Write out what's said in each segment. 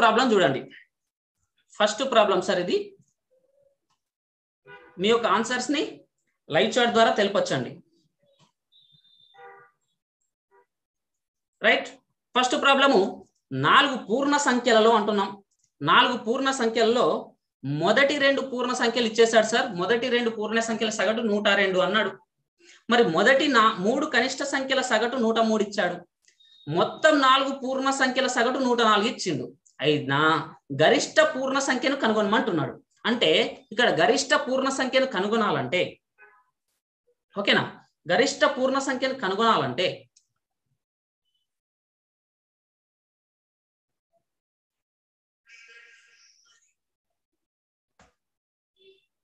Problem చూడండి. First problem sir ఇది. మీ యొక్క ఆన్సర్స్ ని లైవ్ చాట్ ద్వారా తెలుపొచ్చండి. రైట్, ఫస్ట్ ప్రాబ్లము 4 పూర్ణ సంఖ్యలలో అంటున్నాం. 4 పూర్ణ సంఖ్యలలో మొదటి 2 పూర్ణ సంఖ్యలు ఇచ్చేసాడు సార్. మొదటి 2 పూర్ణ సంఖ్యల సగటు 102 అన్నాడు. మరి మొదటి 3 కనిష్ట సంఖ్యల సగటు 103 ఇచ్చాడు. మొత్తం 4 పూర్ణ సంఖ్యల సగటు 104 ఇచ్చిండు. అయినా గరిష్ట పూర్ణ సంఖ్యను కనుగొనమంటున్నాడు. అంటే ఇక్కడ గరిష్ట పూర్ణ సంఖ్యను కనుగొనాలంటే, ఓకేనా, గరిష్ట పూర్ణ సంఖ్యను కనుగొనాలంటే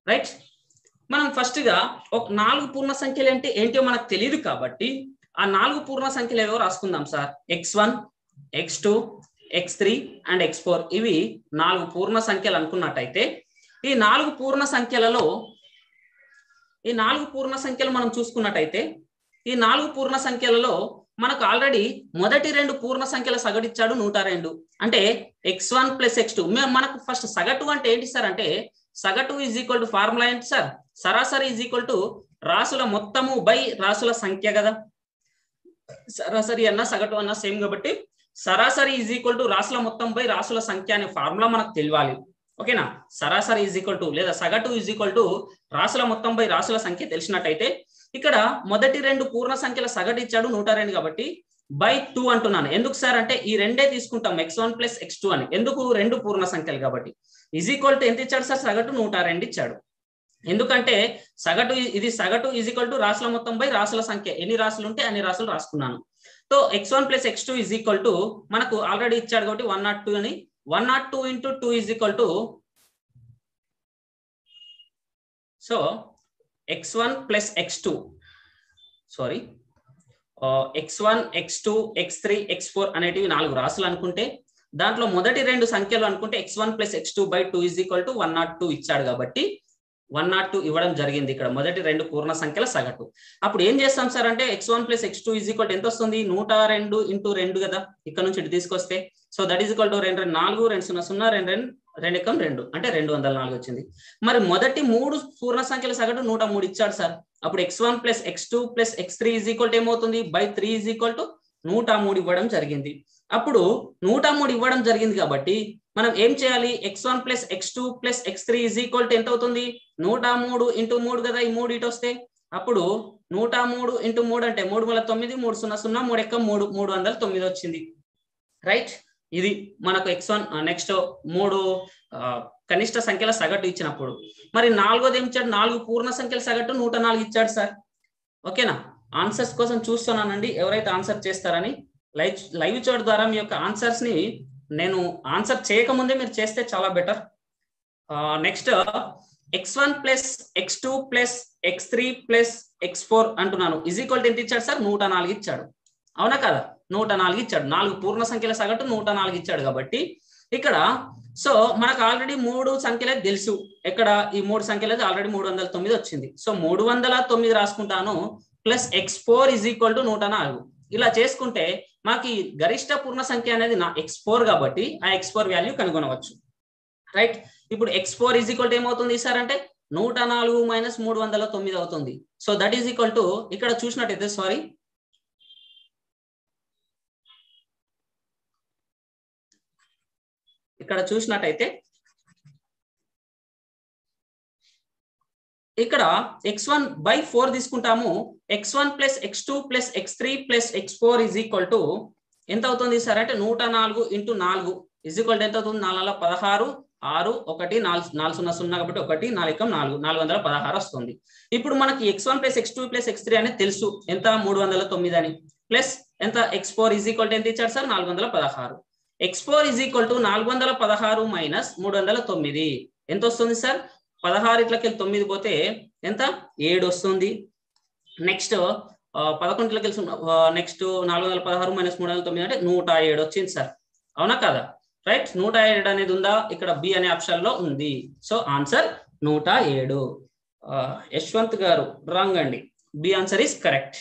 రైట్, మనం ఫస్ట్ గా ఒక 4 పూర్ణ సంఖ్యలు అంటే ఏంటో మనకు తెలియదు కాబట్టి ఆ 4 పూర్ణ సంఖ్యలు ఏవో రాసుకుందాం sir. x1, x2, x3 and x4 ఇవి 4 పూర్ణ సంఖ్యలు అనుకున్నట్టయితే ఈ 4 పూర్ణ సంఖ్యలు మనం చూసుకున్నట్టయితే ఈ 4 పూర్ణ సంఖ్యలలో మనకు ఆల్రెడీ మొదటి 2 పూర్ణ సంఖ్యల సగటు ఇచ్చాడు 102. అంటే x1 ప్లస్ x2. మనకు ఫస్ట్ సగటు అంటే ఏంటి సార్ అంటే సగటు ఈజ్ ఈక్వల్ టు ఫార్ములా ఏంటి సార్? సరాసరి ఈజ్ ఈక్వల్ టు రాసుల మొత్తము బై రాసుల సంఖ్య కదా. సరాసరి అన్న సగటు అన్న సేమ్ కాబట్టి సరాసరి ఈజ్ ఈక్వల్ టు రాసుల మొత్తం బై రాసుల సంఖ్య అనే ఫార్ములా మనకు తెలియాలి. ఓకేనా, సరాసరి ఈజ్ ఈక్వల్ టు లేదా సగటు ఈజ్ ఈక్వల్ టు రాసుల మొత్తం బై రాసుల సంఖ్య తెలిసినట్టయితే ఇక్కడ మొదటి 2 పూర్ణ సంఖ్యల సగటు ఇచ్చాడు 102 కాబట్టి బై 2 అంటున్నాను. ఎందుకు సార్ అంటే ఈ రెండే తీసుకుంటాం x1 ప్లస్ x2 అని. ఎందుకు? 2 పూర్ణ సంఖ్యలు కాబట్టి. ఈజ్ ఈక్వల్ టు ఎంత ఇచ్చాడు సార్? సగటు 102 ఇచ్చాడు. ఎందుకంటే సగటు ఇది సగటు ఈజ్ ఈక్వల్ టు రాసుల మొత్తం బై రాసుల సంఖ్య. ఎన్ని రాసులు ఉంటే అన్ని రాసులు రాసుకున్నాను. So x1 plus x2 is equal to మనకు ఆల్రెడీ ఇచ్చాడు కాబట్టి 102 అని. 102 into 2 is equal to so x1 plus x2 sorry x1, x2, x3, x4 అనేటివి 4 రాసులు అనుకుంటే దాంట్లో మొదటి 2 సంఖ్యలు అనుకుంటే x1 plus x2 by 2 is equal to 102 ఇచ్చాడు కాబట్టి 102 ఇవ్వడం జరిగింది ఇక్కడ మొదటి 2 పూర్ణ సంఖ్యల సగటు. అప్పుడు ఏం చేస్తాం సార్ అంటే x1 plus x2 is equal to ఎంత వస్తుంది? 102 ఇంటూ 2 కదా, ఇక్కడ నుంచి ఇటు తీసుకొస్తే. So that is equal to 2 2 4 2 0 0 2 2 2 అంటే 204 వచ్చింది. మరి మొదటి 3 పూర్ణ సంఖ్యల సగటు 103 ఇచ్చాడు సార్. అప్పుడు x1 plus x2 plus x3 is equal to ఏమవుతుంది? బై 3 ఈజ్ ఈక్వల్ టు 103 ఇవ్వడం జరిగింది. అప్పుడు 103 ఇవ్వడం జరిగింది కాబట్టి మనం ఏం చేయాలి? x1 plus x2 plus x3 is equal to ఎంత అవుతుంది? 103 ఇంటూ 3 కదా, ఈ 3 ఇటు వస్తే అప్పుడు 103 ఇంటూ 3 అంటే 3 × 9 3 0 0 3 1 3 309 వచ్చింది. రైట్, ఇది మనకు x1 నెక్స్ట్ 3 కనిష్ట సంఖ్యల సగటు ఇచ్చినప్పుడు. మరి 4వది ఏం ఇచ్చాడు? 4 పూర్ణ సంఖ్యల సగటు 104 ఇచ్చాడు సార్. ఓకేనా, ఆన్సర్స్ కోసం చూస్తున్నానండి ఎవరైతే ఆన్సర్ చేస్తారని. లైవ్ చాట్ ద్వారా మీ యొక్క ఆన్సర్స్ ని నేను ఆన్సర్ చేయకముందే మీరు చేస్తే చాలా better. Next x1 plus x2 plus x3 plus x4 అంటున్నాను. ఈజ్ ఈక్వల్ టు ఎంత ఇచ్చాడు సార్? 104 ఇచ్చాడు. అవునా కదా, 104 ఇచ్చాడు. 4 పూర్ణ సంఖ్యల సగటు 104 ఇచ్చాడు కాబట్టి ఇక్కడ సో మనకు ఆల్రెడీ 3 సంఖ్యలే తెలుసు. ఇక్కడ ఈ 3 సంఖ్యలది ఆల్రెడీ 309 వచ్చింది. సో 309 రాసుకుంటాను plus x4 is equal to 104. ఇలా చేసుకుంటే మాకు గరిష్ట పూర్ణ సంఖ్య అనేది నా x4 కాబట్టి ఆ x4 వాల్యూ కనుగొనవచ్చు. రైట్, ఇప్పుడు x4 ఈజ్ ఈక్వల్ టు ఏమవుతుంది సార్ అంటే 104 మైనస్ 309 అవుతుంది. So that is equal to ఇక్కడ చూసినట్టయితే సారీ ఇక్కడ చూసినట్టయితే ఇక్కడ x1 బై 4 తీసుకుంటాము. x1 plus x2 plus x3 plus x4 is equal to ఎంత అవుతుంది సార్ అంటే 104 ఇంటూ 4 ఈజ్ ఈక్వల్ టు ఎంత అవుతుంది? 4 16 6 1 4 0 0 కాబట్టి 1 4 4 416 వస్తుంది. ఇప్పుడు మనకి x1 plus x2 plus x3 అనేది తెలుసు ఎంత? 309 అని. ప్లస్ ఎంత? x4 ఈజ్ ఈక్వల్ టు ఎంత ఇచ్చాడు sir? 416. x4 is equal to 416 minus 309 ఎంత వస్తుంది సార్? 16 ఇట్లకి 9 పోతే ఎంత? 7 వస్తుంది. నెక్స్ట్ 11 ఇట్లకి నెక్స్ట్ 416 మైనస్ 309 అంటే 107 వచ్చింది సార్. అవునా కదా? రైట్, 107 అనేది ఉందా? ఇక్కడ బి అనే ఆప్షన్ లో ఉంది. So answer 107. యశ్వంత్ గారు రాంగ్ అండి. B answer is correct.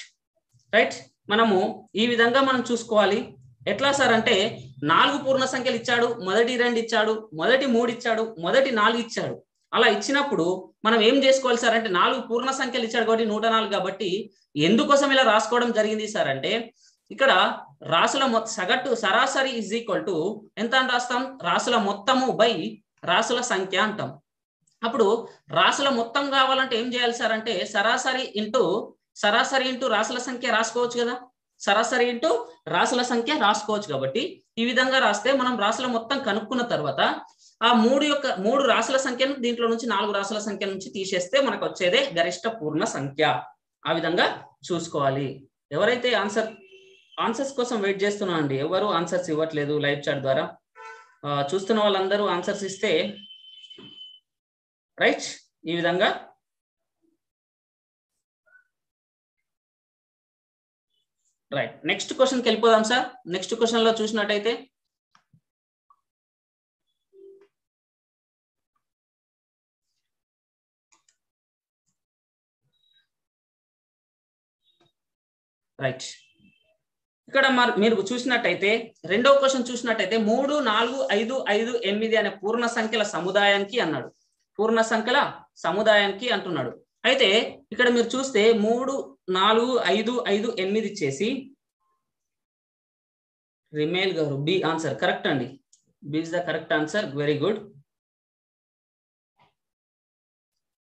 Right, మనము ఈ విధంగా మనం చూసుకోవాలి. ఎట్లా సార్ అంటే 4 పూర్ణ సంఖ్యలు ఇచ్చాడు, మొదటి 2 ఇచ్చాడు, మొదటి 3 ఇచ్చాడు, మొదటి 4 ఇచ్చాడు. అలా ఇచ్చినప్పుడు మనం ఏం చేసుకోవాలి సార్ అంటే 4 పూర్ణ సంఖ్యలు ఇచ్చాడు కాబట్టి 104 కాబట్టి ఎందుకోసం ఇలా రాసుకోవడం జరిగింది సార్ అంటే ఇక్కడ రాసుల సగటు సరాసరి ఈజ్ ఈక్వల్ టు ఎంత అని రాస్తాం, రాసుల మొత్తము బై రాసుల సంఖ్య అంటాం. అప్పుడు రాసుల మొత్తం కావాలంటే ఏం చేయాలి సార్ అంటే సరాసరి ఇంటూ రాసుల సంఖ్య రాసుకోవచ్చు కదా, సరాసరి ఇంటూ రాసుల సంఖ్య రాసుకోవచ్చు. కాబట్టి ఈ విధంగా రాస్తే మనం రాసుల మొత్తం కనుక్కున్న తర్వాత ఆ 3 రాసుల సంఖ్యను దీంట్లో నుంచి 4 రాసుల సంఖ్య నుంచి తీసేస్తే మనకు వచ్చేదే గరిష్ట పూర్ణ సంఖ్య. ఆ విధంగా చూసుకోవాలి. ఎవరైతే ఆన్సర్స్ కోసం వెయిట్ చేస్తున్నా అండి, ఎవరు ఆన్సర్స్ ఇవ్వట్లేదు లైవ్ చాట్ ద్వారా, చూస్తున్న వాళ్ళందరూ ఆన్సర్స్ ఇస్తే రైట్. ఈ విధంగా రైట్. నెక్స్ట్ క్వశ్చన్కి వెళ్ళిపోదాం సార్. నెక్స్ట్ క్వశ్చన్ లో చూసినట్టయితే రైట్, ఇక్కడ మీరు చూసినట్టయితే రెండవ క్వశ్చన్ చూసినట్టయితే 3, 4, 5, 5, 8 అనే పూర్ణ సంఖ్యల సముదాయానికి అన్నాడు, పూర్ణ సంఖ్యల సముదాయానికి అంటున్నాడు. అయితే ఇక్కడ మీరు చూస్తే 3, 4, 5, 5, 8 ఇచ్చేసి రిమేల్ గారు బి ఆన్సర్ కరెక్ట్ అండి, B is the correct answer, very good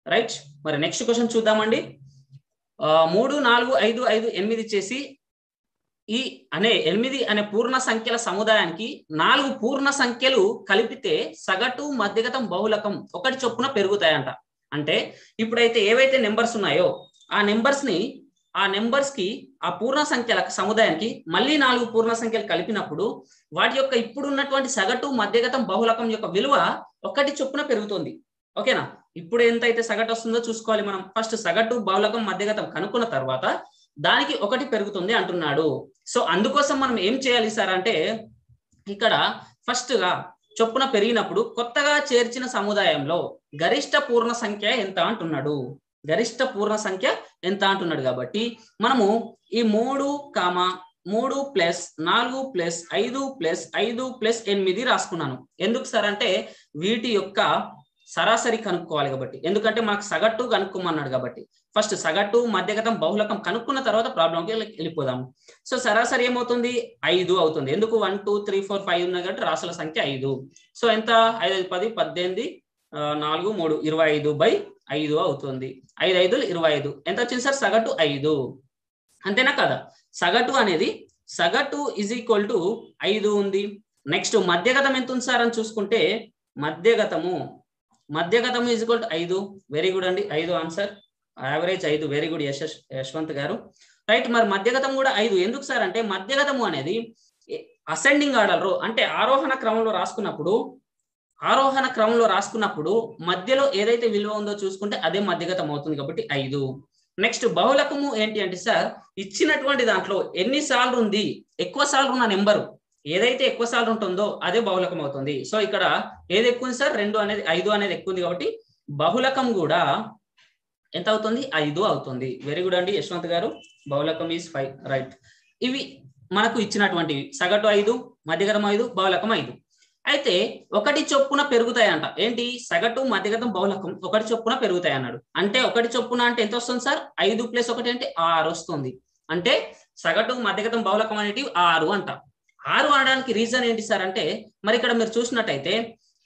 right. మరి నెక్స్ట్ క్వశ్చన్ చూద్దామండి. 3, 4, 5, 5, 8 ఇచ్చేసి ఈ 8 అనే పూర్ణ సంఖ్యల సముదాయానికి 4 పూర్ణ సంఖ్యలు కలిపితే సగటు మధ్యగతం బహుళకం ఒకటి చొప్పున పెరుగుతాయంట. అంటే ఇప్పుడైతే ఏవైతే నెంబర్స్ ఉన్నాయో ఆ నెంబర్స్ కి ఆ పూర్ణ సంఖ్యల సముదాయానికి మళ్ళీ 4 పూర్ణ సంఖ్యలు కలిపినప్పుడు వాటి యొక్క ఇప్పుడు ఉన్నటువంటి సగటు మధ్యగతం బహుళకం యొక్క విలువ ఒకటి చొప్పున పెరుగుతుంది. ఓకేనా? ఇప్పుడు ఎంతైతే సగటు వస్తుందో చూసుకోవాలి మనం. ఫస్ట్ సగటు బహుళకం మధ్యగతం కనుక్కున్న తర్వాత దానికి ఒకటి పెరుగుతుంది అంటున్నాడు. సో అందుకోసం మనం ఏం చేయాలి సార్ అంటే ఇక్కడ ఫస్ట్ గా చొప్పున పెరిగినప్పుడు కొత్తగా చేర్చిన సముదాయంలో గరిష్ట పూర్ణ సంఖ్య ఎంత అంటున్నాడు, గరిష్ట పూర్ణ సంఖ్య ఎంత అంటున్నాడు. కాబట్టి మనము ఈ 3, 3 ప్లస్ 4 ప్లస్ 5 ప్లస్ 5 ప్లస్ 8 రాసుకున్నాను. ఎందుకు సార్ అంటే వీటి యొక్క సరాసరి కనుక్కోవాలి కాబట్టి, ఎందుకంటే మనకు సగటు కనుక్కోమన్నాడు కాబట్టి ఫస్ట్ సగటు మధ్యగతం బహుళకం కనుక్కున్న తర్వాత ప్రాబ్లంకి వెళ్ళిపోదాము. సో సరాసరి ఏమవుతుంది 5 అవుతుంది. ఎందుకు 1 2 3 4 5 ఉన్నాయి కాబట్టి రాసుల సంఖ్య 5. సో ఎంత 5 10 18 4 3 25/5 అవుతుంది. 5 5 25 ఎంత వచ్చింది సార్ సగటు 5. అంతేనా కదా? సగటు ఈజ్ ఈక్వల్ టు 5 ఉంది. నెక్స్ట్ మధ్యగతం ఎంత ఉంది సార్ అని చూసుకుంటే మధ్యగతము is equal to 5. Very good అండి, 5 answer, average 5. Very good Yashwant గారు రైట్. మరి మధ్యగతం కూడా 5 ఎందుకు సార్ అంటే మధ్యగతము అనేది అసెండింగ్ ఆర్డర్ అంటే ఆరోహణ క్రమంలో రాసుకున్నప్పుడు మధ్యలో ఏదైతే విలువ ఉందో చూసుకుంటే అదే మధ్యగతం అవుతుంది కాబట్టి 5. నెక్స్ట్ బహుళకము ఏంటి అంటే సార్ ఇచ్చినటువంటి దాంట్లో ఎన్ని సార్లు ఉంది, ఎక్కువ సార్లు ఉన్న నెంబరు ఏదైతే ఎక్కువ సార్లు ఉంటుందో అదే బహుళకం అవుతుంది. సో ఇక్కడ ఏది ఎక్కువ ఉంది సార్ 5 అనేది ఎక్కువ ఉంది కాబట్టి బహుళకం కూడా ఎంత అవుతుంది 5 అవుతుంది. వెరీ గుడ్ అండి యశ్వంత్ గారు, బహుళకం ఈజ్ 5 రైట్. ఇవి మనకు ఇచ్చినటువంటివి సగటు 5, మధ్యగతం 5, బహుళకం 5. అయితే ఒకటి చొప్పున పెరుగుతాయంట. ఏంటి సగటు మధ్యగతం బహుళకం ఒకటి చొప్పున పెరుగుతాయి అన్నాడు. అంటే ఒకటి చొప్పున అంటే ఎంత వస్తుంది సార్ 5 ప్లస్ 1 అంటే 6 వస్తుంది. అంటే సగటు మధ్యగతం బహుళకం అనేటివి 6 అంట. 6 అనడానికి రీజన్ ఏంటి సార్ అంటే మరి ఇక్కడ మీరు చూసినట్టయితే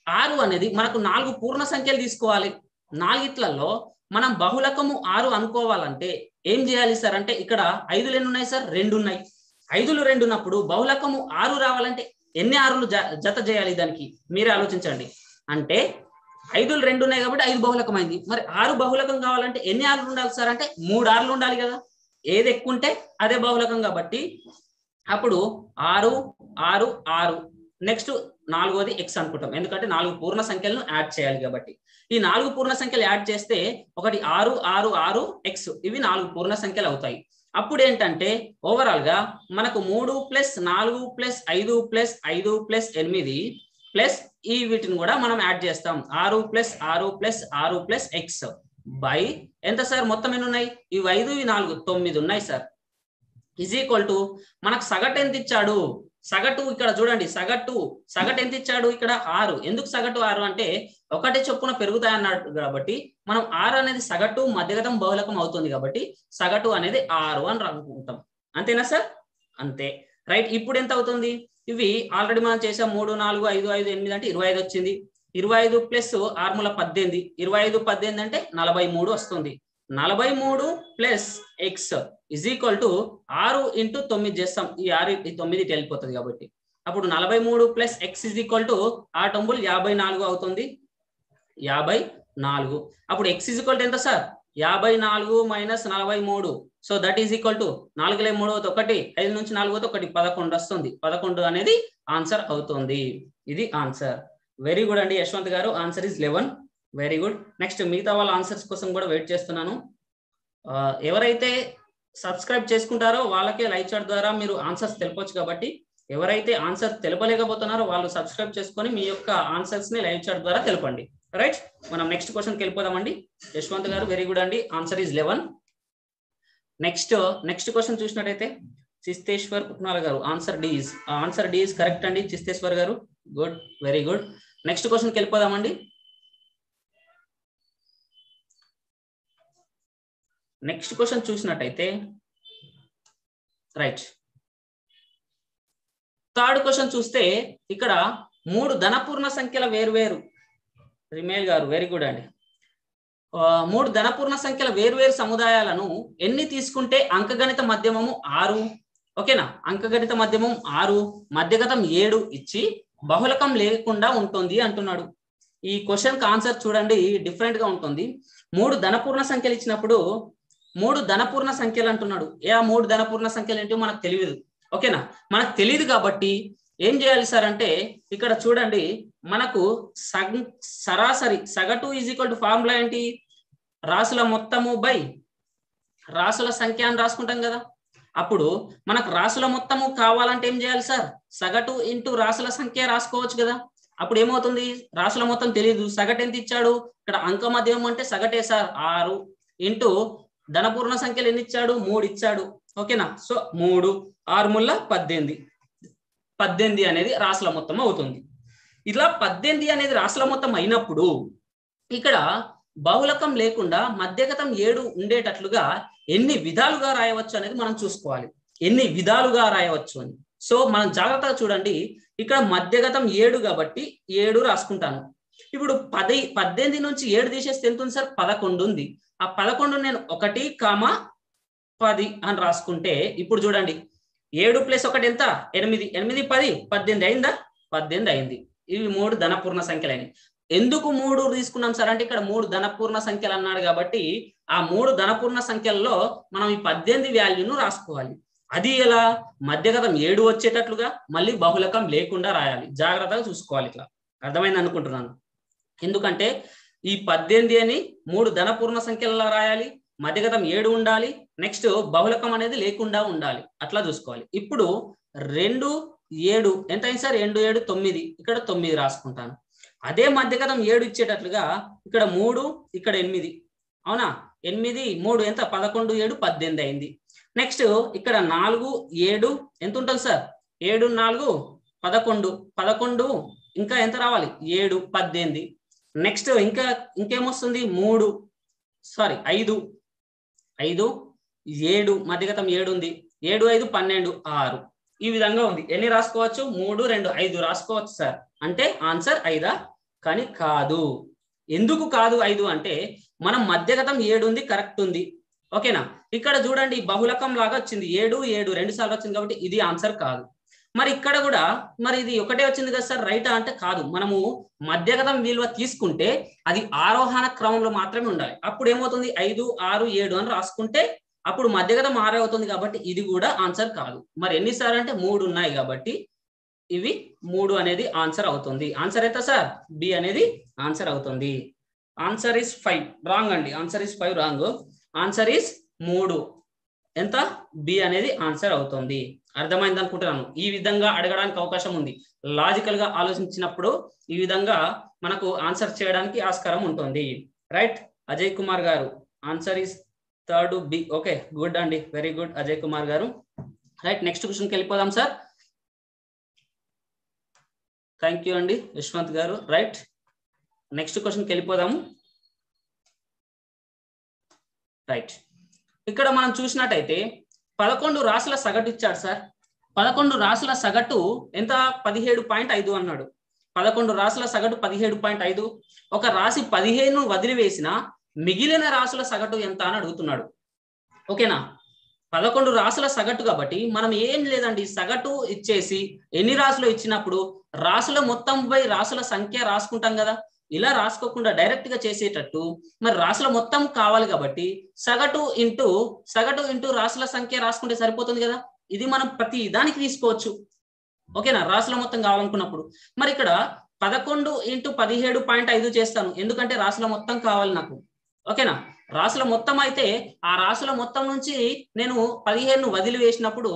6 అనేది మనకు 4 పూర్ణ సంఖ్యలు తీసుకోవాలి. 4లలో మనం బహుళకము 6 అనుకోవాలంటే ఏం చేయాలి సార్ అంటే ఇక్కడ 5లు ఎన్ని ఉన్నాయి సార్ 2 ఉన్నాయి. 5లు 2 ఉన్నప్పుడు బహుళకము 6 రావాలంటే ఎన్ని 6లు జత చేయాలి దానికి మీరే ఆలోచించండి. అంటే 5లు 2 ఉన్నాయి కాబట్టి 5 బహుళకం అయింది. మరి 6 బహుళకం కావాలంటే ఎన్ని 6లు ఉండాలి సార్ అంటే 3 6లు ఉండాలి కదా. ఏది ఎక్కువ ఉంటే అదే బహుళకం కాబట్టి అప్పుడు 6 6 6 నెక్స్ట్ 4వది x అనుకుంటాం. ఎందుకంటే 4 పూర్ణ సంఖ్యలను యాడ్ చేయాలి కాబట్టి ఈ 4 పూర్ణ సంఖ్యలు యాడ్ చేస్తే ఒకటి 6 6 6 x ఇవి 4 పూర్ణ సంఖ్యలు అవుతాయి. అప్పుడు ఏంటంటే ఓవరాల్ గా మనకు 3 plus 4 plus 5 plus 5 plus 8 plus ఈ వీటిని కూడా మనం యాడ్ చేస్తాం 6 plus 6 plus 6 plus x by ఎంత సార్ మొత్తం ఎన్ని ఉన్నాయి ఇవి 5 ఇవి 4 9 ఉన్నాయి సార్ ఈజ్ ఈక్వల్ టు మనకు సగటు ఎంత ఇచ్చాడు సగటు ఇక్కడ చూడండి, సగటు ఎంత ఇచ్చాడు ఇక్కడ 6. ఎందుకు సగటు 6 అంటే ఒకటి చొప్పున పెరుగుతాయి అన్నాడు కాబట్టి మనం 6 అనేది సగటు మధ్యగతం బహుళకం అవుతుంది కాబట్టి సగటు అనేది 6 అని రాసుకుంటాం. అంతేనా సార్? అంతే, రైట్. ఇప్పుడు ఎంత అవుతుంది? ఇవి ఆల్రెడీ మనం చేసాం. 3 4 5 5 8 అంటే 25 వచ్చింది. 25 ప్లస్ 6 మూల 18, 25 18 అంటే 43 వస్తుంది. 43 plus X is equal to 6 into 9 చేస్తాం. ఈ 6 9 వెళ్ళిపోతుంది కాబట్టి అప్పుడు 43 plus X is equal to 54 అవుతుంది. 54. అప్పుడు ఎక్స్ ఇజ్ ఈక్వల్ టు ఎంత sir? 54 minus 43. So that is equal to 4 3 1, 5 నుంచి 4 1 11 వస్తుంది. 11 అనేది ఆన్సర్ అవుతుంది. ఇది ఆన్సర్. వెరీ గుడ్ అండి యశ్వంత్ గారు, answer is 11. Very good. Next మిగతా వాళ్ళ ఆన్సర్స్ కోసం కూడా వెయిట్ చేస్తున్నాను. ఎవరైతే సబ్స్క్రైబ్ చేసుకుంటారో వాళ్ళకే లైవ్ చాట్ ద్వారా మీరు ఆన్సర్స్ తెలపొచ్చు కాబట్టి ఎవరైతే ఆన్సర్ తెలపలేకపోతున్నారో వాళ్ళు సబ్స్క్రైబ్ చేసుకొని మీ యొక్క ఆన్సర్స్ ని లైవ్ చాట్ ద్వారా తెలపండి. రైట్, మనం నెక్స్ట్ క్వశ్చన్కి వెళ్ళిపోదామండి. యశ్వంత్ గారు వెరీ గుడ్ అండి, ఆన్సర్ ఇస్ 11. నెక్స్ట్ క్వశ్చన్ చూసినట్టయితే చిస్తేశ్వర్ పుట్నాల గారు ఆన్సర్ డి ఈస్ కరెక్ట్ అండి. చిస్తేశ్వర్ గారు గుడ్, వెరీ గుడ్. నెక్స్ట్ క్వశ్చన్కి వెళ్ళిపోదామండి. నెక్స్ట్ క్వశ్చన్ చూసినట్టయితే రైట్, థర్డ్ క్వశ్చన్ చూస్తే ఇక్కడ 3 ధనపూర్ణ సంఖ్యల వేరువేరు, రిమేల్ గారు వెరీ గుడ్ అండి. 3 ధనపూర్ణ సంఖ్యల వేరువేరు సముదాయాలను ఎన్ని తీసుకుంటే అంకగణిత మధ్యమము 6, ఓకేనా, అంకగణిత మధ్యమం 6 మధ్యగతం 7 ఇచ్చి బహుళకం లేకుండా ఉంటుంది అంటున్నాడు. ఈ క్వశ్చన్ కి ఆన్సర్ చూడండి డిఫరెంట్ గా ఉంటుంది. 3 ధనపూర్ణ సంఖ్యలు ఇచ్చినప్పుడు 3 ధనపూర్ణ సంఖ్యలు అంటున్నాడు. 3 ధనపూర్ణ సంఖ్యలు ఏంటో మనకు తెలియదు, ఓకేనా. మనకు తెలియదు కాబట్టి ఏం చేయాలి సార్ అంటే ఇక్కడ చూడండి మనకు సరాసరి సగటు ఈజ్ ఈక్వల్ టు ఫార్ములా ఏంటి? రాసుల మొత్తము బై రాసుల సంఖ్య అని రాసుకుంటాం కదా. అప్పుడు మనకు రాసుల మొత్తము కావాలంటే ఏం చేయాలి సార్? సగటు ఇంటూ రాసుల సంఖ్య రాసుకోవచ్చు కదా. అప్పుడు ఏమవుతుంది? రాసుల మొత్తం తెలియదు, సగటు ఎంత ఇచ్చాడు ఇక్కడ? అంక మధ్యమం అంటే సగటే సార్ 6 ఇంటూ ధనపూర్ణ సంఖ్యలు ఎన్ని ఇచ్చాడు? 3 ఇచ్చాడు, ఓకేనా. సో 3 6 ముళ్ళ 18 అనేది రాసుల మొత్తం అవుతుంది. ఇలా 18 అనేది రాసుల మొత్తం అయినప్పుడు ఇక్కడ బహుళకం లేకుండా మధ్యగతం 7 ఉండేటట్లుగా ఎన్ని విధాలుగా రాయవచ్చు అనేది మనం చూసుకోవాలి. ఎన్ని విధాలుగా రాయవచ్చు అని. సో మనం జాగ్రత్తగా చూడండి, ఇక్కడ మధ్యగతం 7 కాబట్టి 7 రాసుకుంటాను. ఇప్పుడు 18 నుంచి 7 తీసేస్తే ఎంత ఉంది సార్? 11 ఉంది. ఆ 11 నేను 1, 10 అని రాసుకుంటే ఇప్పుడు చూడండి 7 ప్లస్ 1 ఎంత? 8, 8 10 18 అయిందా? 18 అయింది. ఇవి 3 ధనపూర్ణ సంఖ్యలు అయినాయి. ఎందుకు 3 తీసుకున్నాం సార్ అంటే ఇక్కడ 3 ధనపూర్ణ సంఖ్యలు అన్నాడు కాబట్టి ఆ 3 ధనపూర్ణ సంఖ్యల్లో మనం ఈ 18 వాల్యూను రాసుకోవాలి. అది ఎలా? మధ్యగతం 7 వచ్చేటట్లుగా మళ్ళీ బహుళకం లేకుండా రాయాలి. జాగ్రత్తగా చూసుకోవాలి. ఇట్లా అర్థమైంది అనుకుంటున్నాను. ఎందుకంటే ఈ 18 అని 3 ధనపూర్ణ సంఖ్యలలో రాయాలి, మధ్యగతం 7 ఉండాలి, నెక్స్ట్ బహుళకం అనేది లేకుండా ఉండాలి. అట్లా చూసుకోవాలి. ఇప్పుడు 2 7 ఎంత అయింది సార్? 2 7 9, ఇక్కడ 9 రాసుకుంటాను. అదే మధ్యగతం 7 ఇచ్చేటట్లుగా ఇక్కడ 3 ఇక్కడ 8, అవునా. 8 3 ఎంత? 11 7 18 అయింది. నెక్స్ట్ ఇక్కడ 4 7 ఎంత ఉంటుంది సార్? 7 4 11 11 ఇంకా ఎంత రావాలి? 7 18. నెక్స్ట్ ఇంకేమొస్తుంది? 5 7 మధ్యగతం 7 ఉంది. 7 5 12 6. ఈ విధంగా ఉంది. ఎన్ని రాసుకోవచ్చు? 3 2 5 రాసుకోవచ్చు సార్. అంటే ఆన్సర్ 5 కానీ కాదు. ఎందుకు కాదు 5 అంటే మనం మధ్యగతం 7 ఉంది, కరెక్ట్ ఉంది, ఓకేనా. ఇక్కడ చూడండి బహుళకం లాగా వచ్చింది 7 7 2 సార్లు వచ్చింది కాబట్టి ఇది ఆన్సర్ కాదు. మరి ఇక్కడ కూడా మరి ఇది ఒకటే వచ్చింది కదా సార్, రైటా అంటే కాదు. మనము మధ్యగతం విలువ తీసుకుంటే అది ఆరోహణ క్రమంలో మాత్రమే ఉండాలి. అప్పుడు ఏమవుతుంది? 5 6 7 అని రాసుకుంటే అప్పుడు మధ్యగతం 6 అవుతుంది కాబట్టి ఇది కూడా ఆన్సర్ కాదు. మరి ఎన్నిసార్లు అంటే 3 ఉన్నాయి కాబట్టి ఇవి 3 అనేది ఆన్సర్ అవుతుంది. ఆన్సర్ ఎంత సార్? బి అనేది ఆన్సర్ అవుతుంది. ఆన్సర్ ఇస్ 5 రాంగ్ అండి. Answer is 5 wrong. Answer is 3 ఎంత? బి అనేది ఆన్సర్ అవుతుంది. అర్థమైంది అనుకుంటున్నాను. ఈ విధంగా అడగడానికి అవకాశం ఉంది. లాజికల్ గా ఆలోచించినప్పుడు ఈ విధంగా మనకు ఆన్సర్ చేయడానికి ఆస్కారం ఉంటుంది. రైట్ అజయ్ కుమార్ గారు answer is 3rd B. Okay good అండి, వెరీ గుడ్ అజయ్ కుమార్ గారు. రైట్ నెక్స్ట్ క్వశ్చన్కి వెళ్ళిపోదాం సార్. థ్యాంక్ యూ అండి యశ్వంత్ గారు. రైట్, నెక్స్ట్ క్వశ్చన్కి వెళ్ళిపోదాము. రైట్, ఇక్కడ మనం చూసినట్టయితే 11 రాసుల సగటు ఇచ్చాడు సార్. 11 రాసుల సగటు ఎంత? 17.5 అన్నాడు. 11 రాసుల సగటు 17.5. ఒక రాశి 15 వదిలివేసిన మిగిలిన రాసుల సగటు ఎంత అని అడుగుతున్నాడు. ఓకేనా? 11 రాసుల సగటు కాబట్టి మనం ఏం లేదండి, సగటు ఇచ్చేసి ఎన్ని రాసులు ఇచ్చినప్పుడు రాసుల మొత్తంపై రాసుల సంఖ్య రాసుకుంటాం కదా. ఇలా రాసుకోకుండా డైరెక్ట్ గా చేసేటట్టు మరి రాసుల మొత్తం కావాలి కాబట్టి సగటు ఇంటూ రాసుల సంఖ్య రాసుకుంటే సరిపోతుంది కదా. ఇది మనం ప్రతి దానికి తీసుకోవచ్చు. ఓకేనా? రాసుల మొత్తం కావాలనుకున్నప్పుడు మరి ఇక్కడ 11 × 17.5 చేస్తాను, ఎందుకంటే రాసుల మొత్తం కావాలి నాకు. ఓకేనా? రాసుల మొత్తం అయితే ఆ రాసుల మొత్తం నుంచి నేను 15 వదిలివేసినప్పుడు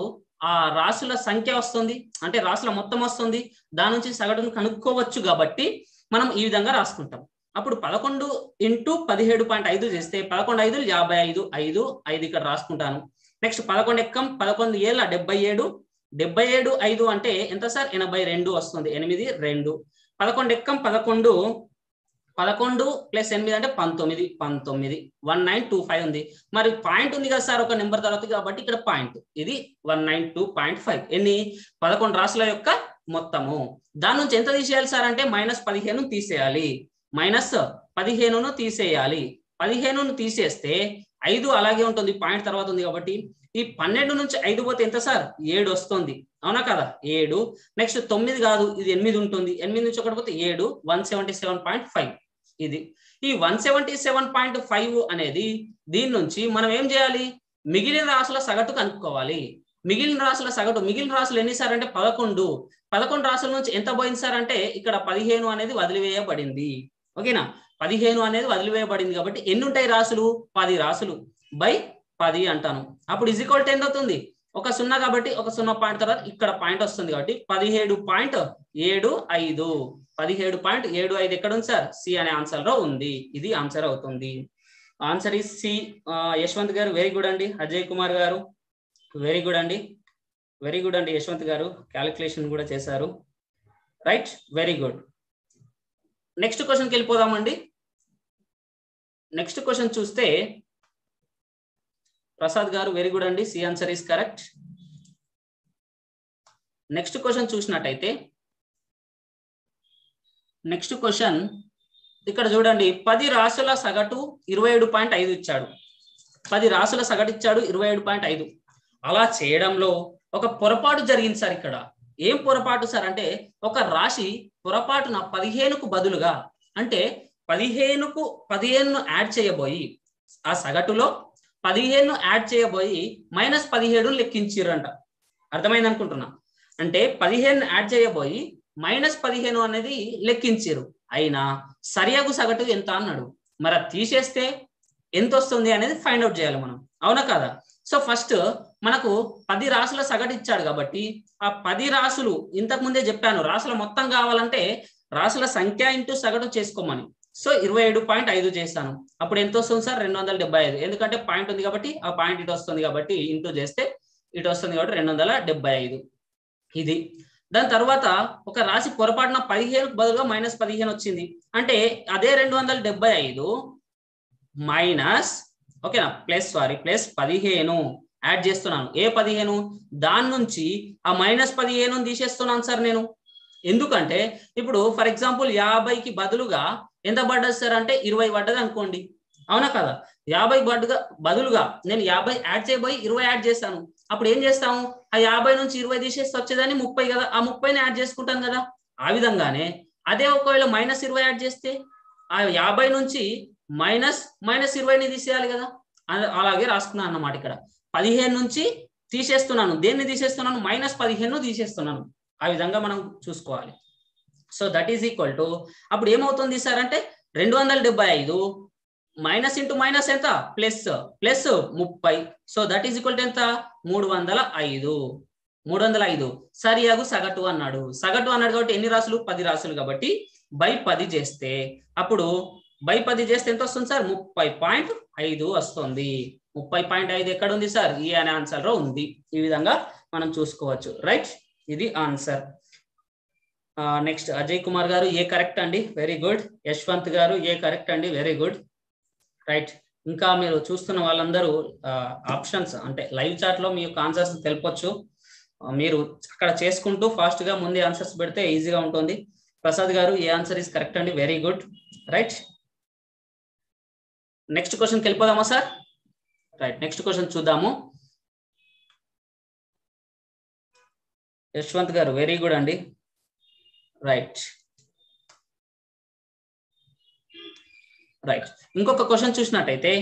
ఆ రాసుల సంఖ్య వస్తుంది, అంటే రాసుల మొత్తం వస్తుంది. దాని నుంచి సగటును కనుక్కోవచ్చు కాబట్టి మనం ఈ విధంగా రాసుకుంటాం. అప్పుడు 11 × 17.5 చేస్తే 11 5 55, 5 ఇక్కడ రాసుకుంటాను. నెక్స్ట్ 11 ఎక్కం 11 ఏళ్ళ 77, 77 5 అంటే ఎంత సార్? 82 వస్తుంది. 8 2. 11 ఎక్కం 11 + 8 అంటే 19, 19 ఉంది. మరి పాయింట్ ఉంది కదా సార్ ఒక నెంబర్ తర్వాత, కాబట్టి ఇక్కడ పాయింట్ ఇది 192.5. ఎన్ని? 11 రాసుల యొక్క మొత్తము. దాని నుంచి ఎంత తీసేయాలి సార్ అంటే -15 తీసేయాలి. -15ను తీసేయాలి. 15ను తీసేస్తే 5 అలాగే ఉంటుంది, పాయింట్ తర్వాత ఉంది కాబట్టి. ఈ 12 నుంచి 5 పోతే ఎంత సార్? 7 వస్తుంది. అవునా కదా? 7. నెక్స్ట్ 9 కాదు, ఇది 8 ఉంటుంది. 8 నుంచి 1 పోతే 7, 177.5. ఇది ఈ 177.5 అనేది దీని నుంచి మనం ఏం చేయాలి? మిగిలిన రాసుల సగటు కనుక్కోవాలి. మిగిలిన రాసుల సగటు, మిగిలిన రాసులు ఎన్ని సార్ అంటే 11. 11 రాసుల నుంచి ఎంత పోయింది సార్ అంటే ఇక్కడ 15 అనేది వదిలివేయబడింది. ఓకేనా? 15 అనేది వదిలివేయబడింది కాబట్టి ఎన్ని ఉంటాయి రాసులు? 10 రాసులు బై 10 అంటాను. అప్పుడు ఈక్వల్ టు ఎంత అవుతుంది? ఒక 0 కాబట్టి ఒక 0 పాయింట్ తర్వాత ఇక్కడ పాయింట్ వస్తుంది కాబట్టి 17.75. 17.75 ఎక్కడ ఉంది సార్? సి అనే ఆన్సర్ లో ఉంది. ఇది ఆన్సర్ అవుతుంది. ఆన్సర్ ఈ సి. యశ్వంత్ గారు వెరీ గుడ్ అండి. అజయ్ కుమార్ గారు వెరీ గుడ్ అండి. వెరీ గుడ్ అండి యశ్వంత్ గారు, క్యాలిక్యులేషన్ కూడా చేశారు. Right, very good. నెక్స్ట్ క్వశ్చన్కి వెళ్ళిపోదామండి. నెక్స్ట్ క్వశ్చన్ చూస్తే ప్రసాద్ గారు వెరీ గుడ్ అండి. C answer is correct. Next question చూసినట్టయితే నెక్స్ట్ క్వశ్చన్ ఇక్కడ చూడండి. 10 రాసుల సగటు 27.5 ఇచ్చాడు. 10 రాసుల సగటు ఇచ్చాడు 27.5. అలా చేయడంలో ఒక పొరపాటు జరిగింది సార్. ఇక్కడ ఏం పొరపాటు సార్ అంటే ఒక రాశి పొరపాటున 15కు బదులుగా అంటే 15ను యాడ్ చేయబోయి ఆ సగటులో 15ను యాడ్ చేయబోయి -17 లెక్కించారంట. అర్థమైంది అనుకుంటున్నా. అంటే 15 యాడ్ చేయబోయి -15 అనేది లెక్కించారు. అయినా సరియగు సగటు ఎంత అన్నాడు. మరి తీసేస్తే ఎంత వస్తుంది అనేది ఫైండ్ అవుట్ చేయాలి మనం. అవునా కదా? సో ఫస్ట్ మనకు 10 రాసుల సగటు ఇచ్చాడు కాబట్టి ఆ 10 రాసులు ఇంతకు ముందే చెప్పాను, రాసుల మొత్తం కావాలంటే రాసుల సంఖ్య ఇంటూ సగటు చేసుకోమని. సో 27.5 చేస్తాను. అప్పుడు ఎంత వస్తుంది సార్? 275. ఎందుకంటే పాయింట్ ఉంది కాబట్టి ఆ పాయింట్ ఇటు వస్తుంది కాబట్టి ఇంటూ చేస్తే ఇటు వస్తుంది కాబట్టి 275. ఇది. దాని తర్వాత ఒక రాశి పొరపాటున 15కు బదులుగా -15 వచ్చింది. అంటే అదే 275 మైనస్ ఓకేనా ప్లస్ 15 యాడ్ చేస్తున్నాను. ఏ 15? దాని నుంచి ఆ -15 తీసేస్తున్నాను సార్ నేను. ఎందుకంటే ఇప్పుడు ఫర్ ఎగ్జాంపుల్ 50కి బదులుగా ఎంత పడ్డది సార్ అంటే 20 పడ్డది అనుకోండి. అవునా కదా? 50 బదులుగా నేను 50 యాడ్ చేయబోయి 20 యాడ్ చేస్తాను. అప్పుడు ఏం చేస్తాము? ఆ 50 నుంచి 20 తీసేస్తే వచ్చేదాన్ని 30 కదా, ఆ 30ని యాడ్ చేసుకుంటాను కదా. ఆ విధంగానే అదే ఒకవేళ -20 యాడ్ చేస్తే ఆ 50 నుంచి -20ని తీసేయాలి కదా. అలాగే రాసుకున్నాను అన్నమాట. ఇక్కడ 15 నుంచి తీసేస్తున్నాను. దేన్ని తీసేస్తున్నాను? -15ను తీసేస్తున్నాను. ఆ విధంగా మనం చూసుకోవాలి. So that is equal to అప్పుడు ఏమవుతుంది సార్ అంటే 275 మైనస్ ఇంటూ మైనస్ ఎంత? Plus 30. So that is equal to ఎంత? 305. సరియగు సగటు అన్నాడు. సగటు అన్నాడు కాబట్టి ఎన్ని రాసులు? 10 రాసులు కాబట్టి బై 10 చేస్తే అప్పుడు బై 10 చేస్తే ఎంత వస్తుంది సార్? 30.5 వస్తుంది. 30.5 ఎక్కడ ఉంది సార్? ఈ అనే ఆన్సర్ లో ఉంది. ఈ విధంగా మనం చూసుకోవచ్చు. రైట్, ఇది ఆన్సర్. నెక్స్ట్ అజయ్ కుమార్ గారు ఏ కరెక్ట్ అండి, వెరీ గుడ్. యశ్వంత్ గారు ఏ కరెక్ట్ అండి, వెరీ గుడ్, రైట్. ఇంకా మీరు చూస్తున్న వాళ్ళందరూ ఆప్షన్స్ అంటే లైవ్ చాట్ లో మీ యొక్క ఆన్సర్స్ తెలపొచ్చు. మీరు అక్కడ చేసుకుంటూ ఫాస్ట్ గా ముందే ఆన్సర్స్ పెడితే ఈజీగా ఉంటుంది. ప్రసాద్ గారు ఏ ఆన్సర్ ఇస్ కరెక్ట్ అండి, వెరీ గుడ్, రైట్. నెక్స్ట్ క్వశ్చన్కి వెళ్ళిపోదామా సార్? రైట్, నెక్స్ట్ క్వశ్చన్ చూద్దాము. యశ్వంత్ గారు వెరీ గుడ్ అండి, రైట్ రైట్. ఇంకొక క్వశ్చన్ చూసినట్టయితే,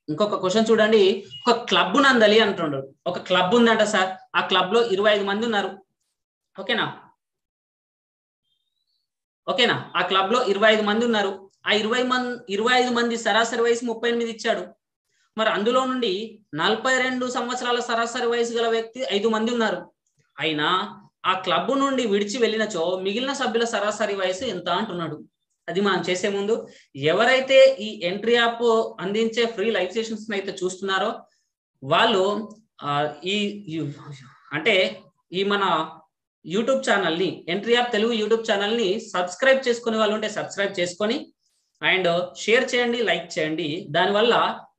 ఇంకొక క్వశ్చన్ చూడండి. ఒక క్లబ్ నందలి అంటుండ్రు. ఒక క్లబ్ ఉందంట సార్, ఆ క్లబ్ లో 25 మంది ఉన్నారు. ఓకేనా ఓకేనా ఆ క్లబ్ లో 25 మంది ఉన్నారు. ఆ 25 మంది సరాసరి వయసు 38 ఇచ్చాడు. మరి అందులో నుండి 42 సంవత్సరాల సరాసరి వయసు గల వ్యక్తి 5 మంది ఉన్నారు. అయినా ఆ క్లబ్ నుండి విడిచి వెళ్ళినచో మిగిలిన సభ్యుల సరాసరి వయసు ఎంత అంటున్నాడు. అది మనం చేసే ముందు ఎవరైతే ఈ ఎంట్రీ యాప్ అందించే ఫ్రీ లైవ్ సెషన్స్ అయితే చూస్తున్నారో వాళ్ళు ఈ అంటే ఈ మన యూట్యూబ్ ఛానల్ని, ఎంట్రీ యాప్ తెలుగు యూట్యూబ్ ఛానల్ని సబ్స్క్రైబ్ చేసుకునే వాళ్ళు ఉంటే సబ్స్క్రైబ్ చేసుకొని అండ్ షేర్ చేయండి, లైక్ చేయండి. దానివల్ల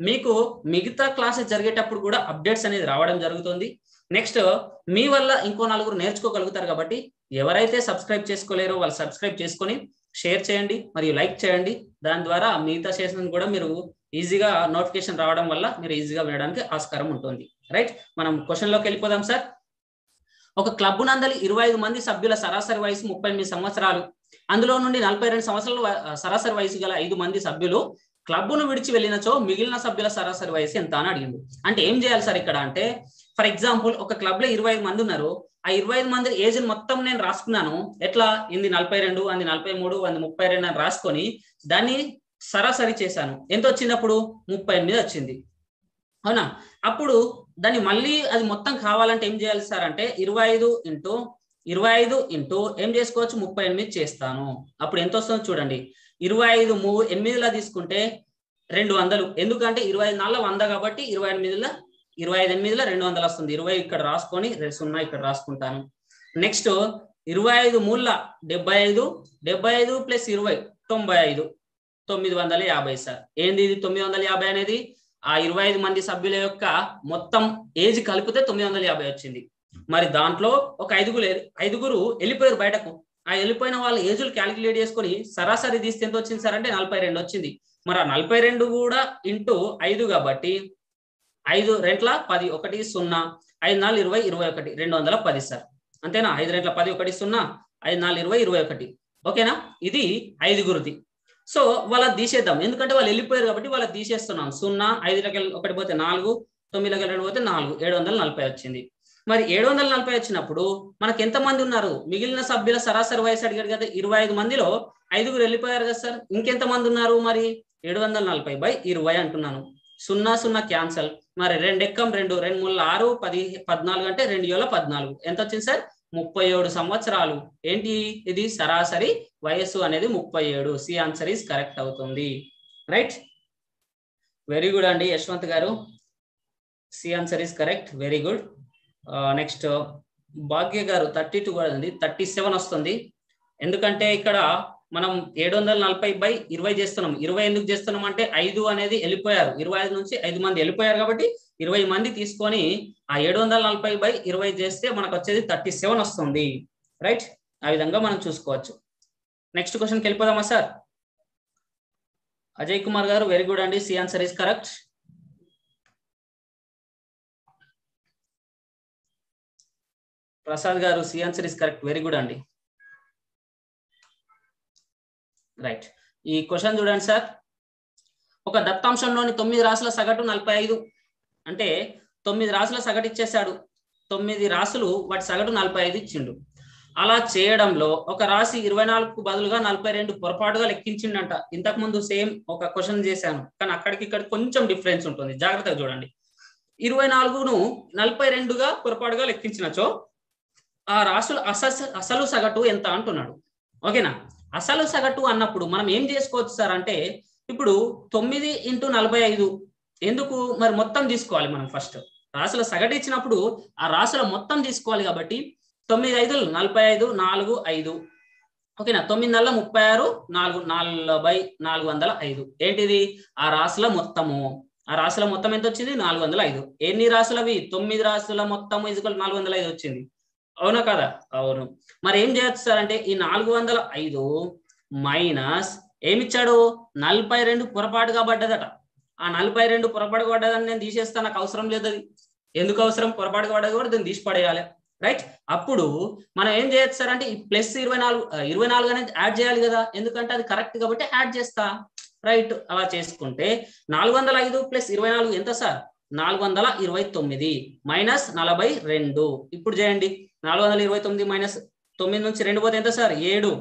మీకు మిగతా క్లాసెస్ జరిగేటప్పుడు కూడా అప్డేట్స్ అనేది రావడం జరుగుతుంది. నెక్స్ట్ మీ వల్ల ఇంకో నలుగురు నేర్చుకోగలుగుతారు. కాబట్టి ఎవరైతే సబ్స్క్రైబ్ చేసుకోలేరో వాళ్ళు సబ్స్క్రైబ్ చేసుకొని షేర్ చేయండి మరియు లైక్ చేయండి. దాని ద్వారా మిగతా సెషన్ కూడా మీరు ఈజీగా నోటిఫికేషన్ రావడం వల్ల మీరు ఈజీగా వినడానికి ఆస్కారం ఉంటుంది. రైట్, మనం క్వశ్చన్లోకి వెళ్ళిపోదాం సార్. ఒక క్లబ్ నందలి 25 మంది సభ్యుల సరాసరి వయసు 38 సంవత్సరాలు. అందులో నుండి 42 సంవత్సరాల సరాసరి వయసు గల 5 మంది సభ్యులు క్లబ్ను విడిచి వెళ్ళినచో మిగిలిన సభ్యుల సరాసరి వయసు ఎంత అని అడిగింది. అంటే ఏం చేయాలి సార్ ఇక్కడ అంటే, ఫర్ ఎగ్జాంపుల్ ఒక క్లబ్ లో 25 మంది ఉన్నారు. ఆ 25 మంది ఏజ్ మొత్తం నేను రాసుకున్నాను. ఎట్లా, ఇది 42, అది 43, అది 32 అని రాసుకొని దాన్ని సరాసరి చేశాను. ఎంత వచ్చింది అప్పుడు? 38 వచ్చింది. అవునా? అప్పుడు దాన్ని మళ్ళీ అది మొత్తం కావాలంటే ఏం చేయాలి సార్ అంటే 25 ఇంటూ ఏం చేసుకోవచ్చు, 38 చేస్తాను. అప్పుడు ఎంత వస్తుందో చూడండి. 25 8లా తీసుకుంటే 200. ఎందుకంటే 25 నాళ్ళ 100 కాబట్టి 25 8ల 200 వస్తుంది. 20 ఇక్కడ రాసుకొని 0 ఇక్కడ రాసుకుంటాను. Next 25 3ల 75, 75 plus 20 95, 950 sir. ఏంది ఇది 950 అనేది? ఆ 25 మంది సభ్యుల యొక్క మొత్తం ఏజ్ కలిపితే 950 వచ్చింది. మరి దాంట్లో ఒక 5గురు వెళ్ళిపోయారు బయటకు. ఆ వెళ్ళిపోయిన వాళ్ళ ఏజ్లు క్యాలిక్యులేట్ చేసుకొని సరాసరి తీస్తే ఎంత వచ్చింది సార్ అంటే 42 వచ్చింది. మరి ఆ 42 కూడా ఇంటూ 5 కాబట్టి 5 రెంట్ల 10, 1 0, 5 4 20, 21, 210 సార్. అంతేనా? 5 రెంట్ల 10, 1 0, 5 4 20, 21. ఓకేనా? ఇది 5గురిది. సో వాళ్ళకి తీసేద్దాం, ఎందుకంటే వాళ్ళు వెళ్ళిపోయారు కాబట్టి వాళ్ళకి తీసేస్తున్నాం. 0, 5 1 పోతే 4, 9 2 పోతే 4, 740 వచ్చింది. మరి 740 వచ్చినప్పుడు మనకి ఎంత మంది ఉన్నారు? మిగిలిన సభ్యుల సరాసరి వయసు అడిగారు కదా, 25 మందిలో 5గురు వెళ్ళిపోయారు కదా సార్. ఇంకెంత మంది ఉన్నారు? మరి 740/20 అంటున్నాను. 0 0 క్యాన్సల్. మరి 2 ఎక్కం 2, 2 3 6, 10 14 అంటే 2 7 14. ఎంత వచ్చింది సార్? 37 సంవత్సరాలు. ఏంటి ఇది? సరాసరి వయస్సు అనేది 37. సి ఆన్సర్ ఈస్ కరెక్ట్ అవుతుంది. రైట్, వెరీ గుడ్ అండి యశ్వంత్ గారు. C answer is correct, very good. Next Bhagya గారు 32 కూడా ఉంది, 37 వస్తుంది. ఎందుకంటే ఇక్కడ మనం 740/20 చేస్తున్నాం. 20 ఎందుకు చేస్తున్నాం అంటే 5 అనేది వెళ్ళిపోయారు. 25 నుంచి 5 మంది వెళ్ళిపోయారు కాబట్టి 20 మంది తీసుకొని ఆ 740/20 చేస్తే మనకు వచ్చేది 37 వస్తుంది. రైట్, ఆ విధంగా మనం చూసుకోవచ్చు. నెక్స్ట్ క్వశ్చన్కి వెళ్ళిపోదామా సార్? అజయ్ కుమార్ గారు వెరీ గుడ్ అండి, C answer is correct. Prasad గారు C answer is correct, very good అండి. రైట్, ఈ క్వశ్చన్ చూడండి సార్. ఒక దత్తాంశంలోని 9 రాసుల సగటు 45. అంటే 9 రాసుల సగటు ఇచ్చేసాడు. 9 రాసులు వాటి సగటు 45 ఇచ్చిండు. అలా చేయడంలో ఒక రాశి 24కు బదులుగా 42 పొరపాటుగా లెక్కించిండంట. ఇంతకు ముందు సేమ్ ఒక క్వశ్చన్ చేశాను, కానీ అక్కడికి ఇక్కడ కొంచెం డిఫరెన్స్ ఉంటుంది. జాగ్రత్తగా చూడండి. 24ను 42గా పొరపాటుగా లెక్కించినచో ఆ రాసుల అసలు సగటు ఎంత అంటున్నాడు. ఓకేనా? అసలు సగటు అన్నప్పుడు మనం ఏం చేసుకోవచ్చు సార్ అంటే, ఇప్పుడు 9 × 45 ఎందుకు మరి మొత్తం తీసుకోవాలి మనం. ఫస్ట్ రాసుల సగటు ఇచ్చినప్పుడు ఆ రాసుల మొత్తం తీసుకోవాలి కాబట్టి 9 5 45 4 5 ఓకేనా 9 నల్ల 36 405 ఏంటిది ఆ రాశుల మొత్తము ఎంత వచ్చింది 405 ఎన్ని రాశులు అవి 9 రాశుల మొత్తం ఈక్వల్ 405 వచ్చింది అవునా కదా అవును మరి ఏం చేయొచ్చు సార్ అంటే ఈ 405 మైనస్ ఏమిచ్చాడు 42 పొరపాటుగా పడ్డదట ఆ 42 పొరపాటుగా పడ్డదని నేను తీసేస్తాను నాకు అవసరం లేదు అది ఎందుకు అవసరం పొరపాటుగా పడ్డది కూడా దీన్ని తీసి పడేయాలి రైట్ అప్పుడు మనం ఏం చేయొచ్చు సార్ అంటే ఈ ప్లస్ 24 అనేది యాడ్ చేయాలి కదా ఎందుకంటే అది కరెక్ట్ కాబట్టి యాడ్ చేస్తా రైట్ అలా చేసుకుంటే 405 ప్లస్ 24 ఎంత సార్ 429 మైనస్ 42 ఇప్పుడు చేయండి 429 మైనస్ 9 నుంచి 2 పోతే ఎంత సార్ 7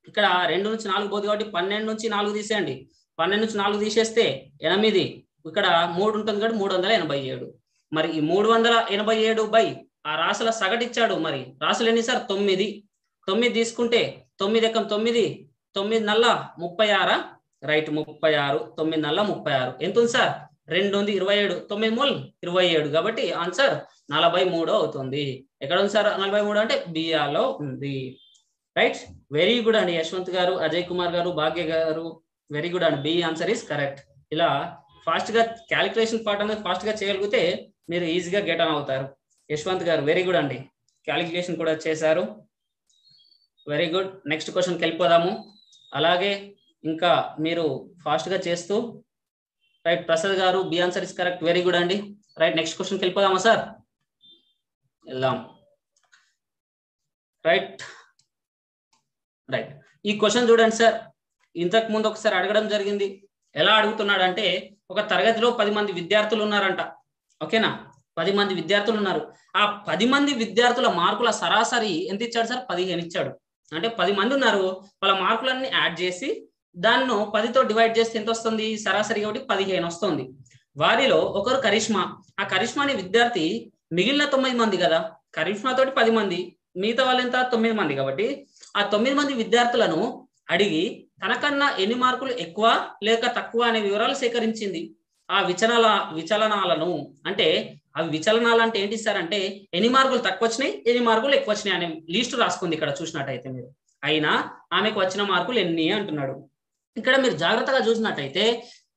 ఇక్కడ 2 నుంచి 4 పోతుంది కాబట్టి 12 నుంచి 4 తీసేయండి 12 నుంచి 4 తీసేస్తే 8 ఇక్కడ 3 ఉంటుంది కాబట్టి 387 మరి ఈ 387 బై ఆ రాశుల సగటు ఇచ్చాడు మరి రాశులు ఎన్ని సార్ 9 తీసుకుంటే 9 ఎక్కం 9 నల్ల 36 రైట్ 36 9 నల్ల 36 ఎంత ఉంది సార్ 2 ఉంది 27 9 మూల్ 27 కాబట్టి ఆన్సర్ 43 అవుతుంది ఎక్కడ ఉంది సార్ 43 అంటే బిఆర్లో ఉంది రైట్ వెరీ గుడ్ అండి యశ్వంత్ గారు అజయ్ కుమార్ గారు భాగ్య గారు వెరీ గుడ్ అండి బి ఆన్సర్ ఈస్ కరెక్ట్ ఇలా ఫాస్ట్ గా క్యాలిక్యులేషన్ పార్ట్ అనేది ఫాస్ట్ గా చేయగలిగితే మీరు ఈజీగా గెట్ ఆన్ అవుతారు యశ్వంత్ గారు వెరీ గుడ్ అండి క్యాలిక్యులేషన్ కూడా చేశారు వెరీ గుడ్ నెక్స్ట్ క్వశ్చన్కి వెళ్ళిపోదాము అలాగే ఇంకా మీరు ఫాస్ట్ గా చేస్తూ రైట్ ప్రసాద్ గారు B answer is correct very good అండి రైట్ నెక్స్ట్ క్వశ్చన్కి వెళ్ళిపోదామా సార్ వెళ్దాం రైట్ ఈ క్వశ్చన్ చూడండి సార్ ఇంతకు ముందు ఒకసారి అడగడం జరిగింది ఎలా అడుగుతున్నాడంటే ఒక తరగతిలో 10 మంది విద్యార్థులు ఉన్నారంట ఓకేనా 10 మంది విద్యార్థులు ఉన్నారు ఆ 10 మంది విద్యార్థుల మార్కుల సరాసరి ఎంత ఇచ్చాడు సార్ 15 ఇచ్చాడు అంటే 10 మంది ఉన్నారు వాళ్ళ మార్కులన్నీ యాడ్ చేసి దాన్ని 10తో డివైడ్ చేస్తే ఎంత వస్తుంది సరాసరి కాబట్టి 15 వస్తుంది వారిలో ఒకరు కరిష్మా ఆ కరిష్మా అనే విద్యార్థి మిగిలిన 9 మంది కదా కరిష్మా తోటి 10 మంది మిగతా వాళ్ళు ఎంత 9 మంది కాబట్టి ఆ 9 మంది విద్యార్థులను అడిగి తనకన్నా ఎన్ని మార్కులు ఎక్కువ లేక తక్కువ అనే వివరాలు సేకరించింది ఆ విచలనాలను అంటే అవి విచలనాలు అంటే ఏంటి సార్ అంటే ఎన్ని మార్కులు తక్కువ వచ్చినాయి ఎన్ని మార్కులు ఎక్కువ వచ్చినాయి అనే లిస్ట్ రాసుకుంది ఇక్కడ చూసినట్టయితే మీరు అయినా ఆమెకు వచ్చిన మార్కులు ఎన్ని అంటున్నాడు ఇక్కడ మీరు జాగ్రత్తగా చూసినట్టయితే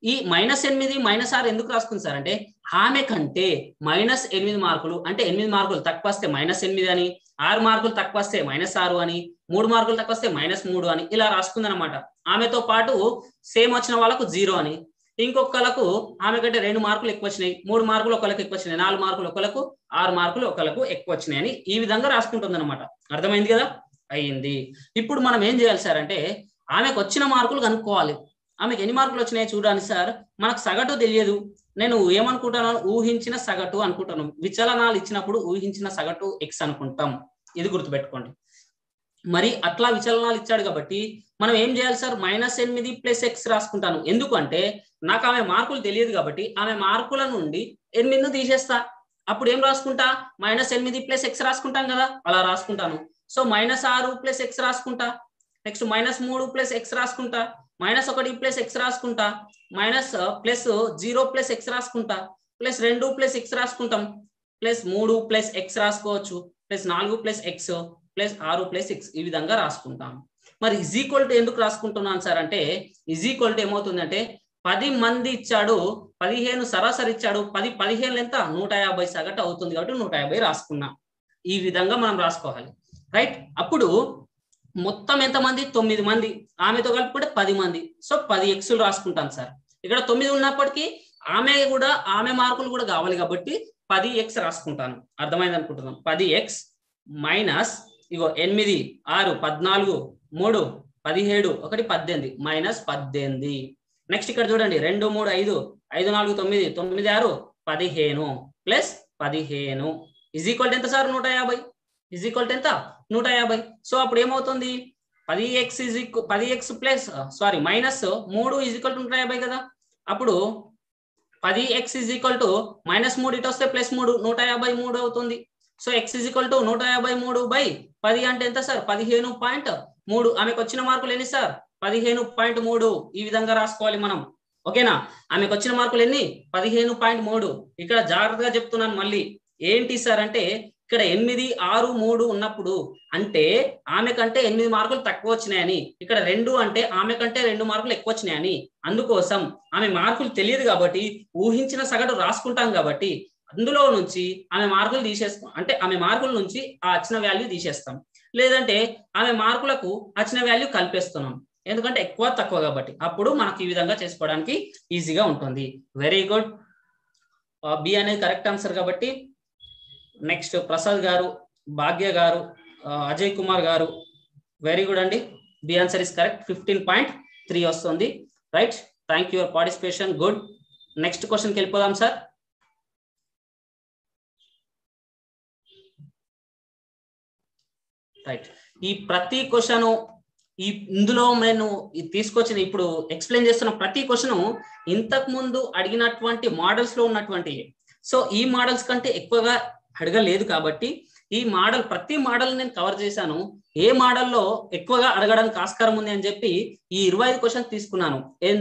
ఈ -8 -6 ఎందుకు రాసుకుంది సార్ అంటే ఆమె కంటే -8 మార్కులు అంటే 8 మార్కులు తక్కువ వస్తే -8 అని 6 మార్కులు తక్కువ వస్తే -6 అని 3 మార్కులు తక్కువ వస్తే -3 అని ఇలా రాసుకుంది అనమాట ఆమెతో పాటు సేమ్ వచ్చిన వాళ్ళకు 0 అని ఇంకొకళ్ళకు ఆమె కంటే 2 మార్కులు ఎక్కువ వచ్చినాయి 3 మార్కులు ఒకళ్ళకి ఎక్కువ వచ్చినాయి 4 మార్కులు ఒకళ్ళకు 6 మార్కులు ఒకళ్ళకు ఎక్కువ వచ్చినాయి అని ఈ విధంగా రాసుకుంటుంది అనమాట అర్థమైంది కదా అయ్యింది ఇప్పుడు మనం ఏం చేయాలి సార్ అంటే ఆమెకు వచ్చిన మార్కులు కనుక్కోవాలి ఆమెకు ఎన్ని మార్కులు వచ్చినాయి చూడండి సార్ మనకు సగటు తెలియదు నేను ఏమనుకుంటున్నాను ఊహించిన సగటు అనుకుంటాను విచలనాలు ఇచ్చినప్పుడు ఊహించిన సగటు x అనుకుంటాం ఇది గుర్తుపెట్టుకోండి మరి అట్లా విచలనాలు ఇచ్చాడు కాబట్టి మనం ఏం చేయాలి సార్ -8 + x రాసుకుంటాను ఎందుకంటే నాకు ఆమె మార్కులు తెలియదు కాబట్టి ఆమె మార్కుల నుండి 8ను తీసేస్తా అప్పుడు ఏం రాసుకుంటా -8 + x రాసుకుంటాం కదా అలా రాసుకుంటాను సో -6 + x రాసుకుంటా నెక్స్ట్ -3 + x రాసుకుంటా -1 + x రాసుకుంటా +0 + x రాసుకుంటా +2 + x రాసుకుంటాం +3 + x రాసుకోవచ్చు +4 + x +6 + x ఈ విధంగా రాసుకుంటాం మరి ఈజ్ ఈక్వల్ టు ఎందుకు రాసుకుంటున్నాను సార్ అంటే ఈజ్ ఈక్వల్ టు ఏమవుతుందంటే 10 మంది ఇచ్చాడు 15 సరాసరి ఇచ్చాడు 15 ఎంత 150 సగటు అవుతుంది కాబట్టి 150 రాసుకున్నా ఈ విధంగా మనం రాసుకోవాలి రైట్ అప్పుడు మొత్తం ఎంత మంది 9 మంది ఆమెతో కలుపుకుంటే 10 మంది సో 10 xలు రాసుకుంటాను సార్ ఇక్కడ 9 ఉన్నప్పటికీ ఆమె మార్కులు కూడా కావాలి కాబట్టి 10x రాసుకుంటాను అర్థమైంది అనుకుంటున్నాను 10x మైనస్ ఇగో 8 6 14 3 17 1 18 -18 నెక్స్ట్ ఇక్కడ చూడండి 2 3 5 5 4 9 9 6 15 ప్లస్ 15 ఈజ్ ఈక్వల్ టు ఎంత సార్ 150 ఈజ్ ఈక్వల్ టు ఎంత 150 సో అప్పుడు ఏమవుతుంది 10x plus sorry -3 is equal to 150 కదా అప్పుడు 10x ఈజ్ ఈక్వల్ టు -3 ఇటు వస్తే +3 153 అవుతుంది so x is equal to 153/10 అంటే ఎంత సార్ 15.3 ఆమెకు వచ్చిన మార్కులు ఎన్ని సార్ 15.3 ఈ విధంగా రాసుకోవాలి మనం ఓకేనా ఆమెకు వచ్చిన మార్కులు ఎన్ని 15.3 ఇక్కడ జాగ్రత్తగా చెప్తున్నాను మళ్ళీ ఏంటి సార్ అంటే ఇక్కడ 8, 6, 3 ఉన్నప్పుడు అంటే ఆమె కంటే 8 మార్కులు తక్కువ వచ్చినాయని, ఇక్కడ 2 అంటే ఆమె కంటే 2 మార్కులు ఎక్కువ వచ్చినాయని, అందుకోసం ఆమె మార్కులు తెలియదు కాబట్టి ఊహించిన సగటు రాసుకుంటాం కాబట్టి అందులో నుంచి ఆమె మార్కులు తీసేస్తాం, అంటే ఆమె మార్కుల నుంచి ఆ వచ్చిన వాల్యూ తీసేస్తాం, లేదంటే ఆమె మార్కులకు వచ్చిన వాల్యూ కలిపేస్తున్నాం, ఎందుకంటే ఎక్కువ తక్కువ కాబట్టి. అప్పుడు మనకు ఈ విధంగా చేసుకోవడానికి ఈజీగా ఉంటుంది. వెరీ గుడ్, బి అనేది కరెక్ట్ ఆన్సర్ కాబట్టి. నెక్స్ట్ ప్రసాద్ గారు, భాగ్య గారు, అజయ్ కుమార్ గారు, వెరీ గుడ్ అండి, బి ఆన్సర్ ఇస్ కరెక్ట్. 15.3 వస్తుంది. Right, thank you for participation, good. Next క్వశ్చన్కి వెళ్ళిపోదాం సార్. రైట్, ఈ ప్రతి క్వశ్చన్ ఇందులో నేను తీసుకొచ్చిన ఇప్పుడు ఎక్స్ప్లెయిన్ చేస్తున్న ప్రతి క్వశ్చన్ ఇంతకు ముందు అడిగినటువంటి మోడల్స్ లో ఉన్నటువంటి, సో ఈ మోడల్స్ కంటే ఎక్కువగా అడగలేదు కాబట్టి ఈ మోడల్ ప్రతి మోడల్ నేను కవర్ చేశాను. ఏ మోడల్లో ఎక్కువగా అడగడానికి ఆస్కారం ఉంది అని చెప్పి ఈ 25 క్వశ్చన్స్ తీసుకున్నాను.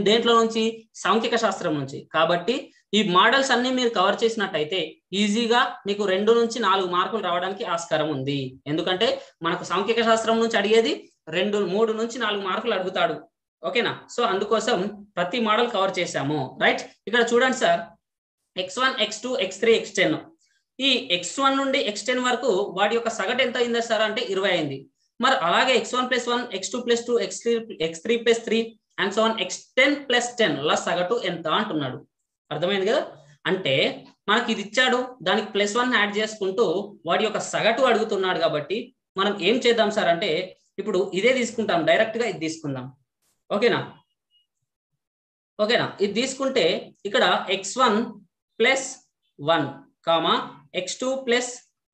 దేంట్లో నుంచి? సాంఖ్యక శాస్త్రం నుంచి. కాబట్టి ఈ మోడల్స్ అన్ని మీరు కవర్ చేసినట్టయితే ఈజీగా మీకు 2 నుంచి 4 మార్కులు రావడానికి ఆస్కారం ఉంది. ఎందుకంటే మనకు సాంఖ్యక శాస్త్రం నుంచి అడిగేది 2, 3 నుంచి 4 మార్కులు అడుగుతాడు. ఓకేనా? సో అందుకోసం ప్రతి మోడల్ కవర్ చేశాము. రైట్, ఇక్కడ చూడండి sir, x1, x2, x3, x10. ఈ x1 నుండి x10 వరకు వాటి యొక్క సగటు ఎంత అయిందా సార్ అంటే 20 అయింది. మరి అలాగే x1 + 1, x2 + 2, x3 + 3 and so on x10 + 10 ల సగటు ఎంత అంటున్నాడు. అర్థమైంది కదా? అంటే మనకి ఇది ఇచ్చాడు, దానికి +1 యాడ్ చేసుకుంటూ వాటి యొక్క సగటు అడుగుతున్నాడు. కాబట్టి మనం ఏం చేద్దాం సార్ అంటే ఇప్పుడు ఇదే తీసుకుంటాం, డైరెక్ట్ గా ఇది తీసుకుందాం. ఓకేనా? ఇది తీసుకుంటే ఇక్కడ x1 + 1, x2 +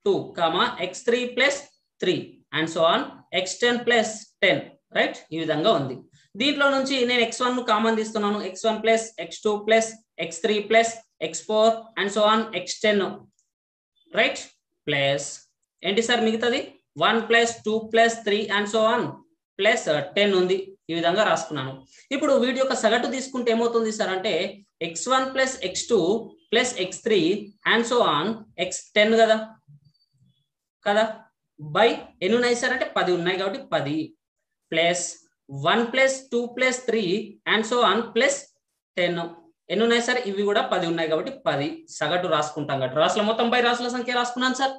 2, x3 + 3 and so on x10 + 10. Right, ఈ విధంగా ఉంది. దీంట్లో నుంచి నేను x1 ను కామన్ తీస్తున్నాను. x1 + x2 + x3 + x4 and so on x10. Right, plus ఏంటి సార్ మిగతాది 1 + 2 + 3 అండ్ సో ఆన్ +10 ఉంది. ఈ విధంగా రాసుకున్నాను. ఇప్పుడు వీటి యొక్క సగటు తీసుకుంటే ఏమవుతుంది సార్ అంటే x1 + x2 + x3 and so on x10 కదా బై ఎన్ని ఉన్నాయి సార్ అంటే 10 ఉన్నాయి కాబట్టి 10 ప్లస్ 1 + 2 + 3 అండ్ సో ఆన్ +10 ఎన్ని ఉన్నాయి సార్? ఇవి కూడా 10 ఉన్నాయి కాబట్టి 10 సగటు రాసుకుంటాం కాబట్టి రాసుల మొత్తం బై రాసుల సంఖ్య రాసుకున్నాను సార్.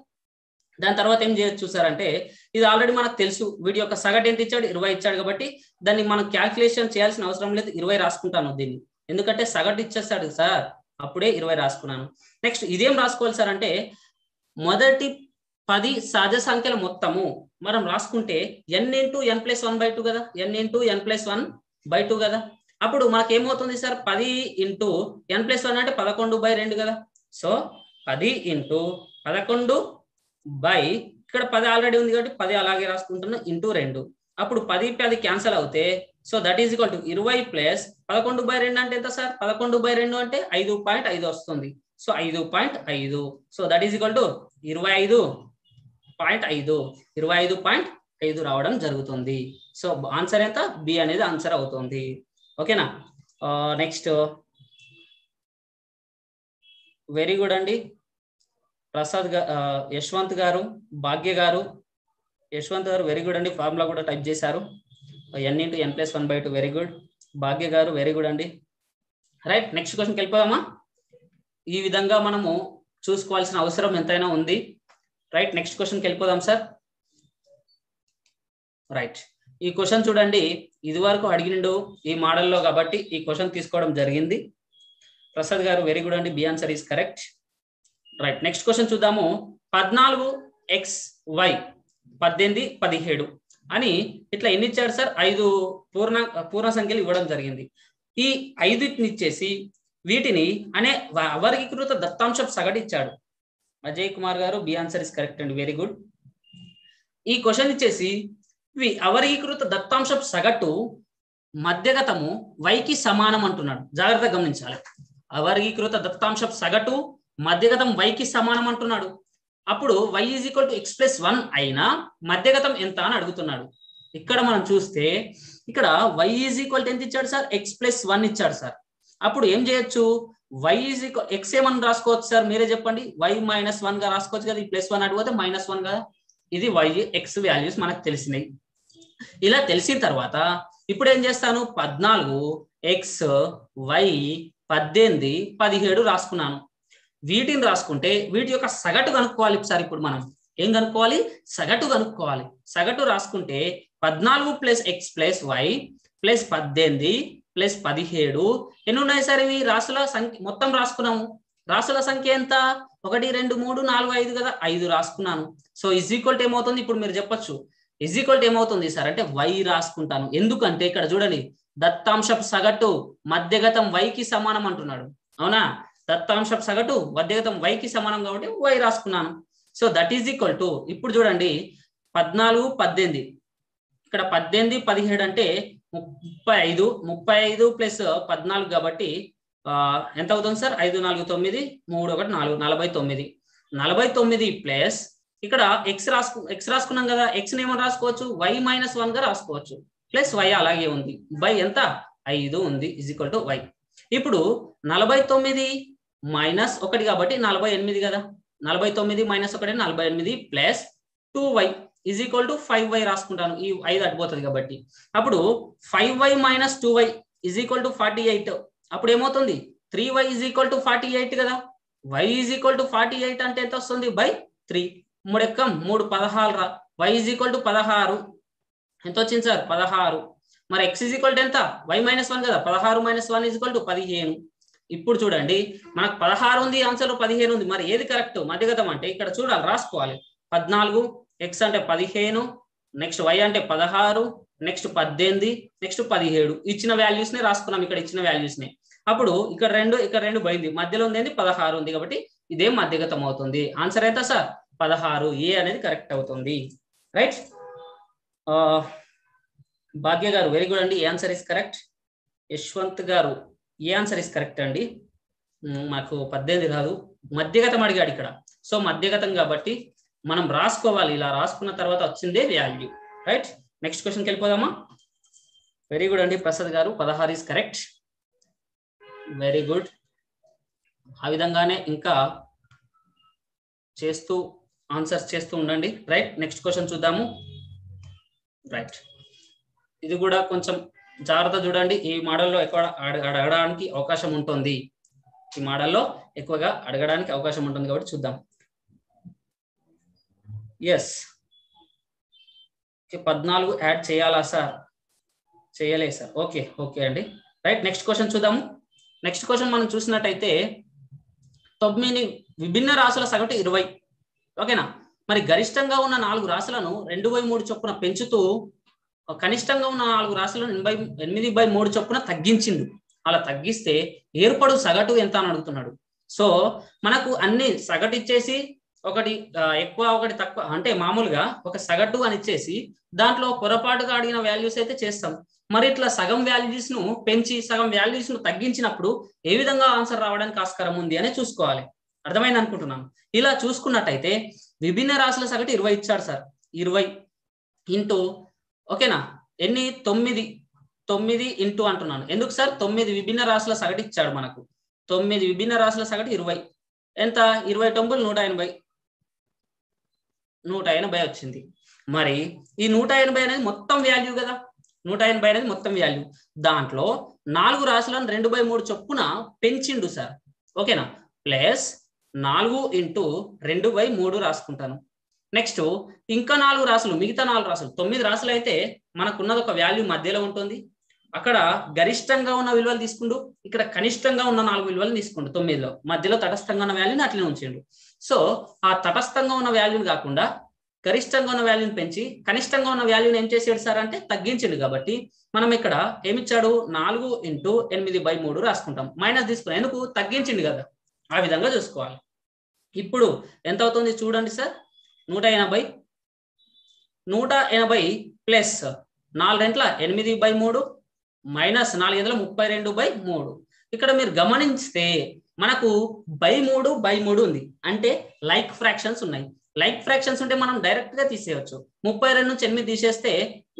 దాని తర్వాత ఏం చేయొచ్చు సార్ అంటే ఇది ఆల్రెడీ మనకు తెలుసు, వీడి యొక్క సగటు ఎంత ఇచ్చాడు? 20 ఇచ్చాడు కాబట్టి దాన్ని మనం క్యాల్కులేషన్ చేయాల్సిన అవసరం లేదు. 20 రాసుకుంటాను దీన్ని, ఎందుకంటే సగటు ఇచ్చేస్తాడు సార్, అప్పుడే 20 రాసుకున్నాను. నెక్స్ట్ ఇదేం రాసుకోవాలి సార్ అంటే మొదటి 10 సహజ సంఖ్యల మొత్తము మనం రాసుకుంటే n × n + 1/2 కదా, n × n + 1/2 కదా. అప్పుడు మనకేమవుతుంది సార్ 10 × n + 1 అంటే 11/2 కదా. సో 10 × 11 బై ఇక్కడ 10 ఆల్రెడీ ఉంది కాబట్టి 10 అలాగే రాసుకుంటున్నా × 2. అప్పుడు 10 క్యాన్సల్ అవుతే so that is equal to 20 plus 11/2 అంటే ఎంత సార్? 11/2 అంటే 5.5 వస్తుంది. So 5.5. So that is equal to 25.5 రావడం జరుగుతుంది. సో ఆన్సర్ ఎంత? బి అనేది ఆన్సర్ అవుతుంది. ఓకేనా? నెక్స్ట్ వెరీ గుడ్ అండి. ప్రసాద్ యశ్వంత్ గారు, భాగ్య గారు, యశ్వంత్ గారు వెరీ గుడ్ అండి, ఫార్ములా కూడా టైప్ చేశారు. n × n + 1/2 very good. Bhagya గారు వెరీ గుడ్ అండి. రైట్, నెక్స్ట్ క్వశ్చన్కి వెళ్ళిపోదామా? ఈ విధంగా మనము చూసుకోవాల్సిన అవసరం ఎంతైనా ఉంది. రైట్, నెక్స్ట్ క్వశ్చన్కి వెళ్ళిపోదాం సార్. రైట్, ఈ క్వశ్చన్ చూడండి, ఇది వరకు అడిగిండు ఈ మోడల్లో కాబట్టి ఈ క్వశ్చన్ తీసుకోవడం జరిగింది. ప్రసాద్ గారు వెరీ గుడ్ అండి, B answer is correct. Right, next question చూద్దాము. 14xy 18, 17 అని ఇట్లా ఎన్ని ఇచ్చాడు సార్? 5 పూర్ణ సంఖ్యలు ఇవ్వడం జరిగింది. ఈ 5ని ఇచ్చేసి వీటిని అనే అవర్గీకృత దత్తాంశపు సగటు ఇచ్చాడు. అజయ్ కుమార్ గారు బి ఆన్సర్ ఇస్ కరెక్ట్ అండి, వెరీ గుడ్. ఈ క్వశ్చన్ ఇచ్చేసి అవర్గీకృత దత్తాంశపు సగటు మధ్యగతము y-కి సమానం అంటున్నాడు. జాగ్రత్తగా గమనించాలి. అవర్గీకృత దత్తాంశపు సగటు మధ్యగతం y-కి సమానం అంటున్నాడు. అప్పుడు y = x + 1 అయినా మధ్యగతం ఎంత అని అడుగుతున్నాడు. ఇక్కడ మనం చూస్తే ఇక్కడ y = ఎంత ఇచ్చాడు సార్? x + 1 ఇచ్చాడు సార్. అప్పుడు ఏం చేయొచ్చు? వై ఈజ్ ఈక్వల్ ఎక్స్ ఏమని రాసుకోవచ్చు సార్ మీరే చెప్పండి. y -1 గా రాసుకోవచ్చు కదా, ఈ +1 అడిగితే -1 కదా. ఇది y x వాల్యూస్ మనకు తెలిసినాయి. ఇలా తెలిసిన తర్వాత ఇప్పుడు ఏం చేస్తాను, 14 x y 18 17 రాసుకున్నాను. వీటిని రాసుకుంటే వీటి యొక్క సగటు కనుక్కోవాలి సార్. ఇప్పుడు మనం ఏం కనుక్కోవాలి, సగటు కనుక్కోవాలి. సగటు రాసుకుంటే 14 + x + y + 18 + 17 ఎన్ని ఉన్నాయి సార్ ఇవి రాసుల సంఖ్య మొత్తం రాసుకున్నాము. రాసుల సంఖ్య ఎంత, 1 2 3 4 5 కదా, 5 రాసుకున్నాను. సో ఈజ్ ఈక్వల్ టు ఏమవుతుంది, ఇప్పుడు మీరు చెప్పొచ్చు ఈజ్ ఈక్వల్ టు ఏమవుతుంది సార్ అంటే y రాసుకుంటాను. ఎందుకంటే ఇక్కడ చూడండి దత్తాంశపు సగటు మధ్యగతం y కి సమానం అంటున్నాడు, అవునా. దత్తాంశపు సగటు మధ్యగతం y కి సమానం కాబట్టి y రాసుకున్నాను. So that is equal to ఇప్పుడు చూడండి 14 18 ఇక్కడ 18 17 అంటే 35 + 14 కాబట్టి ఎంత అవుతుంది సార్, 5 4 9 3 1 4 49 49 ప్లస్ ఇక్కడ x రాసుకున్నాం కదా, x ఏమని రాసుకోవచ్చు y -1 గా రాసుకోవచ్చు, ప్లస్ y అలాగే ఉంది, బై ఎంత 5 ఉంది ఈజ్ ఈక్వల్ టు y. ఇప్పుడు 49 - 1 కాబట్టి 48 కదా, 49 - 1 48 plus 2y is equal to 5y రాసుకుంటాను, ఈ 5 అడిపోతుంది కాబట్టి. అప్పుడు 5y - 2y is equal to 48. అప్పుడు ఏమవుతుంది 3y ఈజ్ ఈక్వల్ టు 48 కదా, y ఈజ్ ఈక్వల్ టు 48 అంటే ఎంత వస్తుంది బై 3. 3 ఎక్కం 3 16 రా, y ఈజ్ ఈక్వల్ టు 16 ఎంత వచ్చింది సార్ 16. మరి x ఈజ్ ఈక్వల్ టు ఎంత, y -1 కదా, 16 - 1 ఈజ్ ఈక్వల్ టు 15. ఇప్పుడు చూడండి మనకు 16 ఉంది, ఆన్సర్ 15 ఉంది. మరి ఏది కరెక్ట్ మధ్యగతం అంటే ఇక్కడ చూడాలి, రాసుకోవాలి. 14 x అంటే 15, నెక్స్ట్ y అంటే 16, నెక్స్ట్ 18, నెక్స్ట్ 17 ఇచ్చిన వాల్యూస్ ని రాసుకున్నాం, ఇక్కడ ఇచ్చిన వాల్యూస్ ని. అప్పుడు ఇక్కడ 2 పోయింది, మధ్యలో ఉంది 16 ఉంది కాబట్టి ఇదే మధ్యగతం అవుతుంది. ఆన్సర్ ఎంత సార్ 16, ఏ అనేది కరెక్ట్ అవుతుంది. రైట్, భాగ్య గారు వెరీ గుడ్ అండి, A answer is correct. Yashwant గారు ఏ ఆన్సర్ ఇస్ కరెక్ట్ అండి, మాకు 18 రాదు, మధ్యగతం అడిగాడు ఇక్కడ. సో మధ్యగతం కాబట్టి మనం రాసుకోవాలి, ఇలా రాసుకున్న తర్వాత వచ్చిందే వాల్యూ. రైట్, నెక్స్ట్ క్వశ్చన్కి వెళ్ళిపోదామా. వెరీ గుడ్ అండి ప్రసాద్ గారు, 16 ఇస్ కరెక్ట్, వెరీ గుడ్. ఆ విధంగానే ఇంకా చేస్తూ ఆన్సర్స్ చేస్తూ ఉండండి. రైట్, నెక్స్ట్ క్వశ్చన్ చూద్దాము. రైట్, ఇది కూడా కొంచెం జాగ్రత్త చూడండి, ఈ మోడల్లో ఎక్కువ అడగడానికి అవకాశం ఉంటుంది, ఈ మోడల్లో ఎక్కువగా అడగడానికి అవకాశం ఉంటుంది కాబట్టి చూద్దాం. ఎస్, 14 యాడ్ చేయాలా సార్, చేయలేదు సార్, ఓకే ఓకే అండి. రైట్, నెక్స్ట్ క్వశ్చన్ చూద్దాము. నెక్స్ట్ క్వశ్చన్ మనం చూసినట్టయితే 9 విభిన్న రాశుల సగటు 20, ఓకేనా. మరి గరిష్టంగా ఉన్న 4 రాశులను 2/3 చొప్పున పెంచుతూ కనిష్టంగా ఉన్న 4 రాశులను 8/3 చొప్పున తగ్గించిండు. అలా తగ్గిస్తే ఏర్పడు సగటు ఎంత అని అడుగుతున్నాడు. సో మనకు అన్ని సగటు ఇచ్చేసి ఒకటి ఎక్కువ ఒకటి తక్కువ అంటే మామూలుగా ఒక సగటు అని ఇచ్చేసి దాంట్లో పొరపాటుగా అడిగిన వాల్యూస్ అయితే చేస్తాం. మరి ఇట్లా సగం వాల్యూస్ ను పెంచి సగం వాల్యూస్ ను తగ్గించినప్పుడు ఏ విధంగా ఆన్సర్ రావడానికి ఆస్కారం ఉంది అని చూసుకోవాలి. అర్థమైంది అనుకుంటున్నాను. ఇలా చూసుకున్నట్టయితే విభిన్న రాశుల సగటు 20 ఇచ్చాడు సార్. 20 ఇంటూ ఓకేనా ఎన్ని 9 ఇంటూ అంటున్నాను ఎందుకు సార్ 9 విభిన్న రాశుల సగటు ఇచ్చాడు మనకు. 9 విభిన్న రాశుల సగటు 20 ఎంత 20 9 180 వచ్చింది. మరి ఈ 180 అనేది మొత్తం వాల్యూ కదా, 180 అనేది మొత్తం వాల్యూ. దాంట్లో 4 రాశులను 2/3 చొప్పున పెంచిండు సార్, ఓకేనా. ప్లస్ 4 ఇంటూ 2/3 రాసుకుంటాను. నెక్స్ట్ ఇంకా 4 రాశులు, మిగతా 4 రాశులు 9 రాశులు అయితే మనకున్నది ఒక వాల్యూ మధ్యలో ఉంటుంది. అక్కడ గరిష్టంగా ఉన్న విలువలు తీసుకుంటూ ఇక్కడ కనిష్టంగా ఉన్న 4 విలువలు తీసుకుంటూ 9లో మధ్యలో తటస్థంగా ఉన్న వాల్యూని అట్లనే ఉంచిండు. సో ఆ తటస్థంగా ఉన్న వాల్యూని కాకుండా గరిష్టంగా ఉన్న వాల్యూని పెంచి కనిష్టంగా ఉన్న వాల్యూని ఏం చేసాడు సార్ అంటే తగ్గించిండు. కాబట్టి మనం ఇక్కడ ఏమిచ్చాడు 4 ఇంటూ 8/3 రాసుకుంటాం. మైనస్ తీసుకున్నాం ఎందుకు తగ్గించిండు కదా, ఆ విధంగా చూసుకోవాలి. ఇప్పుడు ఎంత అవుతుంది చూడండి సార్ 180 ప్లస్ 4 రెంట్ల 8/3 మైనస్ 4 గంటల 32/3. ఇక్కడ మీరు గమనిస్తే మనకు 3/3 ఉంది, అంటే లైక్ ఫ్రాక్షన్స్ ఉన్నాయి. లైక్ ఫ్రాక్షన్స్ ఉంటే మనం డైరెక్ట్ గా తీసేయవచ్చు. 32 నుంచి 8 తీసేస్తే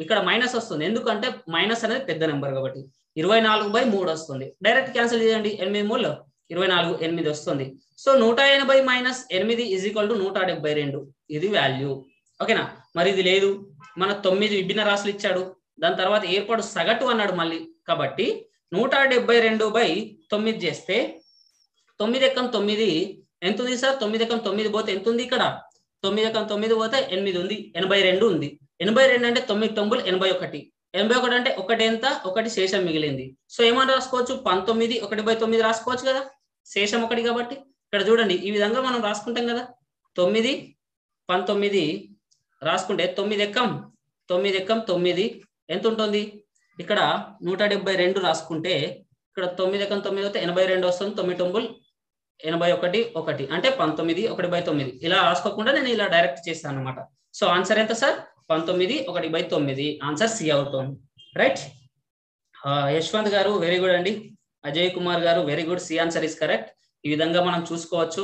ఇక్కడ మైనస్ వస్తుంది, ఎందుకంటే మైనస్ అనేది పెద్ద నెంబర్ కాబట్టి 24/3 వస్తుంది. డైరెక్ట్ క్యాన్సిల్ చేయండి. 8 3 24 8 వస్తుంది. So 180 minus 8 is equal to 172 ఇది వాల్యూ. ఓకేనా. మరి ఇది లేదు, మన 9 విభిన్న రాశులు ఇచ్చాడు, దాని తర్వాత ఏర్పాటు సగటు అన్నాడు మళ్ళీ. కాబట్టి 172/9 చేస్తే 9 ఎక్కం 9 ఎంత ఉంది సార్? 9 ఎక్కం 9 పోతే ఎంత ఉంది ఇక్కడ? 9 ఎక్కం 9 పోతే 8 ఉంది, 82 ఉంది. 82 అంటే 9 9 81. 81 అంటే ఒకటి ఎంత? ఒకటి శేషం మిగిలింది. సో ఏమని రాసుకోవచ్చు? 19 1/9 రాసుకోవచ్చు కదా, శేషం ఒకటి కాబట్టి. ఇక్కడ చూడండి ఈ విధంగా మనం రాసుకుంటాం కదా, 9 19 రాసుకుంటే 9 ఎక్కం 9 ఎంత ఉంటుంది? ఇక్కడ 172 రాసుకుంటే ఇక్కడ 9 ఎక్కం 9 అయితే 82 వస్తుంది. 9 9 81 1 అంటే 19 1/9. ఇలా రాసుకోకుండా నేను ఇలా డైరెక్ట్ చేస్తాను అనమాట. సో ఆన్సర్ ఎంత సార్? 19 1/9. ఆన్సర్ సి అవుతుంది. రైట్. యశ్వంత్ గారు వెరీ గుడ్ అండి. అజయ్ కుమార్ గారు very good, C answer is correct. ఈ విధంగా మనం చూసుకోవచ్చు.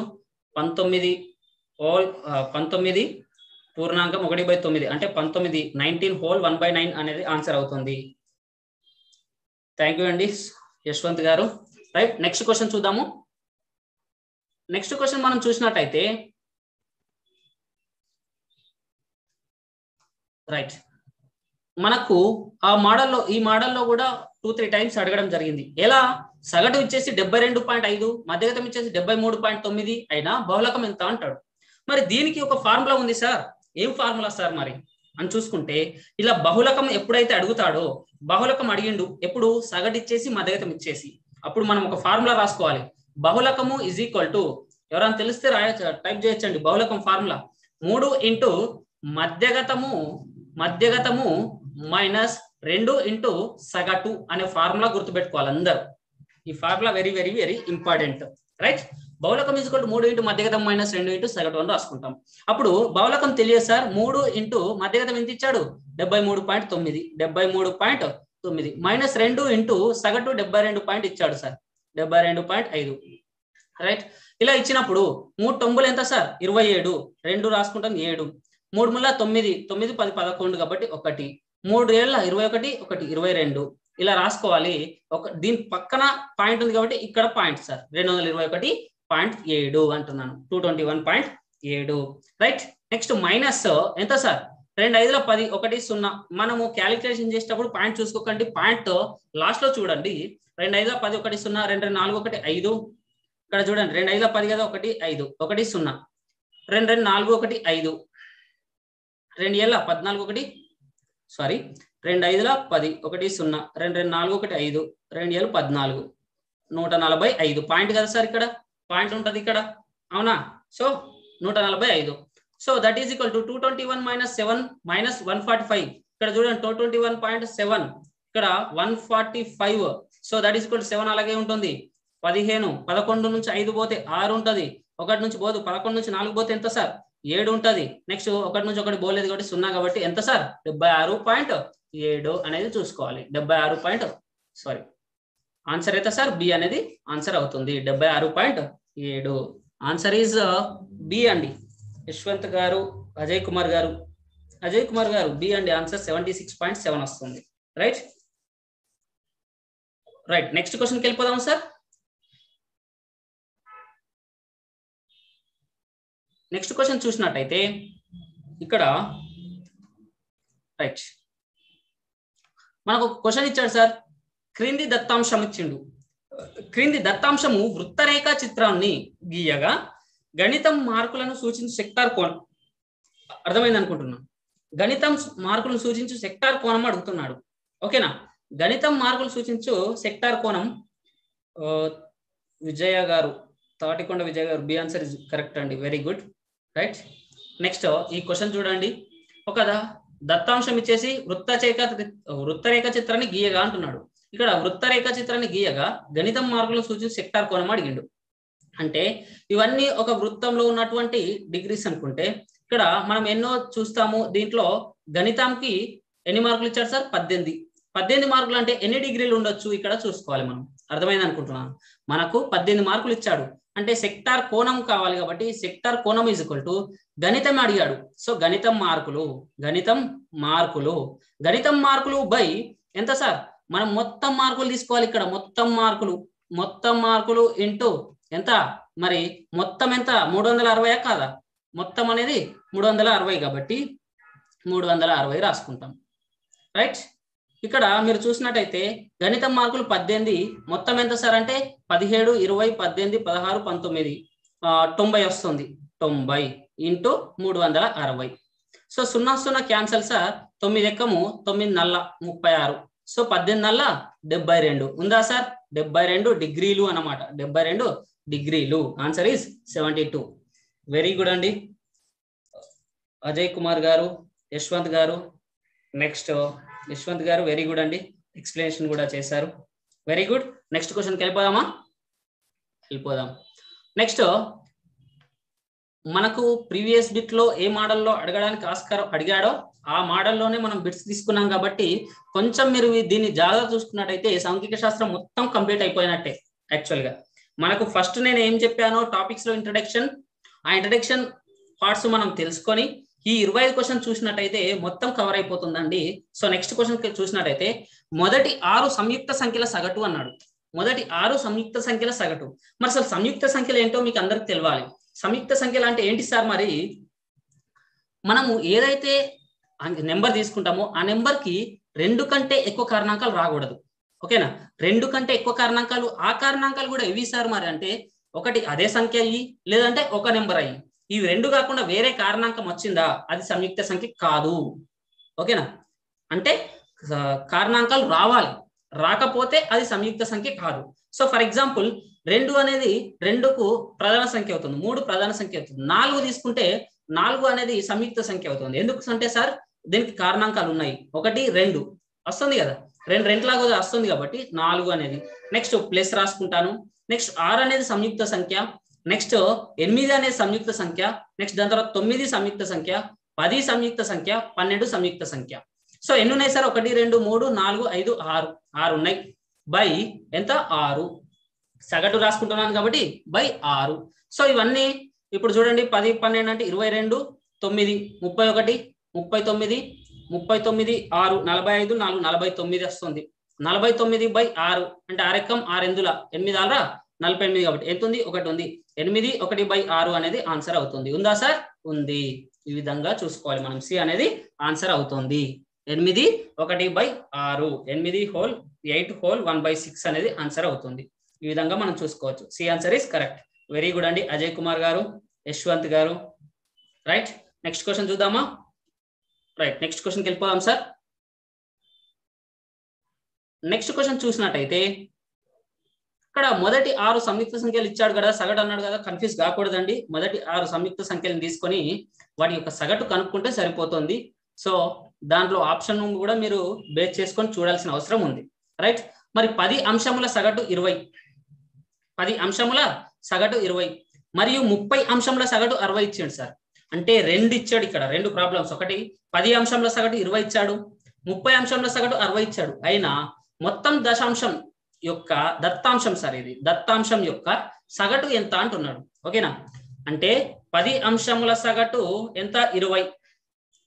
19 పూర్ణాంకం 1/9 అంటే 19 19 హోల్ 1/9 అనేది ఆన్సర్ అవుతుంది. థ్యాంక్ యూ అండి యశ్వంత్ గారు. రైట్, నెక్స్ట్ క్వశ్చన్ చూద్దాము. నెక్స్ట్ క్వశ్చన్ మనం చూసినట్టయితే రైట్, మనకు ఆ మోడల్లో ఈ మోడల్లో కూడా 2-3 టైమ్స్ అడగడం జరిగింది. ఎలా? సగటు ఇచ్చేసి 72.5, మధ్యగతం ఇచ్చేసి 73.9 అయినా బహుళకం ఎంత అంటాడు. మరి దీనికి ఒక ఫార్ములా ఉంది సార్. ఏం ఫార్ములా సార్ మరి అని చూసుకుంటే, ఇలా బహుళకం ఎప్పుడైతే అడుగుతాడో, బహుళకం అడిగిండు ఎప్పుడు? సగటు ఇచ్చేసి మధ్యగతం ఇచ్చేసి. అప్పుడు మనం ఒక ఫార్ములా రాసుకోవాలి. బహుళకము ఈజ్ ఈక్వల్ టు, ఎవరైనా తెలిస్తే రాయొచ్చు, టైప్ చేయొచ్చండి. బహుళకం ఫార్ములా 3 ఇంటూ మధ్యగతము మైనస్ 2 ఇంటూ సగటు అనే ఫార్ములా గుర్తుపెట్టుకోవాలి అందరూ. ఈ formula very very very important. Right. బహుళకం ఈజ్ ఈక్వల్ టు 3 ఇంటూ మధ్యగతం మైనస్ 2 ఇంటూ సగటు అని రాసుకుంటాం. అప్పుడు బహుళకం తెలియదు సార్. 3 ఇంటూ మధ్యగతం ఎంత ఇచ్చాడు? 73.9 మైనస్ 2 ఇంటూ సగటు 72 ఇచ్చాడు సార్, 72.5. రైట్. ఇలా ఇచ్చినప్పుడు 3 9 ఎంత సార్? 27. 2 రాసుకుంటాం 7. 3 ముళ్ళ 9 9 10 11 కాబట్టి 1. 3 ఏళ్ళ 21 1 22 ఇలా రాసుకోవాలి. దీని పక్కన పాయింట్ ఉంది కాబట్టి ఇక్కడ పాయింట్ సార్, 221.7 అంటున్నాను, 221.7. రైట్. నెక్స్ట్ మైనస్ ఎంత సార్? 2 5 10 1 0. మనము క్యాలిక్యులేషన్ చేసేటప్పుడు పాయింట్ చూసుకోకండి, పాయింట్ లాస్ట్ లో చూడండి. 2 5 10 1 0, 2 2 4 1 5. ఇక్కడ చూడండి 2 5 10 కదా, 1 5 1 0, 2 2 4 1 5, 2 ఏళ్ళ 14 1 సారీ 2 5 10 1 0, 2 2 4 1 5, 2 ఏళ్ళు 14, 145 పాయింట్ కదా సార్. ఇక్కడ పాయింట్ ఉంటుంది ఇక్కడ, అవునా? So 145. So that is equal to 221 minus 7 minus 145. ఇక్కడ చూడండి 221.7, ఇక్కడ 145. So that is equal to 7 అలాగే ఉంటుంది. 15 11 నుంచి 5 పోతే 6 ఉంటుంది. 1 నుంచి పోదు, 11 నుంచి 4 పోతే ఎంత సార్? 7 ఉంటుంది. నెక్స్ట్ 1 నుంచి 1 పోలేదు కాబట్టి 0 కాబట్టి ఎంత సార్? 76.7 అనేది చూసుకోవాలి. 76 సారీ ఆన్సర్ అయితే సార్ బి అనేది ఆన్సర్ అవుతుంది. 76.7 ఆన్సర్ ఈజ్ బి అండి. యశ్వంత్ గారు, అజయ్ కుమార్ గారు బి అండి. ఆన్సర్ 76.7 వస్తుంది. రైట్. రైట్, నెక్స్ట్ క్వశ్చన్కి వెళ్ళిపోదాం సార్. నెక్స్ట్ క్వశ్చన్ చూసినట్టయితే ఇక్కడ రైట్ మనకు ఒక క్వశ్చన్ ఇచ్చాడు సార్. క్రింది దత్తాంశం ఇచ్చిండు. క్రింది దత్తాంశము వృత్తరేఖా చిత్రాన్ని గీయగా గణితం మార్కులను సూచించు సెక్టార్ కోణం, అర్థమైంది అనుకుంటున్నాను. గణితం మార్కులను సూచించు సెక్టార్ కోణం అడుగుతున్నాడు. ఓకేనా? గణితం మార్కులు సూచించు సెక్టార్ కోణం. విజయ గారు, తాటికొండ విజయ గారు, బి ఆన్సర్ ఇస్ కరెక్ట్ అండి. Very good. రైట్. నెక్స్ట్ ఈ క్వశ్చన్ చూడండి. ఒక దత్తాంశం ఇచ్చేసి వృత్తరేఖ చిత్రాన్ని గీయగా అంటున్నాడు. ఇక్కడ వృత్తరేఖ చిత్రాన్ని గీయగా గణితం మార్కులను సూచించు సెక్టార్ కోణం అడిగిండు. అంటే ఇవన్నీ ఒక వృత్తంలో ఉన్నటువంటి డిగ్రీస్ అనుకుంటే, ఇక్కడ మనం ఎన్నో చూస్తాము. దీంట్లో గణితంకి ఎన్ని మార్కులు ఇచ్చాడు సార్? 18 మార్కులు అంటే ఎన్ని డిగ్రీలు ఉండొచ్చు ఇక్కడ చూసుకోవాలి మనం. అర్థమైంది అనుకుంటున్నాను. మనకు 18 మార్కులు ఇచ్చాడు అంటే సెక్టార్ కోణం కావాలి కాబట్టి సెక్టార్ కోణం ఈజ్ ఈక్వల్ టు గణితం అడిగాడు. సో గణితం మార్కులు బై ఎంత సార్? మనం మొత్తం మార్కులు తీసుకోవాలి. ఇక్కడ మొత్తం మార్కులు ఇంటూ ఎంత మరి మొత్తం ఎంత 360 కాదా, మొత్తం అనేది 360 కాబట్టి 360 రాసుకుంటాం. రైట్, ఇక్కడ మీరు చూసినట్టయితే గణితం మార్కులు 18, మొత్తం ఎంత సార్ అంటే 17, 20, 18, 16, 19, 90 వస్తుంది. 90 ఇంటూ 360. సో 0 0 క్యాన్సల్ సార్, 9 ఎక్కము 9 నల్ల 36. సో 18 నల్ల 72 ఉందా సార్, 72 డిగ్రీలు అన్నమాట, 72 డిగ్రీలు. Answer is 72. వెరీ గుడ్ అండి అజయ్ కుమార్ గారు, యశ్వంత్ గారు. నెక్స్ట్ యశ్వంత్ గారు వెరీ గుడ్ అండి, ఎక్స్ప్లెనేషన్ కూడా చేశారు. Very good. నెక్స్ట్ క్వశ్చన్కి వెళ్ళిపోదామా? వెళ్ళిపోదాం. నెక్స్ట్ మనకు ప్రీవియస్ బిట్ లో ఏ మోడల్లో అడగడానికి ఆస్కారం అడిగాడో ఆ మోడల్లోనే మనం బిట్స్ తీసుకున్నాం కాబట్టి కొంచెం మీరు దీన్ని జాగ్రత్త చూసుకున్నట్టయితే సాంఖ్యిక శాస్త్రం మొత్తం కంప్లీట్ అయిపోయినట్టే. యాక్చువల్ గా మనకు ఫస్ట్ నేను ఏం చెప్పానో టాపిక్స్ లో ఇంట్రడక్షన్, ఆ ఇంట్రడక్షన్ పార్ట్స్ మనం తెలుసుకొని ఈ 25 క్వశ్చన్ చూసినట్టయితే మొత్తం కవర్ అయిపోతుందండి. సో నెక్స్ట్ క్వశ్చన్ చూసినట్టయితే మొదటి 6 సంయుక్త సంఖ్యల సగటు అన్నాడు. మొదటి 6 సంయుక్త సంఖ్యల సగటు. మరి అసలు సంయుక్త సంఖ్యలు ఏంటో మీకు అందరికి తెలియాలి. సంయుక్త సంఖ్యలు అంటే ఏంటి సార్? మరి మనము ఏదైతే నెంబర్ తీసుకుంటామో ఆ నెంబర్ కి 2 కంటే ఎక్కువ కారణాంకాలు రాకూడదు. ఓకేనా? 2 కంటే ఎక్కువ కారణాంకాలు, ఆ కారణాంకాలు కూడా ఎవి సార్ మరి అంటే ఒకటి అదే సంఖ్య అయ్యి, లేదంటే ఒక నెంబర్ అయ్యి. ఇవి 2 కాకుండా వేరే కారణాంకం వచ్చిందా అది సంయుక్త సంఖ్య కాదు. ఓకేనా? అంటే కారణాంకాలు రావాలి, రాకపోతే అది సంయుక్త సంఖ్య కాదు. సో ఫర్ ఎగ్జాంపుల్ 2 అనేది 2కు ప్రధాన సంఖ్య అవుతుంది, 3 ప్రధాన సంఖ్య అవుతుంది. 4 తీసుకుంటే 4 అనేది సంయుక్త సంఖ్య అవుతుంది. ఎందుకు అంటే సార్ దీనికి కారణాంకాలు ఉన్నాయి, 1 2 వస్తుంది కదా, 2 లాగా వస్తుంది కాబట్టి 4 అనేది. నెక్స్ట్ ప్లస్ రాసుకుంటాను. నెక్స్ట్ 6 అనేది సంయుక్త సంఖ్య. నెక్స్ట్ 8 అనేది సంయుక్త సంఖ్య. నెక్స్ట్ దాని తర్వాత 9 సంయుక్త సంఖ్య, 10 సంయుక్త సంఖ్య, 12 సంయుక్త సంఖ్య. సో ఎన్ని ఉన్నాయి సార్? 1 2 3 4 5 6 6 ఉన్నాయి. బై ఎంత? 6. సగటు రాసుకుంటున్నాను కాబట్టి బై 6. సో ఇవన్నీ ఇప్పుడు చూడండి, 10 12 అంటే 22, 9 31, 39, 39 6 45, 4 49 వస్తుంది. 49 బై 6 అంటే 6 ఎక్కం 6 ఎందుల 8 6 48 కాబట్టి ఎంత ఉంది? 1 ఉంది. 8 1 బై 6 అనేది ఆన్సర్ అవుతుంది. ఉందా సార్? ఉంది. ఈ విధంగా చూసుకోవాలి మనం. సి అనేది ఆన్సర్ అవుతుంది. 8 1 బై 6, 8 హోల్ 8 హోల్ 1/6 అనేది ఆన్సర్ అవుతుంది. ఈ విధంగా మనం చూసుకోవచ్చు. C answer is correct. Very good అండి అజయ్ కుమార్ గారు, యశ్వంత్ గారు. రైట్, నెక్స్ట్ క్వశ్చన్ చూద్దామా? రైట్, నెక్స్ట్ క్వశ్చన్కి వెళ్ళిపోదాం సార్. నెక్స్ట్ క్వశ్చన్ చూసినట్టయితే ఇక్కడ మొదటి 6 సంయుక్త సంఖ్యలు ఇచ్చాడు కదా, సగటు అన్నాడు కదా, కన్ఫ్యూజ్ కాకూడదండి. మొదటి 6 సంయుక్త సంఖ్యలను తీసుకొని వాటి యొక్క సగటు కనుక్కుంటే సరిపోతుంది. సో దాంట్లో ఆప్షన్ కూడా మీరు బేస్ చేసుకొని చూడాల్సిన అవసరం ఉంది. రైట్, మరి 10 అంశముల సగటు 20, 10 అంశముల సగటు 20 మరియు 30 అంశముల సగటు 60 ఇచ్చాడు సార్. అంటే 2 ఇచ్చాడు ఇక్కడ, 2 ప్రాబ్లమ్స్. ఒకటి 10 అంశముల సగటు 20 ఇచ్చాడు, 30 అంశముల సగటు 60 ఇచ్చాడు. అయినా మొత్తం దశాంశం యొక్క దత్తాంశం సార్, ఇది దత్తాంశం యొక్క సగటు ఎంత అంటున్నాడు. ఓకేనా? అంటే 10 అంశముల సగటు ఎంత? 20.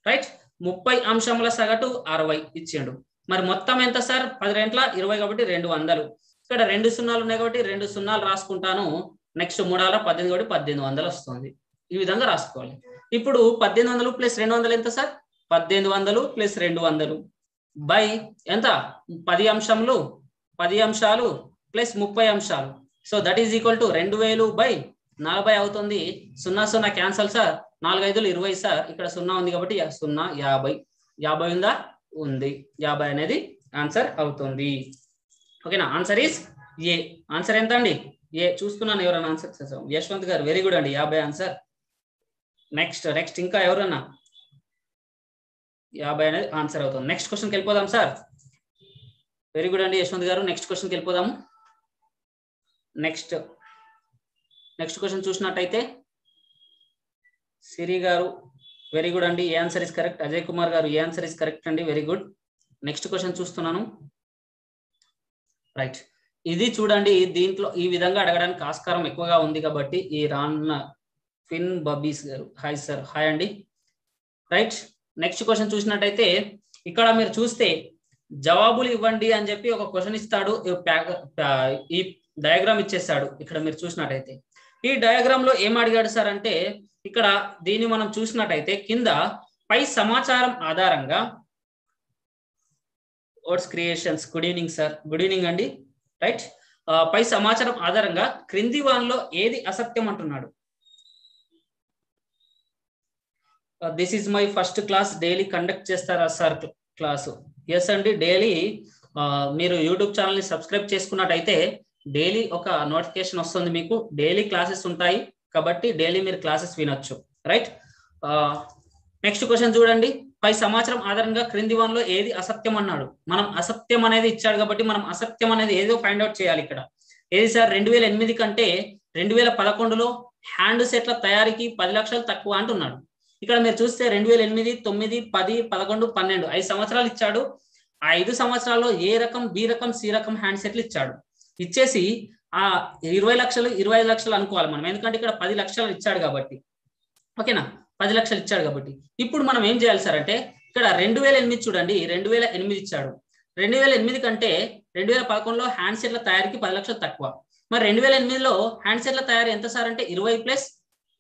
రైట్, 30 అంశముల సగటు 60 ఇచ్చాడు. మరి మొత్తం ఎంత సార్? 10 రెంట్ల 20 కాబట్టి 200. ఇక్కడ 2 సున్నాలు ఉన్నాయి కాబట్టి 2 సున్నాలు రాసుకుంటాను. నెక్స్ట్ 3 18 కాబట్టి 1800 వస్తుంది. ఈ విధంగా రాసుకోవాలి. ఇప్పుడు 1800 ప్లస్ 200 ఎంత సార్? 1800 ప్లస్ 200 బై ఎంత? 10 అంశములు 10 అంశాలు ప్లస్ 30 అంశాలు. So that is equal to 2000 by 40 అవుతుంది. 0 0 క్యాన్సల్ సార్, 4 5 20 సార్. ఇక్కడ 0 ఉంది కాబట్టి 0 50. 50 ఉందా? ఉంది. 50 అనేది ఆన్సర్ అవుతుంది. ఓకేనా? Answer is a. ఆన్సర్ ఎంత అండి? ఏ. చూస్తున్నాను ఎవరైనా ఆన్సర్ చేసాం. యశ్వంత్ గారు వెరీ గుడ్ అండి, 50 ఆన్సర్. నెక్స్ట్ ఇంకా ఎవరన్నా? 50 అనేది ఆన్సర్ అవుతుంది. నెక్స్ట్ క్వశ్చన్కి వెళ్ళిపోదాం సార్. వెరీ గుడ్ అండి యశ్వంత్ గారు. నెక్స్ట్ క్వశ్చన్కి వెళ్ళిపోదాము. నెక్స్ట్ క్వశ్చన్ చూసినట్టయితే సిరి గారు వెరీ గుడ్ అండి, A answer is correct. Ajay Kumar గారు ఏ ఆన్సర్ ఇస్ కరెక్ట్ అండి, వెరీ గుడ్. నెక్స్ట్ క్వశ్చన్ చూస్తున్నాను. రైట్, ఇది చూడండి, దీంట్లో ఈ విధంగా అడగడానికి ఆస్కారం ఎక్కువగా ఉంది కాబట్టి ఈ రాన్న ఫిన్ బబీస్ గారు హాయ్ సార్, హాయ్ అండి. రైట్, నెక్స్ట్ క్వశ్చన్ చూసినట్టయితే ఇక్కడ మీరు చూస్తే జవాబులు ఇవ్వండి అని చెప్పి ఒక క్వశ్చన్ ఇస్తాడు. ఈ డయాగ్రామ్ ఇచ్చేసాడు ఇక్కడ మీరు చూసినట్టయితే. ఈ డయాగ్రామ్ లో ఏం అడిగాడు సార్ అంటే ఇక్కడ దీన్ని మనం చూసినట్టయితే కింద పై సమాచారం ఆధారంగా words creations. Good evening sir. Good evening అండి. రైట్. పై సమాచారం ఆధారంగా క్రింది వానిలో ఏది అసత్యం అంటున్నాడు. This is my first class. Daily conduct చేస్తారా సార్ క్లాసు? ఎస్ అండి, డైలీ మీరు యూట్యూబ్ ఛానల్ని సబ్స్క్రైబ్ చేసుకున్నట్టయితే డైలీ ఒక నోటిఫికేషన్ వస్తుంది మీకు. డైలీ క్లాసెస్ ఉంటాయి కాబట్టి డైలీ మీరు క్లాసెస్ వినొచ్చు. రైట్. నెక్స్ట్ క్వశ్చన్ చూడండి. పై సమాచారం ఆధారంగా క్రింది వానిలో ఏది అసత్యం అన్నాడు. మనం అసత్యం అనేది ఇచ్చాడు కాబట్టి మనం అసత్యం అనేది ఏదో ఫైండ్ అవుట్ చేయాలి. ఇక్కడ ఏది సార్ 2008 కంటే 2011లో హ్యాండ్ సెట్ల తయారీకి 10 లక్షలు తక్కువ అంటున్నాడు. ఇక్కడ మీరు చూస్తే 2008, 9, 10, 11, 12 5 సంవత్సరాలు ఇచ్చాడు. ఆ 5 సంవత్సరాల్లో ఏ రకం, బి రకం, సి రకం హ్యాండ్ సెట్లు ఇచ్చాడు. ఇచ్చేసి ఆ 20 లక్షలు 25 లక్షలు అనుకోవాలి మనం, ఎందుకంటే ఇక్కడ 10 లక్షలు ఇచ్చాడు కాబట్టి. ఓకేనా, 10 లక్షలు ఇచ్చాడు కాబట్టి ఇప్పుడు మనం ఏం చేయాలి సార్ అంటే ఇక్కడ 2008 చూడండి, 2008 ఇచ్చాడు. 2008 కంటే 2011లో హ్యాండ్ సెట్ల తయారీకి 10 లక్షలు తక్కువ. మరి 2008లో హ్యాండ్ సెట్ల తయారీ ఎంత సార్ అంటే 20 ప్లస్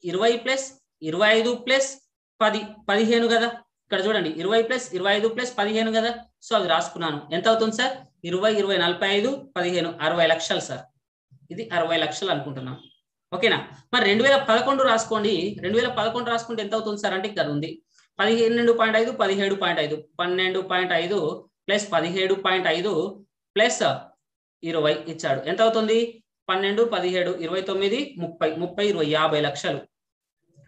20 ప్లస్ 25 ప్లస్ 10 15 కదా. ఇక్కడ చూడండి 20 ప్లస్ 25 ప్లస్ 15 కదా. సో అది రాసుకున్నాను. ఎంత అవుతుంది సార్? 20 20 45 15 60 లక్షలు సార్. ఇది 60 లక్షలు అనుకుంటున్నాను. ఓకేనా. మరి 2011 రాసుకోండి. 2011 రాసుకుంటే ఎంత అవుతుంది సార్ అంటే ఇక్కడ ఉంది 12.5 17.5 12.5 ప్లస్ 17.5 ప్లస్ 20 ఇచ్చాడు. ఎంత అవుతుంది? 12 17 29 30 30 20 50 లక్షలు.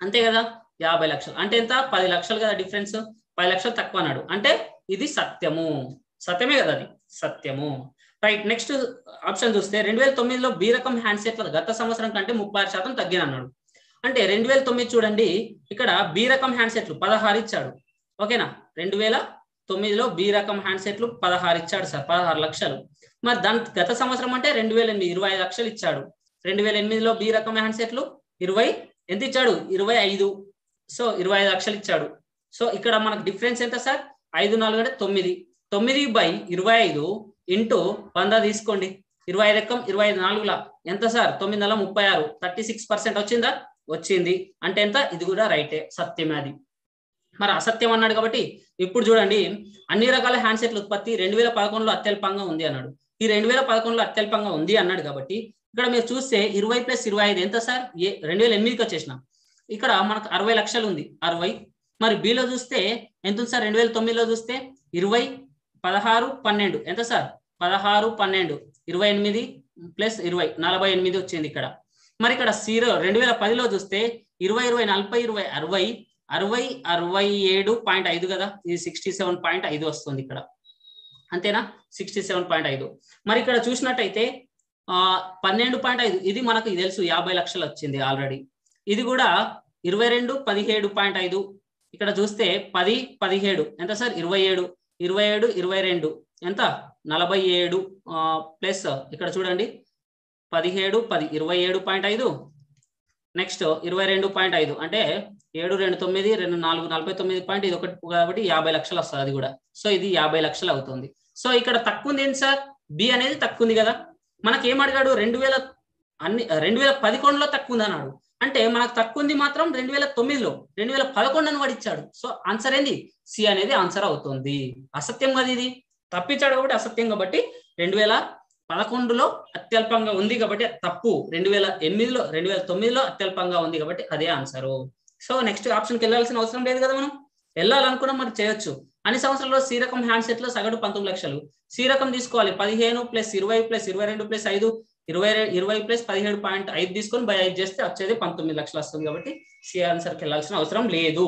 అంతే కదా, 50 లక్షలు అంటే ఎంత? 10 లక్షలు కదా డిఫరెన్స్. 10 లక్షలు తక్కువ అన్నాడు అంటే ఇది సత్యము. సత్యమే కదా, అది సత్యము. రైట్. నెక్స్ట్ ఆప్షన్ చూస్తే 2009లో బి రకం హ్యాండ్ సెట్ల గత సంవత్సరం కంటే 36% తగ్గిన అన్నాడు. అంటే 2009 చూడండి, ఇక్కడ బి రకం హ్యాండ్ సెట్లు 16 ఇచ్చాడు. ఓకేనా, 2009లో బి రకం హ్యాండ్ సెట్లు 16 ఇచ్చాడు సార్, 16 లక్షలు. మరి దాని గత సంవత్సరం అంటే 2008 25 లక్షలు ఇచ్చాడు. 2008లో బి రకం హ్యాండ్ సెట్లు 20 ఎంత ఇచ్చాడు? 25. సో 25 లక్షలు ఇచ్చాడు. సో ఇక్కడ మనకు డిఫరెన్స్ ఎంత సార్? 5 4 అంటే 9. 9/25 ఇంటూ 100 తీసుకోండి. 25 రకం 25 4 ఎంత సార్? 9 36 36% వచ్చిందా? వచ్చింది. అంటే ఎంత? ఇది కూడా రైటే, సత్యమే అది. మరి అసత్యం అన్నాడు కాబట్టి ఇప్పుడు చూడండి, అన్ని రకాల హ్యాండ్ సెట్ల ఉత్పత్తి 2011లో అత్యల్పంగా ఉంది అన్నాడు. ఈ 2011లో అత్యల్పంగా ఉంది అన్నాడు కాబట్టి ఇక్కడ మీరు చూస్తే 20 ప్లస్ 25 ఎంత సార్? 2008కి వచ్చేసినాం. ఇక్కడ మనకు 60 లక్షలు ఉంది, 60. మరి బిలో చూస్తే ఎంత ఉంది సార్? 2009లో చూస్తే 20 16 12 ఎంత సార్? 16 12 28 ప్లస్ 20 48 వచ్చింది ఇక్కడ. మరి ఇక్కడ 2010లో చూస్తే 20 20 40 20 60 60 67.5 కదా. ఇది 67.5 వస్తుంది ఇక్కడ. అంతేనా? 67.5. మరి ఇక్కడ చూసినట్టయితే 12.5 ఇది మనకు తెలుసు 50 లక్షలు వచ్చింది ఆల్రెడీ. ఇది కూడా 22 17.5. ఇక్కడ చూస్తే 10 17 ఎంత సార్? 27 27 22 ఎంత? 47 ప్లస్ ఇక్కడ చూడండి 17 10 27.5 నెక్స్ట్ 22.5 అంటే 7 2 9 2 4 49. ఇది ఒకటి కాబట్టి 50 లక్షలు వస్తుంది అది కూడా. సో ఇది 50 లక్షలు అవుతుంది. సో ఇక్కడ తక్కువ ఉంది ఏంటి సార్? బి అనేది తక్కువ ఉంది కదా. మనకి ఏం అడిగాడు? 2011లో తక్కువ ఉంది అన్నాడు. అంటే మనకు తక్కువ ఉంది మాత్రం 2009లో, 2011 అని వాడు ఇచ్చాడు. సో ఆన్సర్ ఏంది? సి అనేది ఆన్సర్ అవుతుంది. అసత్యం కదా ఇది, తప్పించాడు కాబట్టి అసత్యం. కాబట్టి 2011లో అత్యల్పంగా ఉంది కాబట్టి తప్పు. 2008లో 2009లో అత్యల్పంగా ఉంది కాబట్టి అదే ఆన్సరు. సో నెక్స్ట్ ఆప్షన్కి వెళ్ళాల్సిన అవసరం లేదు కదా. మనం వెళ్ళాలనుకున్నాం మరి చేయొచ్చు. అన్ని సంవత్సరాల్లో సి రకం హ్యాండ్ సెట్ లో సగటు 19 లక్షలు. సి రకం తీసుకోవాలి 15 ప్లస్ 20 ప్లస్ 22 ప్లస్ 5 20 ప్లస్ 17.5 తీసుకొని బై 5 చేస్తే వచ్చేది 19 లక్షలు వస్తుంది. కాబట్టి సి ఆన్సర్కి వెళ్ళాల్సిన అవసరం లేదు.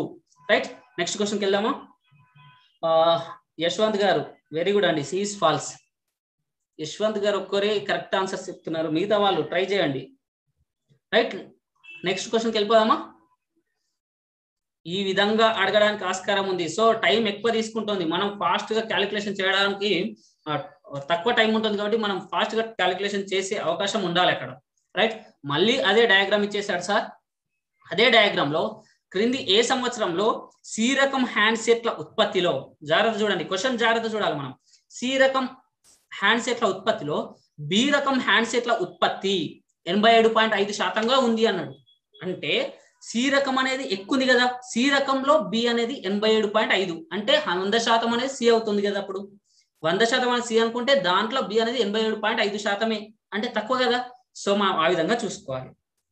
రైట్. నెక్స్ట్ క్వశ్చన్కి వెళ్దామా? యశ్వంత్ గారు వెరీ గుడ్ అండి. C is false. యశ్వంత్ గారు ఒక్కరే కరెక్ట్ ఆన్సర్స్ చెప్తున్నారు, మిగతా వాళ్ళు ట్రై చేయండి. రైట్. నెక్స్ట్ క్వశ్చన్కి వెళ్ళిపోదామా? ఈ విధంగా అడగడానికి ఆస్కారం ఉంది. సో టైం ఎక్కువ తీసుకుంటుంది. మనం ఫాస్ట్ గా క్యాలిక్యులేషన్ చేయడానికి తక్కువ టైం ఉంటుంది కాబట్టి మనం ఫాస్ట్ గా క్యాలిక్యులేషన్ చేసే అవకాశం ఉండాలి అక్కడ. రైట్. మళ్ళీ అదే డయాగ్రామ్ ఇచ్చేసాడు సార్. అదే డయాగ్రామ్ లో క్రింది ఏ సంవత్సరంలో సి రకం హ్యాండ్ సెట్ల ఉత్పత్తిలో, జాగ్రత్త చూడండి క్వశ్చన్, జాగ్రత్త చూడాలి మనం. సి రకం హ్యాండ్ సెట్ల ఉత్పత్తిలో బి రకం హ్యాండ్సెట్ల ఉత్పత్తి 87.5% ఉంది అన్నాడు. అంటే సి రకం అనేది ఎక్కువ ఉంది కదా, సి రకంలో బి అనేది 87.5 అంటే 100% అనేది సి అవుతుంది కదా. అప్పుడు 100% అనేది సి అనుకుంటే దాంట్లో బి అనేది 87.5% అంటే తక్కువ కదా. సో మనం ఆ విధంగా చూసుకోవాలి.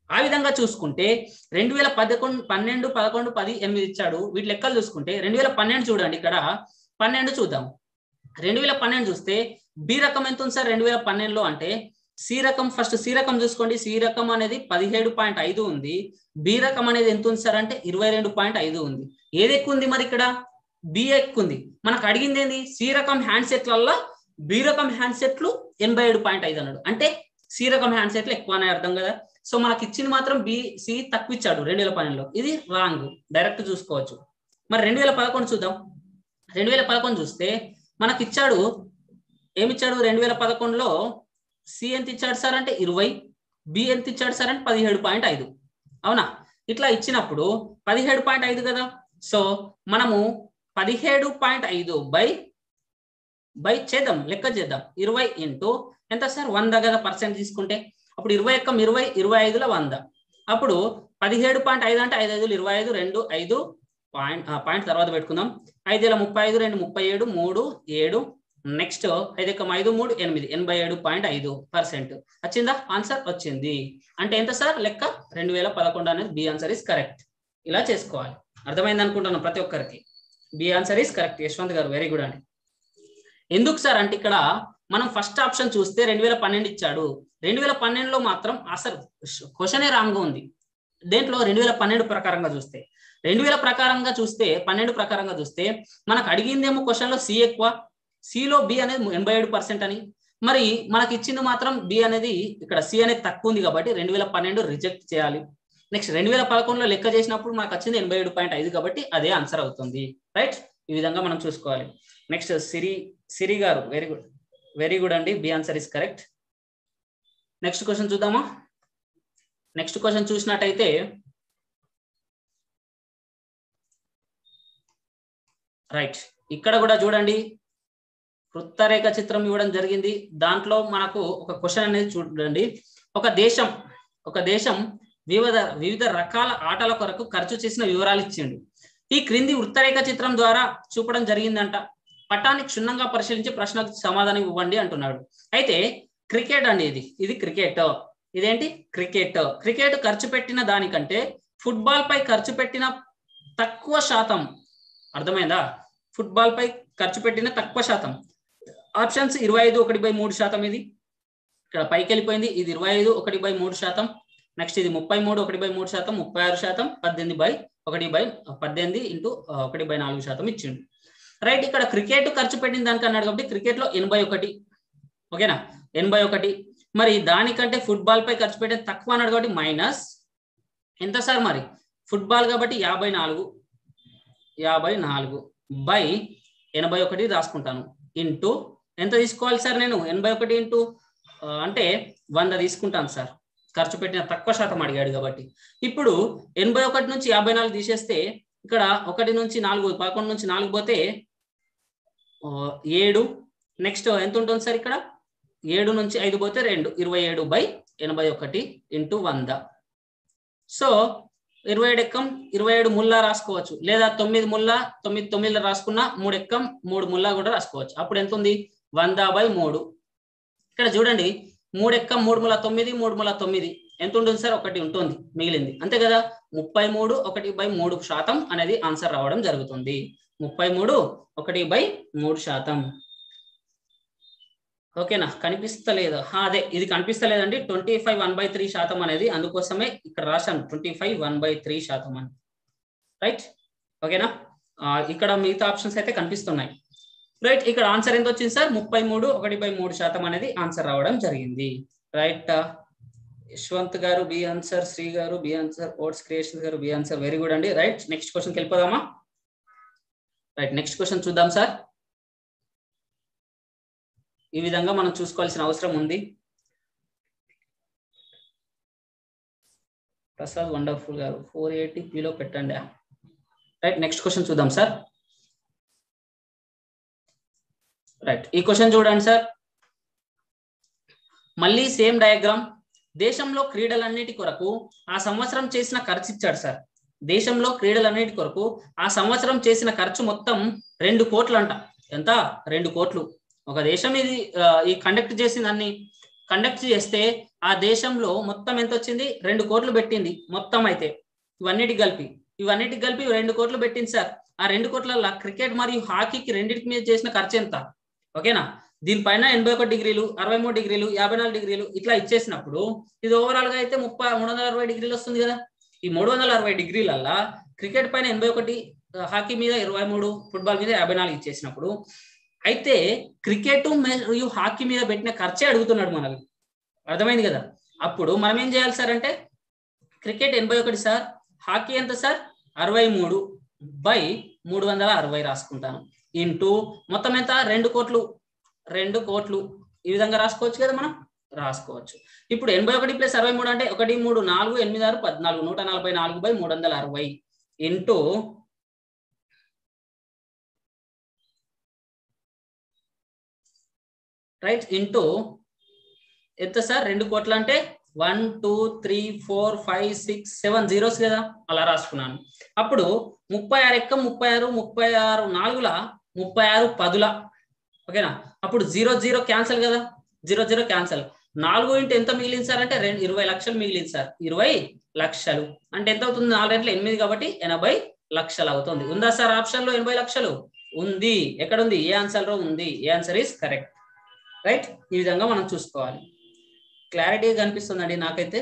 ఆ విధంగా చూసుకుంటే 2011, 12, 11, 10, 8 ఇచ్చాడు. వీటి లెక్కలు చూసుకుంటే 2012 చూడండి, ఇక్కడ 12 చూద్దాం. 2012 చూస్తే బి రకం ఎంత ఉంది సార్ 2012లో అంటే సి రకం, ఫస్ట్ సి రకం చూసుకోండి. సి రకం అనేది 17.5 ఉంది. బి రకం అనేది ఎంత ఉంది సార్ అంటే 22.5 ఉంది. ఏది ఎక్కువ ఉంది మరి ఇక్కడ? బి ఎక్కువ ఉంది. మనకు అడిగింది ఏంది? సి రకం హ్యాండ్సెట్లలో బి రకం హ్యాండ్సెట్లు 87.5 అన్నాడు. అంటే సి రకం హ్యాండ్సెట్లు ఎక్కువ అనే అర్థం కదా. సో మనకి ఇచ్చింది మాత్రం బి, సి తక్కువ ఇచ్చాడు 2012లో. ఇది రాంగ్, డైరెక్ట్ చూసుకోవచ్చు. మరి 2011 చూద్దాం. 2011 చూస్తే మనకి ఇచ్చాడు, ఏమిచ్చాడు 2011లో సి ఎంత ఇచ్చాడు సార్ అంటే 20, బి ఎంత ఇచ్చాడు సార్ అంటే 17.5. అవునా? ఇట్లా ఇచ్చినప్పుడు 17.5 కదా. సో మనము 17.5 బై చేద్దాం, లెక్క చేద్దాం. 20 ఇంటూ ఎంత సార్ 100 కదా పర్సెంట్ తీసుకుంటే. అప్పుడు 20 ఎక్కం 20, 25లో 100. అప్పుడు 17.5 అంటే 5 5 25, 2 5 పాయింట్ తర్వాత పెట్టుకుందాం. 5 35, 2 37, 3 7. నెక్స్ట్ 5 5 3 8, 87.5% వచ్చిందా? ఆన్సర్ వచ్చింది. అంటే ఎంత సార్ లెక్క? 2011 అనేది బి ఆన్సర్ ఇస్ కరెక్ట్. ఇలా చేసుకోవాలి. అర్థమైంది అనుకుంటున్నాను ప్రతి ఒక్కరికి. B answer is correct. Yashwant గారు వెరీ గుడ్ అండి. ఎందుకు సార్ అంటే ఇక్కడ మనం ఫస్ట్ ఆప్షన్ చూస్తే 2012 ఇచ్చాడు. 2012లో మాత్రం అసలు క్వశ్చనే రాంగ్ ఉంది. దేంట్లో 2012 ప్రకారంగా చూస్తే 12 ప్రకారంగా చూస్తే మనకు అడిగిందేమో క్వశ్చన్లో సి ఎక్కువ, సిలో బి అనేది 87% అని. మరి మనకి ఇచ్చింది మాత్రం బి అనేది ఇక్కడ సి అనేది తక్కువ ఉంది కాబట్టి 2012 రిజెక్ట్ చేయాలి. నెక్స్ట్ 2011లో లెక్క చేసినప్పుడు మనకు వచ్చింది 87.5 కాబట్టి అదే ఆన్సర్ అవుతుంది. రైట్? ఈ విధంగా మనం చూసుకోవాలి. Next Siri garu very good అండి. B answer is correct. Next question చూద్దామా? నెక్స్ట్ క్వశ్చన్ చూసినట్టయితే రైట్, ఇక్కడ కూడా చూడండి వృత్తరేఖ చిత్రం ఇవ్వడం జరిగింది. దాంట్లో మనకు ఒక క్వశ్చన్ అనేది చూడండి. ఒక దేశం వివిధ రకాల ఆటల కొరకు ఖర్చు చేసిన వివరాలు ఇచ్చిండు. ఈ క్రింది వృత్తరేఖ చిత్రం ద్వారా చూపడం జరిగిందంట. పటాన్ని క్షుణ్ణంగా పరిశీలించి ప్రశ్నకు సమాధానం ఇవ్వండి అంటున్నాడు. అయితే క్రికెట్ అండి, ఇది క్రికెట్. ఇదేంటి? క్రికెట్ ఖర్చు పెట్టిన దానికంటే ఫుట్బాల్ పై ఖర్చు పెట్టిన తక్కువ శాతం. అర్థమైందా? ఫుట్బాల్ పై ఖర్చు పెట్టిన తక్కువ శాతం. ఆప్షన్స్ 25 1/3%. ఇది ఇక్కడ పైకి వెళ్ళిపోయింది. ఇది 25 1/3%. నెక్స్ట్ ఇది 33 1/3%, 36%, 18 ఇంటూ 1/4% ఇచ్చిండు. రైట్, ఇక్కడ క్రికెట్ ఖర్చు పెట్టిన దానికి అన్నాడు కాబట్టి క్రికెట్ లో 81. ఓకేనా? 81. మరి దానికంటే ఫుట్బాల్ పై ఖర్చు పెట్టిన తక్కువ అన్నాడు కాబట్టి మైనస్ ఎంత సార్? మరి ఫుట్బాల్ కాబట్టి 54 బై 81 రాసుకుంటాను. ఇంటూ ఎంత తీసుకోవాలి సార్? నేను 81 ఇంటూ అంటే 100 తీసుకుంటాను సార్. ఖర్చు పెట్టిన తక్కువ శాతం అడిగాడు కాబట్టి. ఇప్పుడు 81 నుంచి 54 తీసేస్తే ఇక్కడ 1 నుంచి 4, 11 నుంచి 4 పోతే 7. నెక్స్ట్ ఎంత ఉంటుంది సార్? ఇక్కడ 7 నుంచి 5 పోతే 2, 27 బై 81 ఇంటూ 100. సో 27 ఎక్కం 27 ముల్లా రాసుకోవచ్చు, లేదా 9 ముల్లా 9 రాసుకున్నా 3 ఎక్కం 3 ముల్లా కూడా రాసుకోవచ్చు. అప్పుడు ఎంత ఉంది? 100/3. ఇక్కడ చూడండి 3 ఎక్కం 3 ముల్లా 9, 3 ముల్లా 9 ఎంత ఉంటుంది సార్? 1 ఉంటుంది మిగిలింది. అంతే కదా? 33 1/3% అనేది ఆన్సర్ రావడం జరుగుతుంది. 33 1/3%. ఓకేనా? కనిపిస్తలేదు? అదే ఇది కనిపిస్తలేదండి. 25 1/3% అనేది, అందుకోసమే ఇక్కడ రాశాను 25 1/3% అని. రైట్? ఓకేనా? ఇక్కడ మిగతా ఆప్షన్స్ అయితే కనిపిస్తున్నాయి. రైట్, ఇక్కడ ఆన్సర్ ఎంత వచ్చింది సార్? 33 1/3% అనేది ఆన్సర్ రావడం జరిగింది. రైట్, యశ్వంత్ గారు బి ఆన్సర్, శ్రీ గారు బి ఆన్సర్, ఓట్స్ క్రియేషన్ గారు బి ఆన్సర్. వెరీ గుడ్ అండి. రైట్, నెక్స్ట్ క్వశ్చన్కి వెళ్ళిపోదామా? రైట్, నెక్స్ట్ క్వశ్చన్ చూద్దాం సార్. ఈ విధంగా మనం చూసుకోవాల్సిన అవసరం ఉంది. ప్రసాద్ వండర్ఫుల్ గారు 480 పెట్టండి. రైట్, నెక్స్ట్ క్వశ్చన్ చూద్దాం సార్. రైట్, ఈ క్వశ్చన్ చూడండి సార్. మళ్ళీ సేమ్ డయాగ్రామ్. దేశంలో క్రీడలన్నిటి కొరకు ఆ సంవత్సరం చేసిన ఖర్చు ఇచ్చాడు సార్. దేశంలో క్రీడలన్నిటి కొరకు ఆ సంవత్సరం చేసిన ఖర్చు మొత్తం 2 కోట్లు అంట. ఎంత? 2 కోట్లు. ఒక దేశం ఇది ఈ కండక్ట్ చేసింది, కండక్ట్ చేస్తే ఆ దేశంలో మొత్తం ఎంత వచ్చింది? 2 కోట్లు పెట్టింది మొత్తం. అయితే ఇవన్నిటికి కలిపి 2 కోట్లు పెట్టింది సార్. ఆ 2 కోట్ల క్రికెట్ మరియు హాకీకి రెండింటి మీద చేసిన ఖర్చు ఎంత? ఓకేనా? దీనిపైన 81 డిగ్రీలు, 63 డిగ్రీలు, 54 డిగ్రీలు ఇట్లా ఇచ్చేసినప్పుడు ఇది ఓవరాల్ గా అయితే 360 డిగ్రీలు వస్తుంది కదా. ఈ 360 డిగ్రీలల్లా క్రికెట్ పైన 81, హాకీ మీద 23, ఫుట్బాల్ మీద 54 ఇచ్చేసినప్పుడు అయితే క్రికెట్ మరియు హాకీ మీద పెట్టిన ఖర్చే అడుగుతున్నాడు మనల్ని. అర్థమైంది కదా? అప్పుడు మనం ఏం చేయాలి సార్ అంటే క్రికెట్ 81 సార్, హాకీ ఎంత సార్? 63/360 రాసుకుంటాను. ఇంటూ మొత్తం ఎంత? 2 కోట్లు. ఈ విధంగా రాసుకోవచ్చు కదా, మనం రాసుకోవచ్చు. ఇప్పుడు 81 + 63 అంటే 1, 3, 4, 8, 6, 14, 144/360 ఇంటూ రైట్ ఇంటూ ఎంత సార్? 2 కోట్లు అంటే 1, 2, 3, 4, 5, 6, 7 జీరోస్ కదా, అలా రాసుకున్నాను. అప్పుడు 36 ఎక్కం 36, 36 4ల 36 10ల. ఓకేనా? అప్పుడు 0 0 క్యాన్సల్ కదా, 0 0 క్యాన్సల్. 4 ఇంటూ ఎంత మిగిలింది సార్ అంటే 20 లక్షలు మిగిలింది సార్. 20 లక్షలు అంటే ఎంత అవుతుంది? 4 రెట్లు 8 కాబట్టి 80 లక్షలు అవుతుంది. ఉందా సార్ ఆప్షన్ లో 80 లక్షలు? ఉంది. ఎక్కడ ఉంది? ఏ ఆన్సర్ లో ఉంది. ఏ ఆన్సర్ ఈస్ కరెక్ట్. రైట్? ఈ విధంగా మనం చూసుకోవాలి. క్లారిటీగా కనిపిస్తుందండి నాకైతే,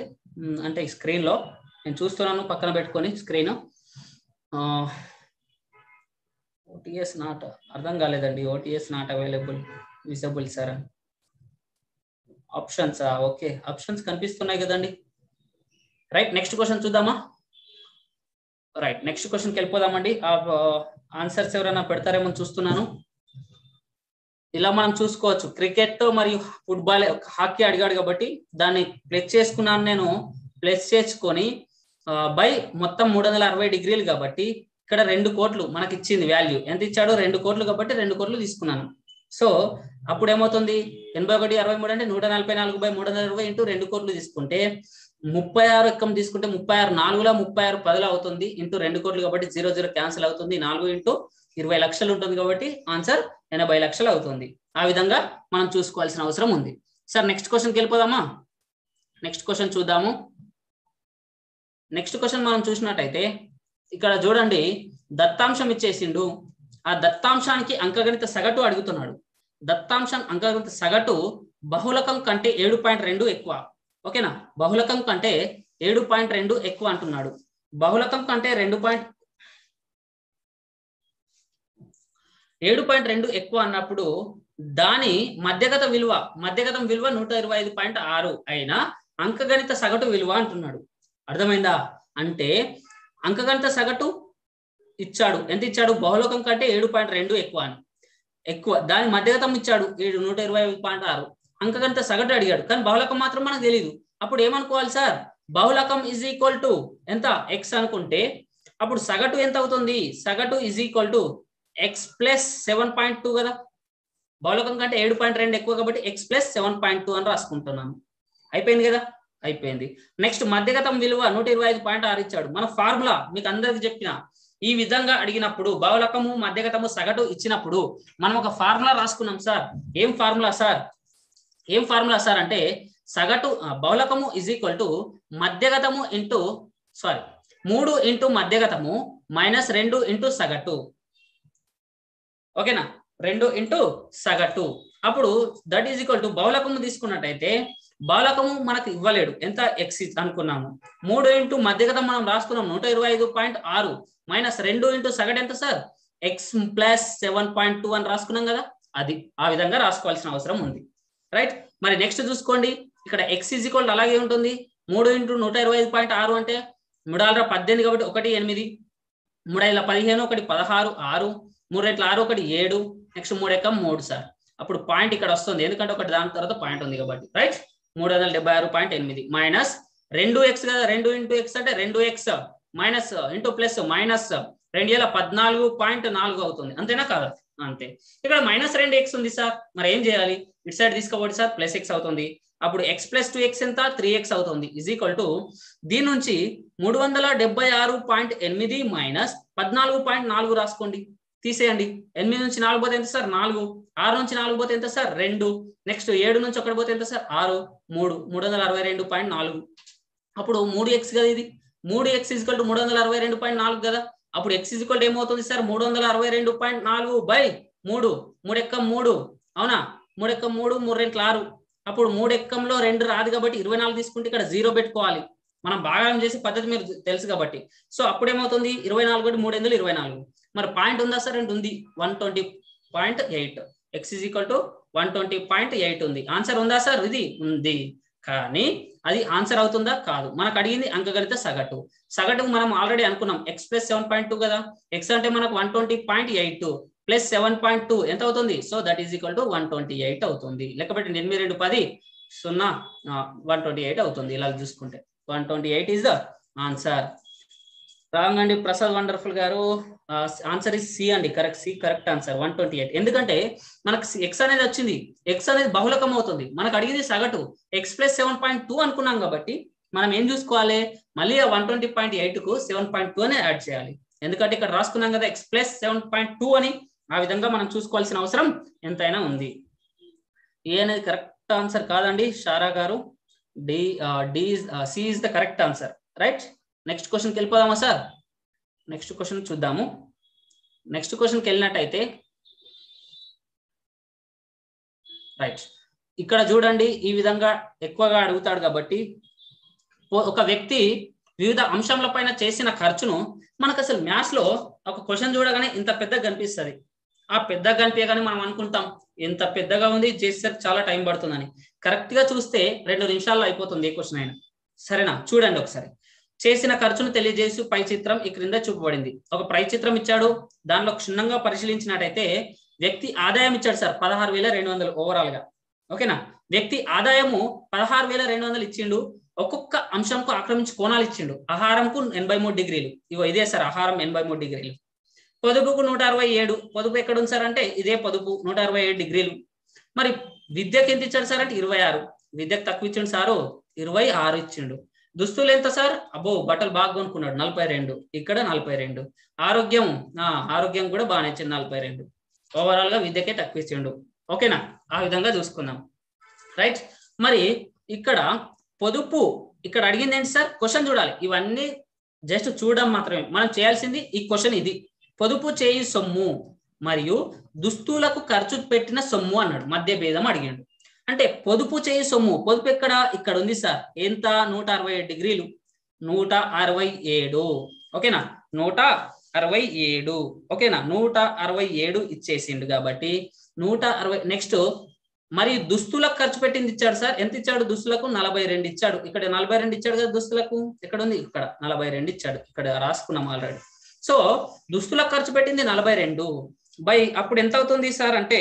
అంటే స్క్రీన్ లో నేను చూస్తున్నాను పక్కన పెట్టుకొని స్క్రీన్. ఓటీఎస్ నాట్ అర్థం కాలేదండి. OTS not available visible sir. Options okay, options కనిపిస్తున్నాయి కదండి. రైట్, నెక్స్ట్ క్వశ్చన్ చూద్దామా? రైట్, నెక్స్ట్ క్వశ్చన్కి వెళ్ళిపోదామండి. ఆన్సర్స్ ఎవరైనా పెడతారేమో చూస్తున్నాను. ఇలా మనం చూసుకోవచ్చు. క్రికెట్ మరియు ఫుట్బాల్, హాకీ అడిగాడు కాబట్టి దాన్ని ప్లస్ చేసుకున్నాను నేను. ప్లస్ చేసుకొని బై మొత్తం 360 డిగ్రీలు కాబట్టి ఇక్కడ 2 కోట్లు మనకి ఇచ్చింది. వాల్యూ ఎంత ఇచ్చాడు? 2 కోట్లు కాబట్టి 2 కోట్లు తీసుకున్నాను. సో అప్పుడు ఏమవుతుంది? 81 63 అంటే 144/360 ఇంటూ 2 కోట్లు తీసుకుంటే 36 ఎక్కం తీసుకుంటే 36 4ల 36 10ల అవుతుంది. ఇంటూ 2 కోట్లు కాబట్టి 0 0 క్యాన్సిల్ అవుతుంది. 4 ఇంటూ 20 లక్షలు ఉంటుంది కాబట్టి ఆన్సర్ 80 లక్షలు అవుతుంది. ఆ విధంగా మనం చూసుకోవాల్సిన అవసరం ఉంది. సార్ నెక్స్ట్ క్వశ్చన్కి వెళ్ళిపోదామా? నెక్స్ట్ క్వశ్చన్ చూద్దాము. నెక్స్ట్ క్వశ్చన్ మనం చూసినట్టయితే ఇక్కడ చూడండి, దత్తాంశం ఇచ్చేసిండు. ఆ దత్తాంశానికి అంకగణిత సగటు అడుగుతున్నాడు. దత్తాంశం అంకగణిత సగటు బహుళకం కంటే 7.2 ఎక్కువ. ఓకేనా? బహుళకం కంటే 7.2 ఎక్కువ అంటున్నాడు. బహుళకం కంటే 7.2 ఎక్కువ అన్నప్పుడు దాని మధ్యగతం విలువ 125.6 అయినా అంకగణిత సగటు విలువ అంటున్నాడు. అర్థమైందా? అంటే అంకగణిత సగటు ఇచ్చాడు. ఎంత ఇచ్చాడు? బహుళకం కంటే 7.2 ఎక్కువ అని. ఎక్కువ దాని మధ్యగతం ఇచ్చాడు 125.6. అంకగణిత సగటు అడిగాడు, కానీ బహుళకం మాత్రం మనకు తెలియదు. అప్పుడు ఏమనుకోవాలి సార్? బహుళకం ఈజ్ ఈక్వల్ టు ఎంత? ఎక్స్ అనుకుంటే అప్పుడు సగటు ఎంత అవుతుంది? సగటు is equal to X plus 7.2 కదా. బహుళకం కంటే 7.2 ఎక్కువ కాబట్టి ఎక్స్ ప్లస్ 7.2 అని రాసుకుంటున్నాను. అయిపోయింది కదా? అయిపోయింది. నెక్స్ట్ మధ్యగతం విలువ 125.6 ఇచ్చాడు. మన ఫార్ములా మీకు అందరికి చెప్పిన ఈ విధంగా అడిగినప్పుడు బహుళకము మధ్యగతము సగటు ఇచ్చినప్పుడు మనం ఒక ఫార్ములా రాసుకున్నాం సార్. ఏం ఫార్ములా సార్ అంటే సగటు బహుళకము ఈజ్ ఈక్వల్ టు మధ్యగతము ఇంటూ 3 ఇంటూ మధ్యగతము మైనస్ 2 ఇంటూ సగటు. ఓకేనా? 2 ఇంటూ సగటు. అప్పుడు దట్ ఈజ్ ఈక్వల్ టు బహుళకము తీసుకున్నట్టయితే బహుళకము మనకు ఇవ్వలేడు, ఎంత? ఎక్స్ అనుకున్నాము. 3 ఇంటూ మధ్యగతం మనం రాసుకున్నాం 125.6 మైనస్ 2 ఇంటూ సగటు ఎంత సార్? ఎక్స్ ప్లస్ 7.2 అని రాసుకున్నాం కదా. అది ఆ విధంగా రాసుకోవాల్సిన అవసరం ఉంది. రైట్, మరి నెక్స్ట్ చూసుకోండి. ఇక్కడ ఎక్స్ ఈజ్ ఈక్వల్ అలాగే ఉంటుంది. 3 ఇంటూ 125.6 అంటే 3 6 18 కాబట్టి 1 8, 3 5 15, 1 16, 6, 3 రెట్ల 6 1 7, నెక్స్ట్ 3 ఎక్కం 3 సార్. అప్పుడు పాయింట్ ఇక్కడ వస్తుంది, ఎందుకంటే ఒకటి దాని తర్వాత పాయింట్ ఉంది కాబట్టి. రైట్, 376.8 మైనస్ 2x కదా. 2 ఇంటూ ఎక్స్ అంటే 2x minus into plus minus 214.4 అవుతుంది. అంతేనా కాదా? అంతే. ఇక్కడ మైనస్ 2x ఉంది సార్. మరి ఏం చేయాలి? ఇటు సైడ్ తీసుకోబోటి సార్, ప్లస్ ఎక్స్ అవుతుంది. అప్పుడు x ప్లస్ 2x ఎంత 3x అవుతుంది ఈజ్ ఈక్వల్ టు దీని నుంచి 376.8 మైనస్ 14.4 రాసుకోండి, తీసేయండి. 8 నుంచి 4 పోతే ఎంత సార్ 4, 6 నుంచి 4 పోతే ఎంత సార్ 2, నెక్స్ట్ 7 నుంచి 1 పోతే ఎంత సార్ 6, 3 362.4. అప్పుడు 3x కదా ఇది, 3x ఈజ్ ఈక్వల్ టు 362.4 కదా. అప్పుడు x ఈజ్ ఈక్వల్ టు ఏమవుతుంది సార్ 362.4 బై 3, 3 ఎక్కం 3 అవునా, 3 ఎక్కం 3, 3 2 6. అప్పుడు 3 ఎక్కంలో 2 రాదు కాబట్టి 24 తీసుకుంటే ఇక్కడ 0 పెట్టుకోవాలి. మనం భాగం చేసే పద్ధతి మీరు తెలుసు కాబట్టి. సో అప్పుడు ఏమవుతుంది 24 3 8 24. మరి పాయింట్ ఉందా సార్ అంటే ఉంది 120.8. x ఈజ్ ఈక్వల్ టు 120.8 ఉంది. ఆన్సర్ ఉందా సార్ ఇది ఉంది, కానీ అది ఆన్సర్ అవుతుందా కాదు. మనకు అడిగింది అంకగణిత సగటు. సగటుకు మనం ఆల్రెడీ అనుకున్నాం x ప్లస్ 7.2 కదా. x అంటే మనకు 120.8 ప్లస్ 7.2 ఎంత అవుతుంది, so that is equal to 128 అవుతుంది. లెక్కపెట్టి 8 2 10 0 128 అవుతుంది. ఇలా చూసుకుంటే 128 ఈజ్ ద ఆన్సర్. రాంగ్ అండి ప్రసాద్ వండర్ఫుల్ గారు, ఆన్సర్ ఇస్ సి అండి, కరెక్ట్, సి కరెక్ట్ ఆన్సర్ 128. ఎందుకంటే మనకు ఎక్స్ అనేది వచ్చింది, ఎక్స్ అనేది బహుళకం అవుతుంది, మనకు అడిగింది సగటు ఎక్స్ ప్లస్ 7.2 అనుకున్నాం కాబట్టి మనం ఏం చూసుకోవాలి, మళ్ళీ ఆ 120.8 కు 7.2 అని యాడ్ చేయాలి. ఎందుకంటే ఇక్కడ రాసుకున్నాం కదా ఎక్స్ ప్లస్ 7.2 అని, ఆ విధంగా మనం చూసుకోవాల్సిన అవసరం ఎంతైనా ఉంది. ఏ అనేది కరెక్ట్ ఆన్సర్ కాదండి Shara garu, C is the correct answer, right. Next క్వశ్చన్కి వెళ్ళిపోదామా సార్. నెక్స్ట్ క్వశ్చన్ చూద్దాము. నెక్స్ట్ క్వశ్చన్కి వెళ్ళినట్టయితే రైట్, ఇక్కడ చూడండి ఈ విధంగా ఎక్కువగా అడుగుతాడు కాబట్టి ఒక వ్యక్తి వివిధ అంశంల పైన చేసిన ఖర్చును మనకు అసలు మ్యాథ్స్ లో ఒక క్వశ్చన్ చూడగానే ఇంత పెద్దగా కనిపిస్తుంది. ఆ పెద్దగా కనిపించగానే మనం అనుకుంటాం ఎంత పెద్దగా ఉంది, చేసేసరికి చాలా టైం పడుతుందని. కరెక్ట్ గా చూస్తే 2 నిమిషాల్లో అయిపోతుంది ఏ క్వశ్చన్ అయినా. సరేనా, చూడండి ఒకసారి. చేసిన ఖర్చును తెలియజేసి పై చిత్రం ఈ క్రింద చూపబడింది. ఒక పై చిత్రం ఇచ్చాడు, దానిలో క్షుణ్ణంగా పరిశీలించినట్టయితే వ్యక్తి ఆదాయం ఇచ్చాడు సార్ 16,200 ఓవరాల్ గా. ఓకేనా, వ్యక్తి ఆదాయము 16,200 ఇచ్చిండు. ఒక్కొక్క అంశంకు ఆక్రమించి కోణాలు ఇచ్చిండు. ఆహారంకు 83 డిగ్రీలు, ఇగో ఇదే సార్ ఆహారం 83 డిగ్రీలు. పొదుపుకు 167, పొదుపు ఎక్కడ ఉంది సార్ అంటే ఇదే పొదుపు 167 డిగ్రీలు. మరి విద్యకు ఎంత ఇచ్చాడు సార్ అంటే 26, విద్యకు తక్కువ ఇచ్చిండు సారు 26 ఇచ్చిండు. దుస్తులు ఎంత సార్, అబ్బో బట్టలు బాగా కొనుక్కున్నాడు 42, ఇక్కడ 42. ఆరోగ్యం కూడా బాగానే ఇచ్చిండు 42. ఓవరాల్ గా విద్యకే తక్కువ ఇచ్చిండు. ఓకేనా, ఆ విధంగా చూసుకుందాం, రైట్. మరి ఇక్కడ పొదుపు ఇక్కడ అడిగింది ఏంటి సార్, క్వశ్చన్ చూడాలి, ఇవన్నీ జస్ట్ చూడడం మాత్రమే. మనం చేయాల్సింది ఈ క్వశ్చన్ ఇది, పొదుపు చేయి సొమ్ము మరియు దుస్తులకు ఖర్చు పెట్టిన సొమ్ము అన్నాడు, మధ్య భేదం అడిగాడు. అంటే పొదుపు చేయి సొమ్ము, పొదుపు ఎక్కడ ఇక్కడ ఉంది సార్, ఎంత 167 డిగ్రీలు 167. ఓకేనా 167. ఓకేనా 167 ఇచ్చేసిండు కాబట్టి 160. నెక్స్ట్ మరి దుస్తులకు ఖర్చు పెట్టింది ఇచ్చాడు సార్, ఎంత ఇచ్చాడు, దుస్తులకు 42 ఇచ్చాడు. ఇక్కడ 42 ఇచ్చాడు కదా, దుస్తులకు ఎక్కడ ఉంది, ఇక్కడ 42 ఇచ్చాడు, ఇక్కడ రాసుకున్నాం ఆల్రెడీ. సో దుస్తులకు ఖర్చు పెట్టింది 42 బై అప్పుడు ఎంత అవుతుంది సార్ అంటే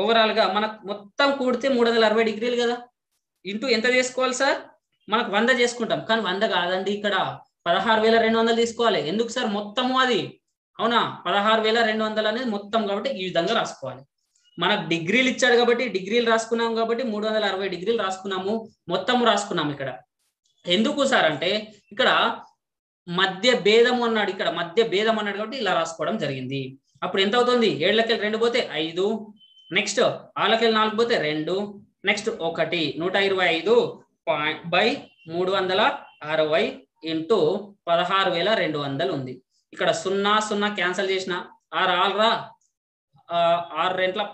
ఓవరాల్ గా మనకు మొత్తం కూడితే 360 డిగ్రీలు కదా, ఇంటూ ఎంత చేసుకోవాలి సార్, మనకు 100 చేసుకుంటాం, కానీ 100 కాదండి, ఇక్కడ 16,200 తీసుకోవాలి. ఎందుకు సార్ మొత్తము అది, అవునా 16,200 అనేది మొత్తం కాబట్టి ఈ విధంగా రాసుకోవాలి. మనకు డిగ్రీలు ఇచ్చాడు కాబట్టి డిగ్రీలు రాసుకున్నాం కాబట్టి 360 డిగ్రీలు రాసుకున్నాము, మొత్తం రాసుకున్నాము. ఇక్కడ ఎందుకు సార్ అంటే ఇక్కడ మధ్య భేదం అన్నాడు, ఇక్కడ మధ్య భేదం అన్నాడు కాబట్టి ఇలా రాసుకోవడం జరిగింది. అప్పుడు ఎంత అవుతుంది, 7 2 పోతే 5, నెక్స్ట్ 6 4 పోతే 2, నెక్స్ట్ 1 125 బై 360 ఇంటూ 16,200 ఉంది. ఇక్కడ 0 0 క్యాన్సిల్ చేసిన 6 2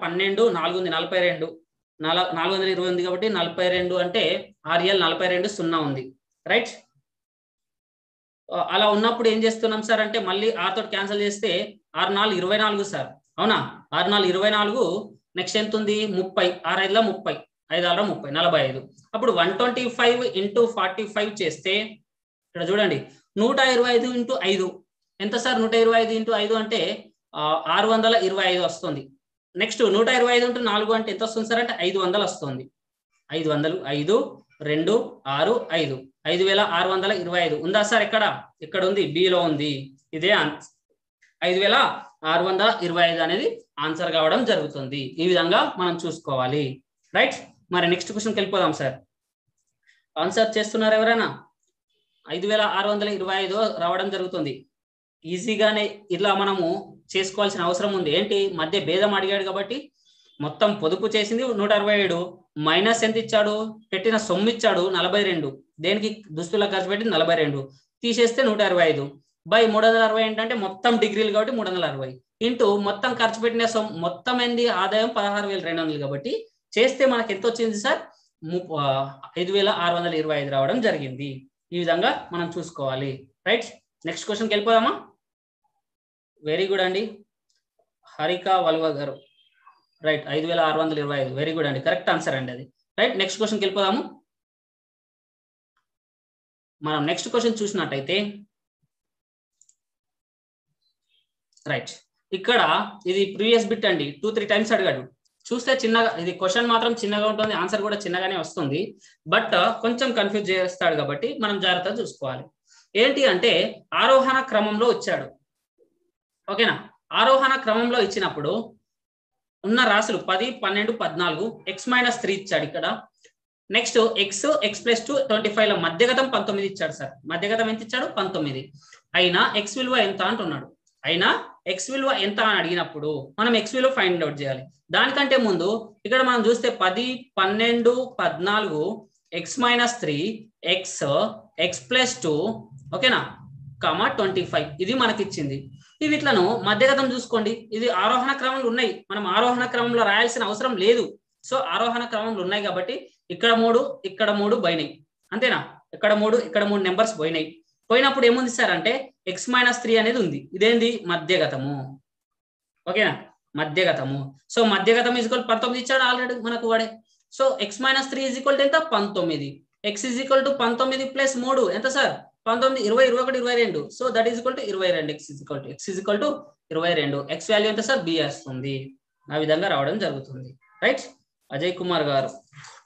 12, 4 ఉంది 42, 420 ఉంది కాబట్టి 42 అంటే 6 42 0 ఉంది, రైట్. అలా ఉన్నప్పుడు ఏం చేస్తున్నాం సార్ అంటే మళ్ళీ 6 తోటి క్యాన్సిల్ చేస్తే 6 4 24 సార్, అవునా 6 4 24. నెక్స్ట్ ఎంత ఉంది 30, 6 5 30, 5 6 30 45. అప్పుడు 125 ఇంటూ 45 చేస్తే ఇక్కడ చూడండి 125 ఇంటూ 5 ఎంత సార్, 125 ఇంటూ 5 అంటే 625 వస్తుంది. నెక్స్ట్ 125 ఇంటూ 4 అంటే ఎంత వస్తుంది సార్ అంటే 500 వస్తుంది. 500 5 2 6 5 5,625 ఉందా సార్, ఇక్కడ ఉంది, బిలో ఉంది. ఇదే 5,625 అనేది ఆన్సర్ కావడం జరుగుతుంది. ఈ విధంగా మనం చూసుకోవాలి, రైట్. మరి నెక్స్ట్ క్వశ్చన్కి వెళ్ళిపోదాం సార్. ఆన్సర్ చేస్తున్నారు ఎవరైనా? 5625 రావడం జరుగుతుంది. ఈజీగానే ఇలా మనము చేసుకోవాల్సిన అవసరం ఉంది. ఏంటి మధ్య భేదం అడిగాడు కాబట్టి మొత్తం పొదుపు చేసింది 167, మైనస్ ఎంత ఇచ్చాడు, పెట్టిన సొమ్ము ఇచ్చాడు 42, దేనికి దుస్తులకు ఖర్చు పెట్టి 42, తీసేస్తే 125 బై 360 ఏంటంటే మొత్తం డిగ్రీలు కాబట్టి 360 ఇంటూ మొత్తం ఖర్చు పెట్టిన మొత్తం ఏంది ఆదాయం 16,200 కాబట్టి చేస్తే మనకి ఎంత వచ్చింది సార్? 5625 రావడం జరిగింది. ఈ విధంగా మనం చూసుకోవాలి. రైట్, నెక్స్ట్ క్వశ్చన్కి వెళ్ళిపోదామా? వెరీ గుడ్ అండి, హరిక వల్వ గారు. రైట్, 5625 వెరీ గుడ్ అండి, కరెక్ట్ ఆన్సర్ అండి అది. రైట్, నెక్స్ట్ క్వశ్చన్కి వెళ్ళిపోదాము. మనం నెక్స్ట్ క్వశ్చన్ చూసినట్టయితే రైట్, ఇక్కడ ఇది ప్రీవియస్ బిట్ అండి, 2-3 టైమ్స్ అడిగాడు. చూస్తే చిన్నగా ఇది క్వశ్చన్ మాత్రం చిన్నగా ఉంటుంది, ఆన్సర్ కూడా చిన్నగానే వస్తుంది, బట్ కొంచెం కన్ఫ్యూజ్ చేస్తాడు కాబట్టి మనం జాగ్రత్తగా చూసుకోవాలి. ఏంటి అంటే ఆరోహణ క్రమంలో వచ్చాడు. ఓకేనా, ఆరోహణ క్రమంలో ఇచ్చినప్పుడు ఉన్న రాశులు 10, 12, 14, x-3 ఇచ్చాడు ఇక్కడ. నెక్స్ట్ x+2 25 మధ్యగతం 19 ఇచ్చాడు సార్. మధ్యగతం ఎంత ఇచ్చాడు? 19. అయినా x విలువ ఎంత అంటున్నాడు. అయినా x విలువ ఎంత అని అడిగినప్పుడు మనం x విలువ ఫైండ్ అవుట్ చేయాలి. దానికంటే ముందు ఇక్కడ మనం చూస్తే 10, 12, 14, x-3, x+2 ఓకేనా, 25 ఇది మనకి ఇచ్చింది. ఈ వీటిలను మధ్యగతం చూసుకోండి. ఇది ఆరోహణ క్రమంలో ఉన్నాయి, మనం ఆరోహణ క్రమంలో రాయాల్సిన అవసరం లేదు. సో ఆరోహణ క్రమంలో ఉన్నాయి కాబట్టి ఇక్కడ 3 ఇక్కడ 3 పోయినాయి, అంతేనా? ఇక్కడ 3 నెంబర్స్ పోయినాయి. పోయినప్పుడు ఏముంది సార్ అంటే x-3 అనేది ఉంది. ఇదేంది? మధ్యగతము. ఓకేనా, మధ్యగతము. సో మధ్యగతం ఈజ్వల్ 19 ఇచ్చాడు ఆల్రెడీ మనకు వాడే. సో x-3 ఈజ్వల్ ఎంత? 19. x ఈజ్వల్ టు 19 ప్లస్ 3 ఎంత sir? 19, 20, 21, 22. So that is equal to 22. x equal to 22. x value ఎంత సార్? b వస్తుంది. ఆ విధంగా రావడం జరుగుతుంది. రైట్, అజయ్ కుమార్ గారు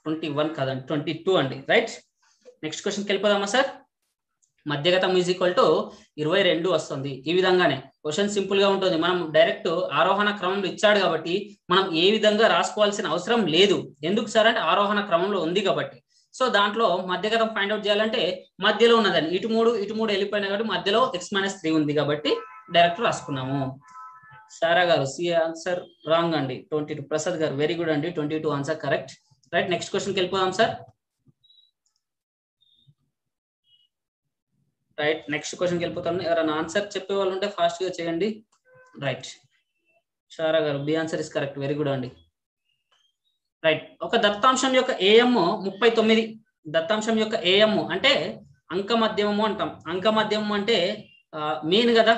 21 కాదండి 22 అండి. రైట్, నెక్స్ట్ క్వశ్చన్కి వెళ్ళిపోదామా సార్? మధ్యగతం ఈజ్ ఈక్వల్ టు 22 వస్తుంది. ఈ విధంగానే క్వశ్చన్ సింపుల్ గా ఉంటుంది. మనం డైరెక్ట్ ఆరోహణ క్రమంలో ఇచ్చాడు కాబట్టి మనం ఏ విధంగా రాసుకోవాల్సిన అవసరం లేదు. ఎందుకు సార్ అంటే ఆరోహణ క్రమంలో ఉంది కాబట్టి. సో దాంట్లో మధ్యగతం ఫైండ్ అవుట్ చేయాలంటే మధ్యలో ఉన్నదని ఇటు 3 వెళ్ళిపోయినా కాబట్టి మధ్యలో x-3 ఉంది కాబట్టి డైరెక్ట్ రాసుకున్నాము. సారా గారు సి ఆన్సర్ రాంగ్ అండి, 22. ప్రసాద్ గారు వెరీ గుడ్ అండి, 22 ఆన్సర్ కరెక్ట్. రైట్, నెక్స్ట్ క్వశ్చన్కి వెళ్ళిపోదాం సార్. రైట్, నెక్స్ట్ క్వశ్చన్కి వెళ్ళిపోతాను. ఎవరైనా ఆన్సర్ చెప్పే వాళ్ళు ఉంటే ఫాస్ట్ గా చేయండి. Right, Sara garu B answer is correct, very good అండి. రైట్, ఒక దత్తాంశం యొక్క AM 39. దత్తాంశం యొక్క AM అంటే అంక మధ్యమము అంటాం. అంక మధ్యమం అంటే మీన్ కదా,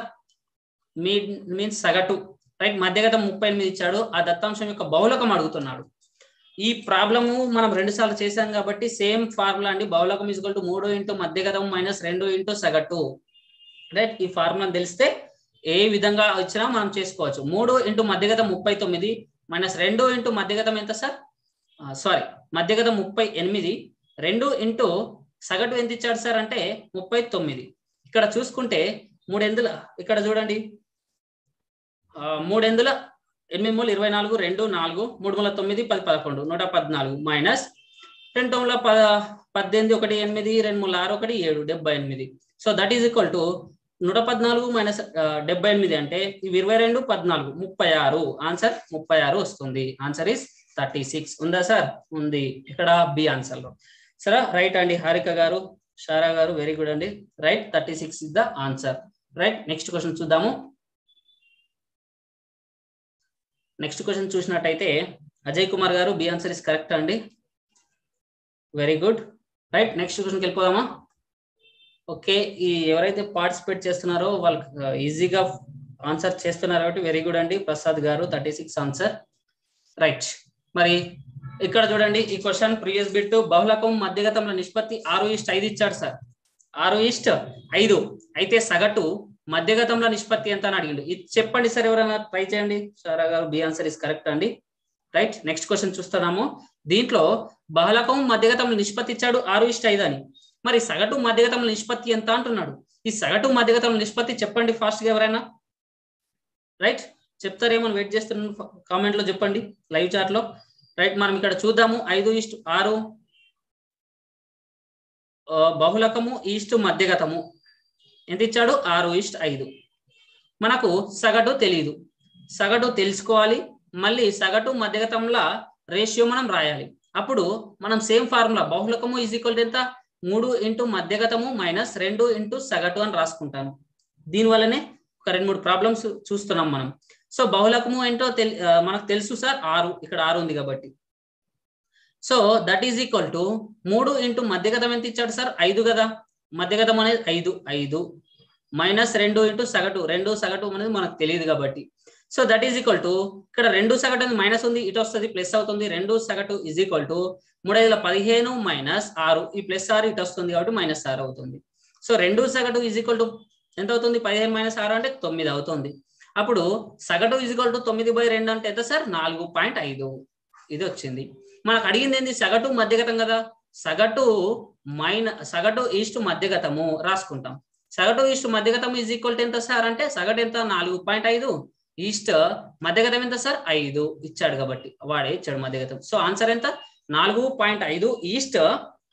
మీన్స్ సగటు. రైట్, మధ్యగతం 38 ఇచ్చాడు. ఆ దత్తాంశం యొక్క బహుళకం అడుగుతున్నాడు. ఈ ప్రాబ్లము మనం 2 సార్లు చేశాం కాబట్టి సేమ్ ఫార్ములా అండి. బహుళకం ఈజ్వల్ టు 3 ఇంటూ మధ్యగతం మైనస్ 2 ఇంటూ సగటు. రైట్, ఈ ఫార్ములా తెలిస్తే ఏ విధంగా వచ్చినా మనం చేసుకోవచ్చు. 3 ఇంటూ మధ్యగతం 39 మైనస్ 2 ఇంటూ మధ్యగతం ఎంత సార్? సారీ, మధ్యగతం 38, 2 ఇంటూ సగటు ఎంత ఇచ్చాడు సార్ అంటే 39. ఇక్కడ చూసుకుంటే 3 ఎందుల ఇక్కడ చూడండి, 3 ఎందుల 8 మూల 24, 2 4, 3 మూల 9, 10 11, 114 మైనస్ 2 మూల 18, 1 8, 2 మూల 6, 1 7, 78. So that is equal to 114 minus 78 అంటే ఇవి 22, 14, 36. ఆన్సర్ 36 వస్తుంది. Answer is 36. ఉందా సార్? ఉంది. ఇక్కడ బి ఆన్సర్ లో. సరే, రైట్ అండి. హారిక గారు, షారా గారు వెరీ గుడ్ అండి. Right, 36 is the answer. Right, next question చూద్దాము. నెక్స్ట్ క్వశ్చన్ చూసినట్టయితే అజయ్ కుమార్ గారు బి ఆన్సర్ ఇస్ కరెక్ట్ అండి, వెరీ గుడ్. రైట్, నెక్స్ట్ క్వశ్చన్కి వెళ్ళిపోదామా? ఓకే, ఈ ఎవరైతే పార్టిసిపేట్ చేస్తున్నారో వాళ్ళకి ఈజీగా ఆన్సర్ చేస్తున్నారు కాబట్టి వెరీ గుడ్ అండి. ప్రసాద్ గారు 36 ఆన్సర్. రైట్, మరి ఇక్కడ చూడండి ఈ క్వశ్చన్ ప్రీవియస్ బిట్ బహుళకం మధ్యగతంలో నిష్పత్తి 6:5 ఇచ్చాడు సార్. 6:5 అయితే సగటు మధ్యగతంలో నిష్పత్తి ఎంత అని అడిగిండు. ఇది చెప్పండి సార్, ఎవరైనా ట్రై చేయండి. సారా garu B answer is correct అండి. రైట్, నెక్స్ట్ క్వశ్చన్ చూస్తున్నాము. దీంట్లో బహుళకం మధ్యగతంలో నిష్పత్తి ఇచ్చాడు 6:5 అని. మరి సగటు మధ్యగతంలో నిష్పత్తి ఎంత అంటున్నాడు. ఈ సగటు మధ్యగతంలో నిష్పత్తి చెప్పండి ఫాస్ట్ గా ఎవరైనా. రైట్, చెప్తారేమో వెయిట్ చేస్తున్నాను, కామెంట్ లో చెప్పండి లైవ్ చాట్ లో. రైట్, మనం ఇక్కడ చూద్దాము. 5:6 బహుళకము ఈస్ట్ మధ్యగతము ఎంత ఇచ్చాడు 6:5. మనకు సగటు తెలియదు, సగటు తెలుసుకోవాలి, మళ్ళీ సగటు మధ్యగతంల రేషియో మనం రాయాలి. అప్పుడు మనం సేమ్ ఫార్ములా బహుళకము ఈజ్ ఈక్వల్ ఎంత 3 ఇంటూ మధ్యగతము మైనస్ 2 ఇంటూ సగటు అని రాసుకుంటాను. దీనివల్లనే ఒక 2-3 ప్రాబ్లమ్స్ చూస్తున్నాం మనం. సో బహుళకము ఏంటో మనకు తెలుసు సార్ 6, ఇక్కడ 6 ఉంది కాబట్టి. So that is equal to 3 into మధ్యగతం ఎంత ఇచ్చాడు సార్ 5 కదా, మధ్యగతం అనేది 5 మైనస్ 2 ఇంటూ సగటు, 2 సగటు అనేది మనకు తెలియదు కాబట్టి. So that is equal to ఇక్కడ 2 సగటు అనేది మైనస్ ఉంది, ఇటు వస్తుంది ప్లస్ అవుతుంది. 2 సగటు ఈజ్ ఈక్వల్ టు 3×15 మైనస్ 6, ఈ ప్లస్ 6 ఇటు వస్తుంది కాబట్టి మైనస్ 6 అవుతుంది. సో 2 సగటు ఈజ్ ఈక్వల్ టు ఎంత అవుతుంది 15 మైనస్ 6 అంటే 9 అవుతుంది. అప్పుడు సగటు ఈజ్ ఈక్వల్ టు 9/2 అంటే ఎంత సార్ 4.5. ఇది వచ్చింది. మనకు అడిగింది ఏంది సగటు మధ్యగతం కదా, సగటు ఈస్ట్ మధ్యగతము రాసుకుంటాం. సగటు ఈస్ట్ మధ్యగతం ఈజ్ ఈక్వల్ టు ఎంత సార్ అంటే సగటు ఎంత 4.5, ఈస్ట్ మధ్యగతం ఎంత సార్ 5 ఇచ్చాడు కాబట్టి వాడే ఇచ్చాడు మధ్యగతం. సో ఆన్సర్ ఎంత 4.5 ఈస్ట్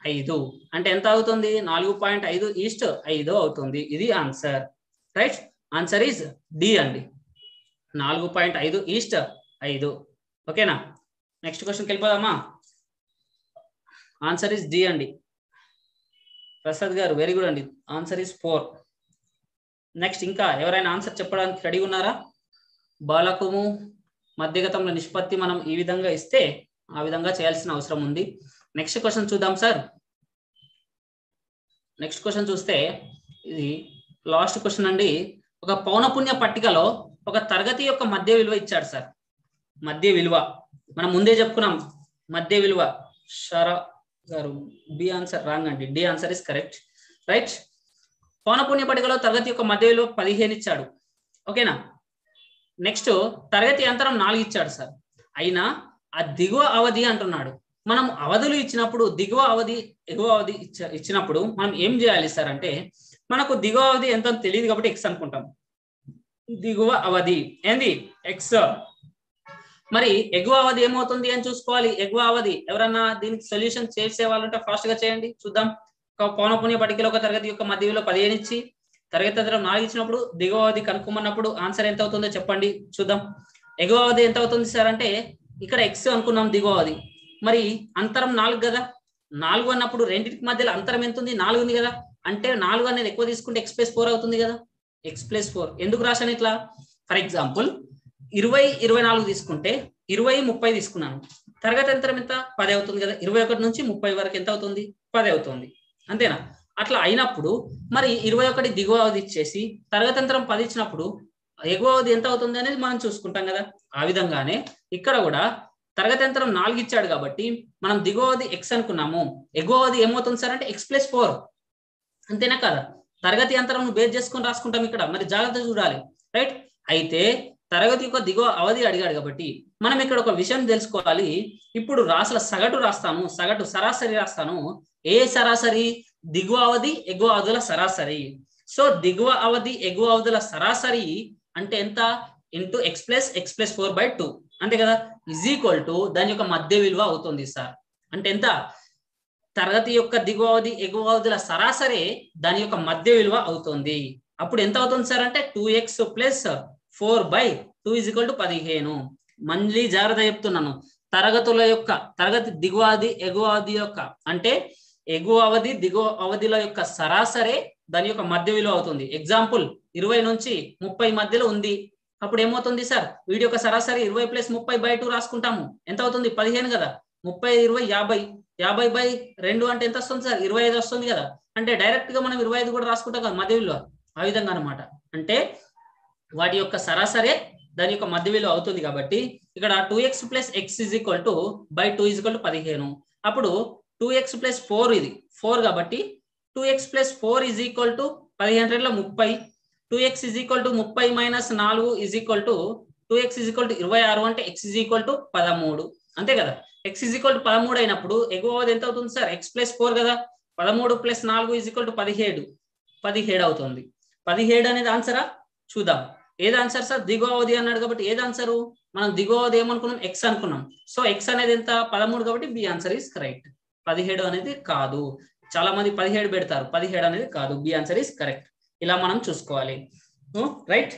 5 అంటే ఎంత అవుతుంది 4.5 ఈస్ట్ 5 అవుతుంది. ఇది answer, right. Answer is D అండి, 4.5 ఈస్ట్ 5. ఓకేనా, నెక్స్ట్ క్వశ్చన్కి వెళ్ళిపోదామా. ఆన్సర్ ఈజ్ డి అండి. ప్రసాద్ గారు వెరీ గుడ్ అండి, ఆన్సర్ ఈజ్ 4. నెక్స్ట్ ఇంకా ఎవరైనా ఆన్సర్ చెప్పడానికి రెడీ ఉన్నారా? బాలకము మధ్యగతంలో నిష్పత్తి మనం ఈ విధంగా ఇస్తే ఆ విధంగా చేయాల్సిన అవసరం ఉంది. నెక్స్ట్ క్వశ్చన్ చూద్దాం సార్. నెక్స్ట్ క్వశ్చన్ చూస్తే ఇది లాస్ట్ క్వశ్చన్ అండి. ఒక పౌనపుణ్య పట్టికలో ఒక తరగతి యొక్క మధ్య విలువ ఇచ్చాడు సార్. మధ్య విలువ మనం ముందే చెప్పుకున్నాం, మధ్య విలువ. షరా గారు బి ఆన్సర్ రాంగ్ అండి, D answer is correct, right. పౌనపుణ్య పట్టికలో తరగతి యొక్క మధ్య విలువ 15 ఇచ్చాడు. ఓకేనా. నెక్స్ట్ తరగతి అంతరం 4 ఇచ్చాడు సార్. అయినా ఆ దిగువ అవధి అంటున్నాడు. మనం అవధులు ఇచ్చినప్పుడు దిగువ అవధి ఎగువ అవధి ఇచ్చినప్పుడు మనం ఏం చేయాలి సార్ అంటే మనకు దిగువ అవధి ఎంత తెలియదు కాబట్టి ఎక్స్ అనుకుంటాం. దిగువ అవధి ఏంది ఎక్స్. మరి ఎగువ అవధి ఏమవుతుంది అని చూసుకోవాలి. ఎగువ అవధి ఎవరన్నా దీనికి సొల్యూషన్ చేసే వాళ్ళంటే ఫాస్ట్ గా చేయండి చూద్దాం. పౌనపుణ్య పట్టికలో ఒక తరగతి యొక్క మధ్య విలువ 15 ఇచ్చి తరగతి అంతరం 4 ఇచ్చినప్పుడు దిగువ అవధి కనుక్కోమన్నప్పుడు ఆన్సర్ ఎంత అవుతుందో చెప్పండి చూద్దాం. ఎగువ అవధి ఎంత అవుతుంది సార్ అంటే ఇక్కడ ఎక్స్ అనుకున్నాం దిగువ అవధి. మరి అంతరం 4 కదా, 4 అన్నప్పుడు రెండింటికి మధ్యలో అంతరం ఎంత ఉంది 4 ఉంది కదా, అంటే 4 అనేది ఎక్కువ తీసుకుంటే x+4 అవుతుంది కదా. x+4 ఎందుకు రాశాను ఇట్లా? ఫర్ ఎగ్జాంపుల్ 20-24 తీసుకుంటే 20-30 తీసుకున్నాను. తరగతి అంతరం ఎంత 10 అవుతుంది కదా. 21 నుంచి 30 వరకు ఎంత అవుతుంది 10 అవుతుంది, అంతేనా. అట్లా అయినప్పుడు మరి 21 దిగువ అవధి ఇచ్చేసి తరగతి అంతరం 10 ఇచ్చినప్పుడు ఎగువ అవధి ఎంత అవుతుంది అనేది మనం చూసుకుంటాం కదా. ఆ విధంగానే ఇక్కడ కూడా తరగతి అంతరం 4 ఇచ్చాడు కాబట్టి మనం దిగువ అవధి ఎక్స్ అనుకున్నాము. ఎగువ అవధి ఏమవుతుంది సార్ అంటే x+4, అంతేనా కదా. తరగతి అంతరం బేస్ చేసుకొని రాసుకుంటాం ఇక్కడ, మరి జాగ్రత్త చూడాలి, రైట్. అయితే తరగతి యొక్క దిగువ అవధి అడిగాడు కాబట్టి మనం ఇక్కడ ఒక విషయం తెలుసుకోవాలి. ఇప్పుడు సగటు రాస్తాను, సగటు సరాసరి రాస్తాను. ఏ సరాసరి? దిగువ అవధి ఎగువ అవధుల సరాసరి. సో దిగువ అవధి ఎగువ అవధుల సరాసరి అంటే ఎంత ఇంటూ x+4/2 అంతే కదా, ఈజ్ ఈక్వల్ టు దాని యొక్క మధ్య విలువ అవుతుంది సార్. అంటే ఎంత? తరగతి యొక్క దిగువ అవధి ఎగువ అవధుల సరాసరి దాని యొక్క మధ్య విలువ అవుతుంది. అప్పుడు ఎంత అవుతుంది సార్ అంటే 2x+4/2 ఈజ్ ఈక్వల్ టు 15. మళ్ళీ జాగ్రత్త చెప్తున్నాను, తరగతి దిగువ అవధి ఎగువ అవధి యొక్క అంటే ఎగువ అవధి దిగువ అవధిల యొక్క సరాసరి దాని యొక్క మధ్య విలువ అవుతుంది. ఎగ్జాంపుల్ 20 నుంచి 30 మధ్యలో ఉంది. అప్పుడు ఏమవుతుంది సార్ వీడి యొక్క సరాసరి 20+30/2 రాసుకుంటాము. ఎంత అవుతుంది 15 కదా. 30, 20, 50. 50/2 అంటే ఎంత వస్తుంది సార్ 25 వస్తుంది కదా. అంటే డైరెక్ట్ గా మనం 25 కూడా రాసుకుంటాం కదా మధ్య విలువ. ఆ విధంగా అనమాట. అంటే వాటి యొక్క సరాసరి దాని యొక్క మధ్య విలువ అవుతుంది కాబట్టి ఇక్కడ 2x+x/2 ఈజ్ ఈక్వల్ టు 15. అప్పుడు 2x+4 ఇది 4 కాబట్టి 2x+4 is equal to 15 30. 2x is equal to 30 - 4 is equal to 2x is equal to 26 అంటే x ఈజ్ ఈక్వల్ టు 13 అంతే కదా. x ఈజ్ ఈక్వల్ టు 13 అయినప్పుడు ఎగువ అవధి ఎంత అవుతుంది సార్ x+4 కదా. 13+4 ఈజ్ ఈక్వల్ టు 17 అవుతుంది. 17 అనేది ఆన్సరా? చూద్దాం ఏది ఆన్సర్ సార్. దిగువ అవధి అన్నాడు కాబట్టి ఏది ఆన్సరు? మనం దిగువ అవధి ఏమనుకున్నాం ఎక్స్ అనుకున్నాం. సో ఎక్స్ అనేది ఎంత 13 కాబట్టి బి ఆన్సర్ ఈస్ కరెక్ట్. 17 అనేది కాదు. చాలా మంది 17 పెడతారు, 17 అనేది కాదు. B answer is correct. ఇలా మనం చూసుకోవాలి. రైట్.